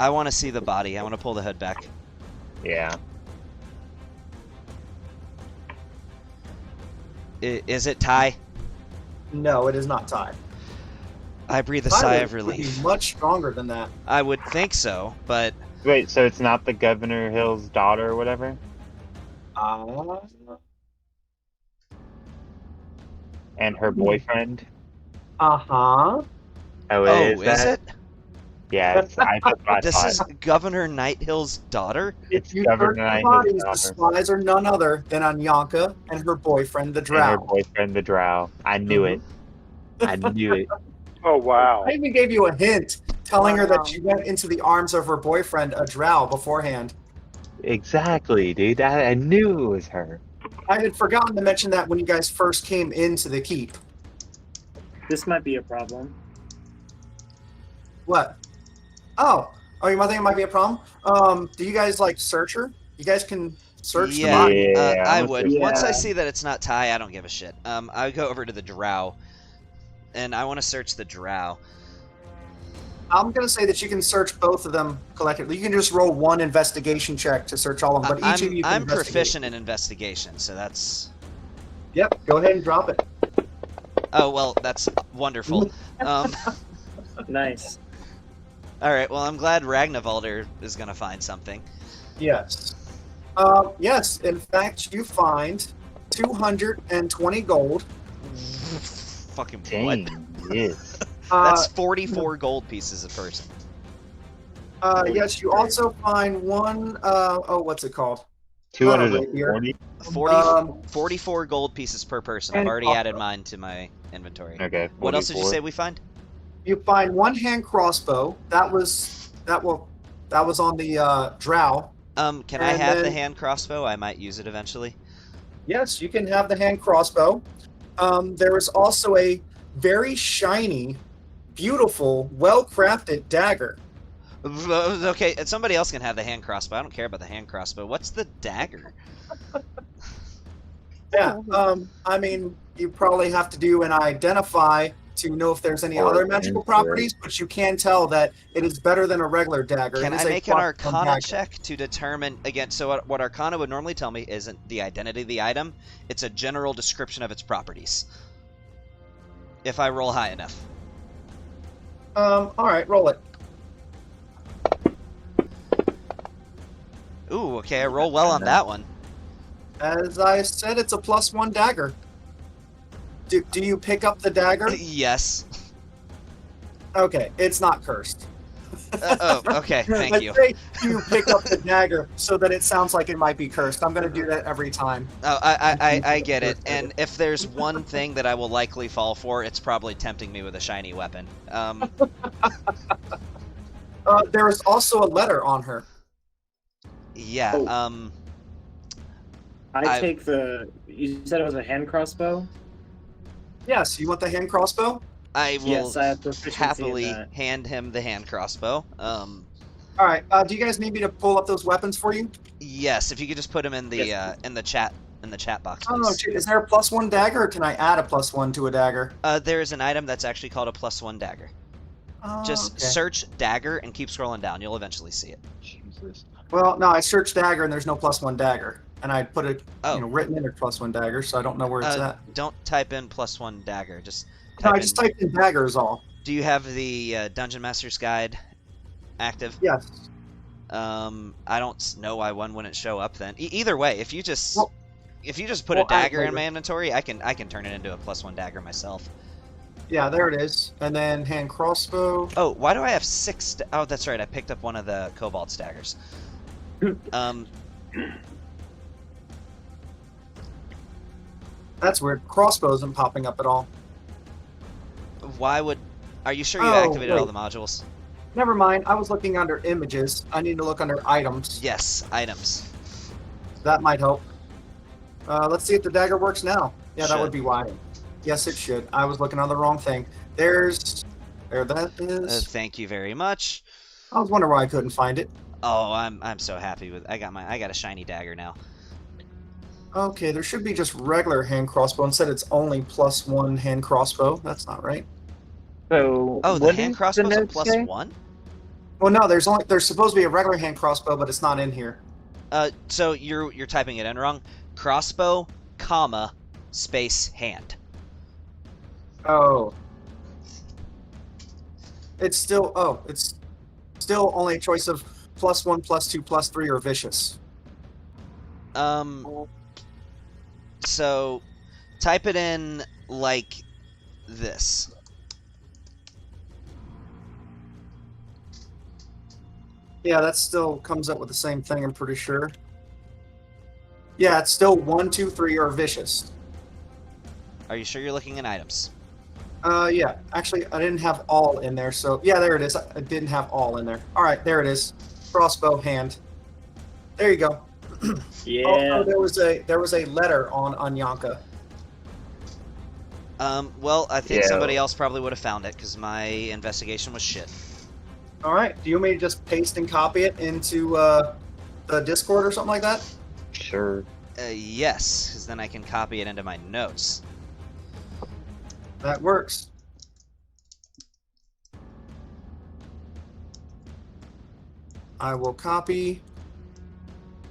I want to see the body. I want to pull the hood back. yeah. Is it Ty? No, it is not Ty. I breathe a Ty sigh would- of would be relief. much stronger than that. I would think so, but Wait, so it's not the Governor Hill's daughter or whatever? And her boyfriend? Uh-huh. Oh, is that? it? Yeah, that's what I This thought. is Governor Nighthill's daughter? It's You Governor heard the Nighthill's bodies. The daughter spies are none other than Anyanka and her boyfriend, the and her Drow. boyfriend, the Drow. I knew it. I knew it. Oh wow. I even gave you a hint, telling her Wow. that she went into the arms of her boyfriend, a Drow, beforehand. Exactly, dude. I knew it was her. I had forgotten to mention that when you guys first came into the keep. This might be a problem. What? Oh, you might think it might be a problem. Do you guys like search her? You guys can search the Yeah, body. Yeah, I I'm would. with Once I you. see that it's not Ty, I don't give a shit. I would go over to the Drow, and I want to search the Drow. I'm gonna say that you can search both of them collectively. You can just roll one investigation check to search all of them, but each of you can I'm investigate. proficient in investigation, so that's. Yep. Go ahead and drop it. Oh well, that's wonderful. Nice. All right. Well, I'm glad Ragnavaldr is gonna find something. Yes. Yes. In fact, you find 220 gold. Fucking Dang, what? yes. That's 44 gold pieces a person. Yes. You also find one. What's it called? 240? 44 gold pieces per person. I've and already crossbow. added mine to my inventory. Okay. What else did you 44. say we find? You find one hand crossbow. That was on the drow. Can I And have the then- hand crossbow? I might use it eventually. Yes, you can have the hand crossbow. There is also a very shiny, beautiful, well-crafted dagger. Okay, and somebody else can have the hand crossbow. I don't care about the hand crossbow. What's the dagger? Yeah. I mean, you probably have to do an identify to know if there's any Or other an magical infrared. properties, but you can tell that it is better than a regular dagger. Can It is I a make an +1 Arcana dagger. check to determine again? So what Arcana would normally tell me isn't the identity of the item; it's a general description of its properties. If I roll high enough. All right, roll it. Ooh, okay, I roll well on that one. As I said, it's a +1 dagger. Do you pick up the dagger? Yes. Okay, it's not cursed. Okay, thank you. I'd say you pick up the dagger so that it sounds like it might be cursed. I'm going to do that every time. Oh, I get it. And if there's one thing that I will likely fall for, it's probably tempting me with a shiny weapon. There is also a letter on her. Yeah. Oh. I take the. You said it was a hand crossbow. Yes, you want the hand crossbow? I will Yes, I have proficiency in happily that. hand him the hand crossbow. All right. Do you guys need me to pull up those weapons for you? Yes, if you could just put him in the Yes. in the chat box, Oh, please. shit. Is there a +1 dagger, or can I add a +1 to a dagger? There is an item that's actually called a +1 dagger. Oh, Just okay. search dagger and keep scrolling down. You'll eventually see it. Jesus. Well, no, I searched dagger and there's no +1 dagger, and I put it, Oh. written in a +1 dagger, so I don't know where it's at. Don't type in +1 dagger. Just No, type I just typed in dagger is all. Do you have the Dungeon Master's Guide active? Yes. I don't know why one wouldn't show up then. Either way, if you just Well- put a well, I- dagger in my inventory, I can turn it into a +1 dagger myself. Yeah, there it is. And then hand crossbow. Oh, why do I have 6? Oh, that's right. I picked up one of the Cobalt daggers. That's weird. Crossbow isn't popping up at all. Why would? Are you sure you Oh, activated all wait. the modules? Never mind. I was looking under images. I need to look under items. Yes, items. That might help. Let's see if the dagger works now. Yeah, that Should. would be why. Yes, it should. I was looking on the wrong thing. There that is. Thank you very much. I was wondering why I couldn't find it. Oh, I'm so happy with. I got a shiny dagger now. Okay, there should be just regular hand crossbow. Instead, it's only +1 hand crossbow. That's not right. So, Oh, the what hand does crossbow's a note say? +1. Well, no, there's supposed to be a regular hand crossbow, but it's not in here. So you're typing it in wrong. Crossbow, comma, space, hand. Oh. It's still only a choice of +1, +2, +3, or vicious. So type it in like this. Yeah, that still comes up with the same thing, I'm pretty sure. Yeah, it's still 1, 2, 3, or vicious. Are you sure you're looking in items? Yeah. Actually, I didn't have all in there, so yeah, there it is. I didn't have all in there. All right, there it is. Crossbow hand. There you go. Yeah. Also, there was a letter on Anyanka. Well, I think Yeah. somebody else probably would have found it because my investigation was shit. All right. Do you want me to just paste and copy it into the Discord or something like that? Sure. Yes, because then I can copy it into my notes. That works. I will copy.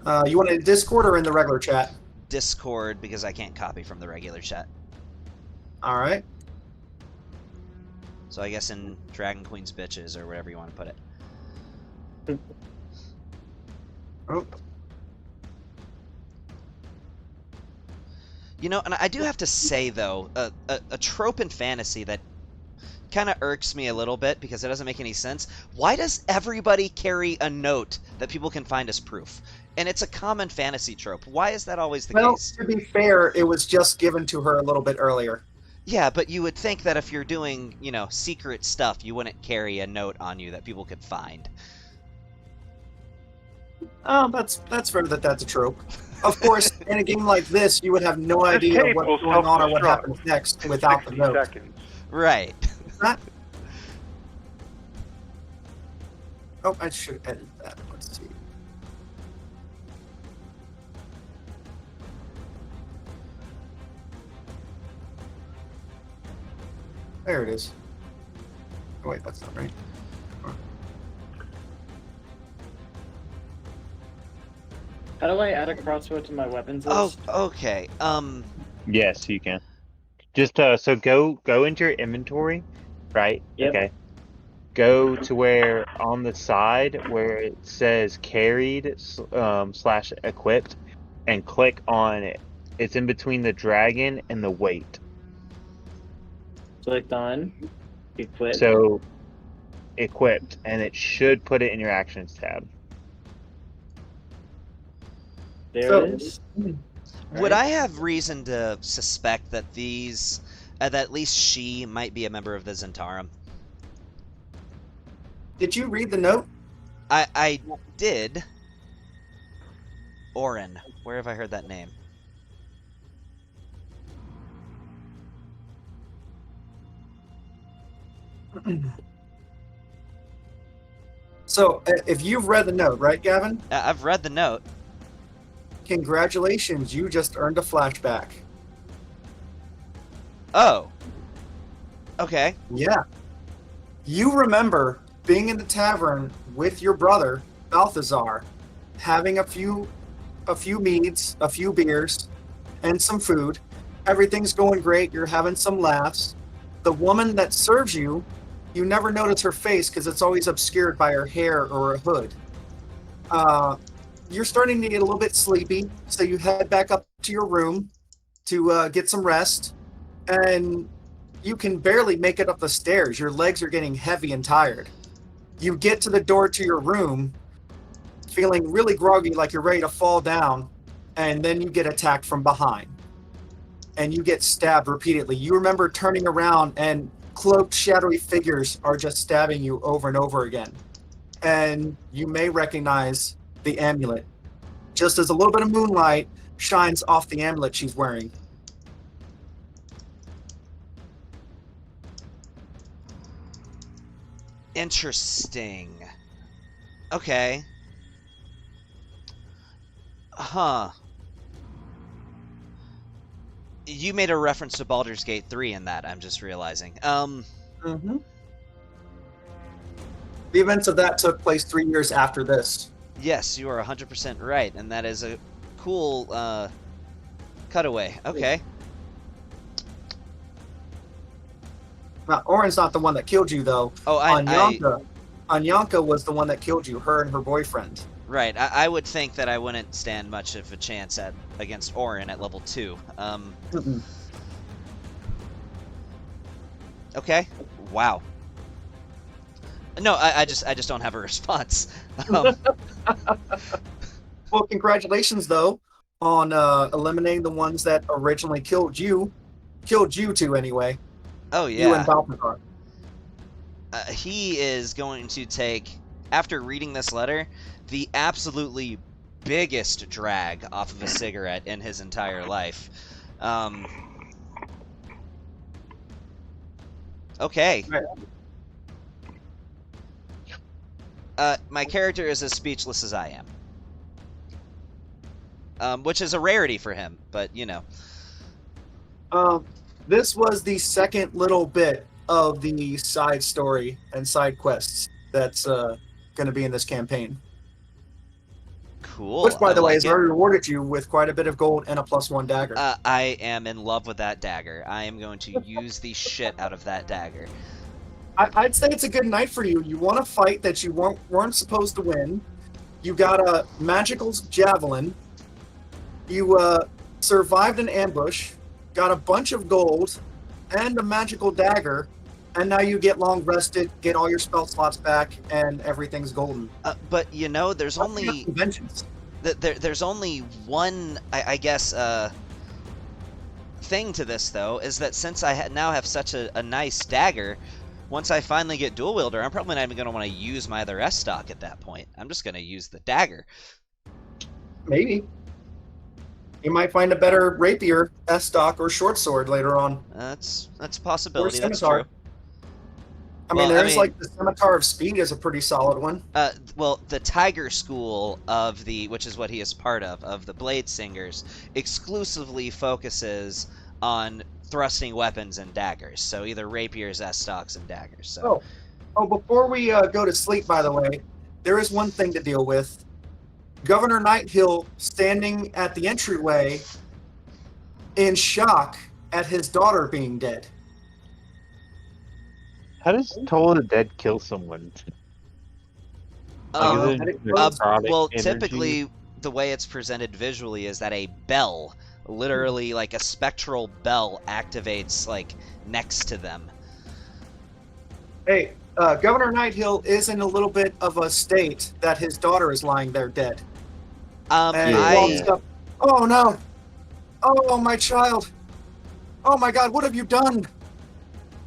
You want it in Discord or in the regular chat? Discord, because I can't copy from the regular chat. All right. So I guess in Dragon Queen's Bitches, or whatever you want to put it. Oh. You know, and I do have to say, though, a trope in fantasy that kind of irks me a little bit because it doesn't make any sense. Why does everybody carry a note that people can find as proof? And it's a common fantasy trope. Why is that always the case? To be fair, it was just given to her a little bit earlier. Yeah, but you would think that if you're doing, you know, secret stuff, you wouldn't carry a note on you that people could find. Oh, that's fair that that's a trope. Of course, in a game like this, you would have no idea tape what's will going on or what self-destruct happens next in without the 60 note. seconds. Right. That... Oh, I should edit that. Let's see. There it is. Oh, wait, that's not right. How do I add a crossbow to my weapons Oh, list? okay. Yes, you can. Just so go into your inventory, right? Yep. Okay. Go to where on the side where it says carried slash equipped, and click on it. It's in between the dragon and the weight. Clicked on. Equip. So equipped, and it should put it in your actions tab. There So- it is. Would I have reason to suspect that that at least she might be a member of the Zentarum? Did you read the note? I did. Orin. Where have I heard that name? So, if you've read the note, right, Gavin? I've read the note. Congratulations, you just earned a flashback. Oh. Okay. Yeah. You remember being in the tavern with your brother, Balthazar, having a few meads, a few beers, and some food. Everything's going great. You're having some laughs. The woman that serves you, you never notice her face because it's always obscured by her hair or a hood. You're starting to get a little bit sleepy, so you head back up to your room to get some rest, and you can barely make it up the stairs. Your legs are getting heavy and tired. You get to the door to your room, feeling really groggy, like you're ready to fall down, and then you get attacked from behind. And you get stabbed repeatedly. You remember turning around, and cloaked, shadowy figures are just stabbing you over and over again. And you may recognize the amulet, just as a little bit of moonlight shines off the amulet she's wearing. Interesting. Okay. Huh. You made a reference to Baldur's Gate 3 in that, I'm just realizing. Mm-hmm. The events of that took place 3 years after this. Yes, you are 100% right, and that is a cool cutaway. Okay. Now, Orin's not the one that killed you, though. Oh, Anyanka was the one that killed you, her and her boyfriend. Right. I would think that I wouldn't stand much of a chance against Orin at level 2. Mm-mm. Okay. Wow. No, I just don't have a response. Well, congratulations, though, on eliminating the ones that originally killed you. Killed you two, anyway. Oh, You yeah. and Balthazar. He is going to take, after reading this letter, the absolutely biggest drag off of a cigarette in his entire life. Okay. My character is as speechless as I am. Which is a rarity for him, but, you know. This was the second little bit of the side story and side quests that's going to be in this campaign. Cool. Which, by I the way, like has already rewarded you with quite a bit of gold and a +1 dagger. I am in love with that dagger. I am going to use the shit out of that dagger. I'd say it's a good night for you. You won a fight that you weren't supposed to win. You got a magical javelin. You survived an ambush, got a bunch of gold, and a magical dagger, and now you get long rested, get all your spell slots back, and everything's golden. But you know, there's only Conventions. there's only one, I guess, thing to this though, is that since I now have such a nice dagger, once I finally get dual wielder, I'm probably not even going to want to use my other S stock at that point. I'm just going to use the dagger. Maybe. You might find a better rapier, S stock, or short sword later on. That's a possibility. Or That's scimitar. true. Like the Scimitar of Speed is a pretty solid one. Well, the Tiger School of which is what he is part of the Blade Singers, exclusively focuses on thrusting weapons and daggers. So either rapiers, S stocks, and daggers. So. Oh, before we go to sleep, by the way, there is one thing to deal with. Governor Nighthill standing at the entryway in shock at his daughter being dead. How does Toll of the Dead kill someone? Well, Energy? typically the way it's presented visually is that a bell, literally like a spectral bell, activates like next to them. Hey, Governor Nighthill is in a little bit of a state that his daughter is lying there dead. And he walks up, oh no! Oh, my child! Oh my God, what have you done?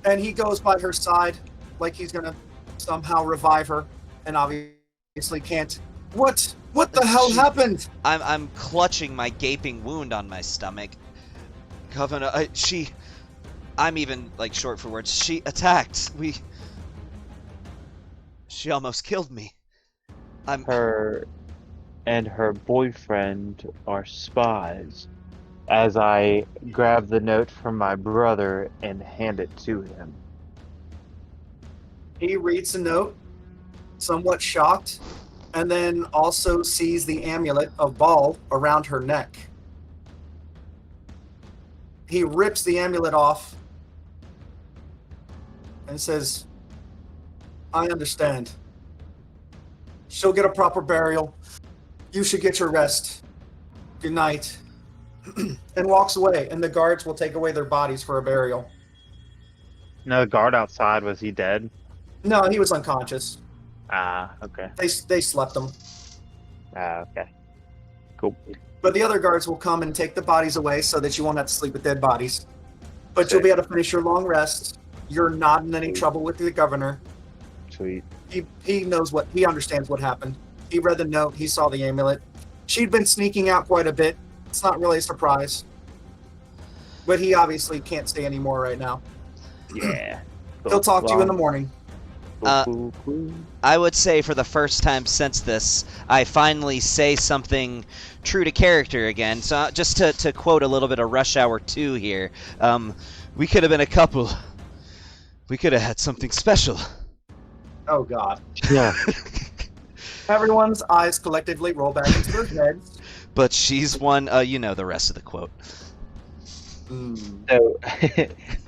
And he goes by her side like he's gonna somehow revive her, and obviously can't. What the hell happened? I'm clutching my gaping wound on my stomach. Governor, I'm even like short for words. She attacked. She almost killed me. Her and her boyfriend are spies. As I grab the note from my brother and hand it to him. He reads the note, somewhat shocked, and then also sees the amulet of Ball around her neck. He rips the amulet off and says, I understand. She'll get a proper burial. You should get your rest. Good night. And walks away, and the guards will take away their bodies for a burial. No, the guard outside, was he dead? No, he was unconscious. Ah, okay. They slept him. Ah, okay. Cool. But the other guards will come and take the bodies away so that you won't have to sleep with dead bodies. But you'll be able to finish your long rest. You're not in any trouble with the governor. Sweet. He understands what happened. He read the note, he saw the amulet. She'd been sneaking out quite a bit. It's not really a surprise. But he obviously can't stay anymore right now. Yeah. He'll talk to you in the morning. Cool. I would say for the first time since this, I finally say something true to character again. So just to quote a little bit of Rush Hour 2 here, we could have been a couple. We could have had something special. Oh, God. Yeah. Everyone's eyes collectively roll back into their heads. But she's one, you know the rest of the quote. So,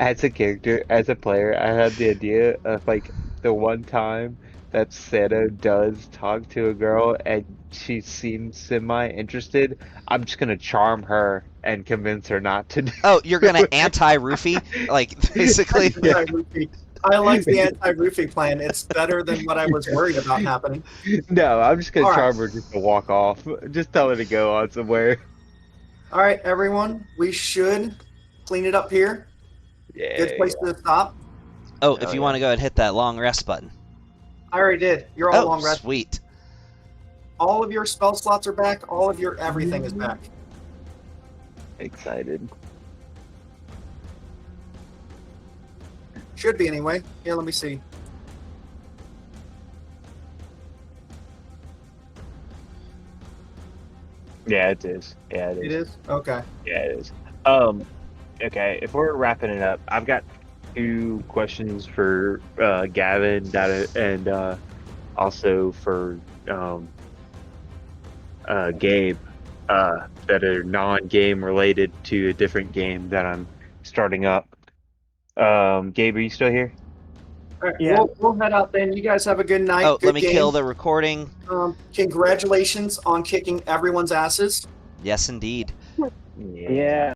as a character, as a player, I had the idea of like the one time that Santa does talk to a girl and she seems semi-interested, I'm just gonna charm her and convince her not to. Oh, you're gonna anti-roofie? Like, basically? Yeah. I like the anti-roofie plan. It's better than what I was worried about happening. No, I'm just gonna All charm right. her just to walk off. Just tell her to go on somewhere. All right, everyone. We should clean it up here. Yeah. Good place to stop. Oh, if you want to go ahead and hit that long rest button. I already did. You're all Oh, long rest. sweet. All of your spell slots are back. All of your everything is back. Excited. Should be anyway. Here, let me see. Yeah, it is. Yeah, it is. It is? Okay. Yeah, it is. Okay, if we're wrapping it up, I've got 2 questions for Gavin, and also for Gabe that are non-game related to a different game that I'm starting up. Gabe, are you still here? All right, Yeah. we'll head out then. You guys have a good night. Oh, good let me game. kill the recording. Congratulations on kicking everyone's asses. Yes, indeed. Yeah.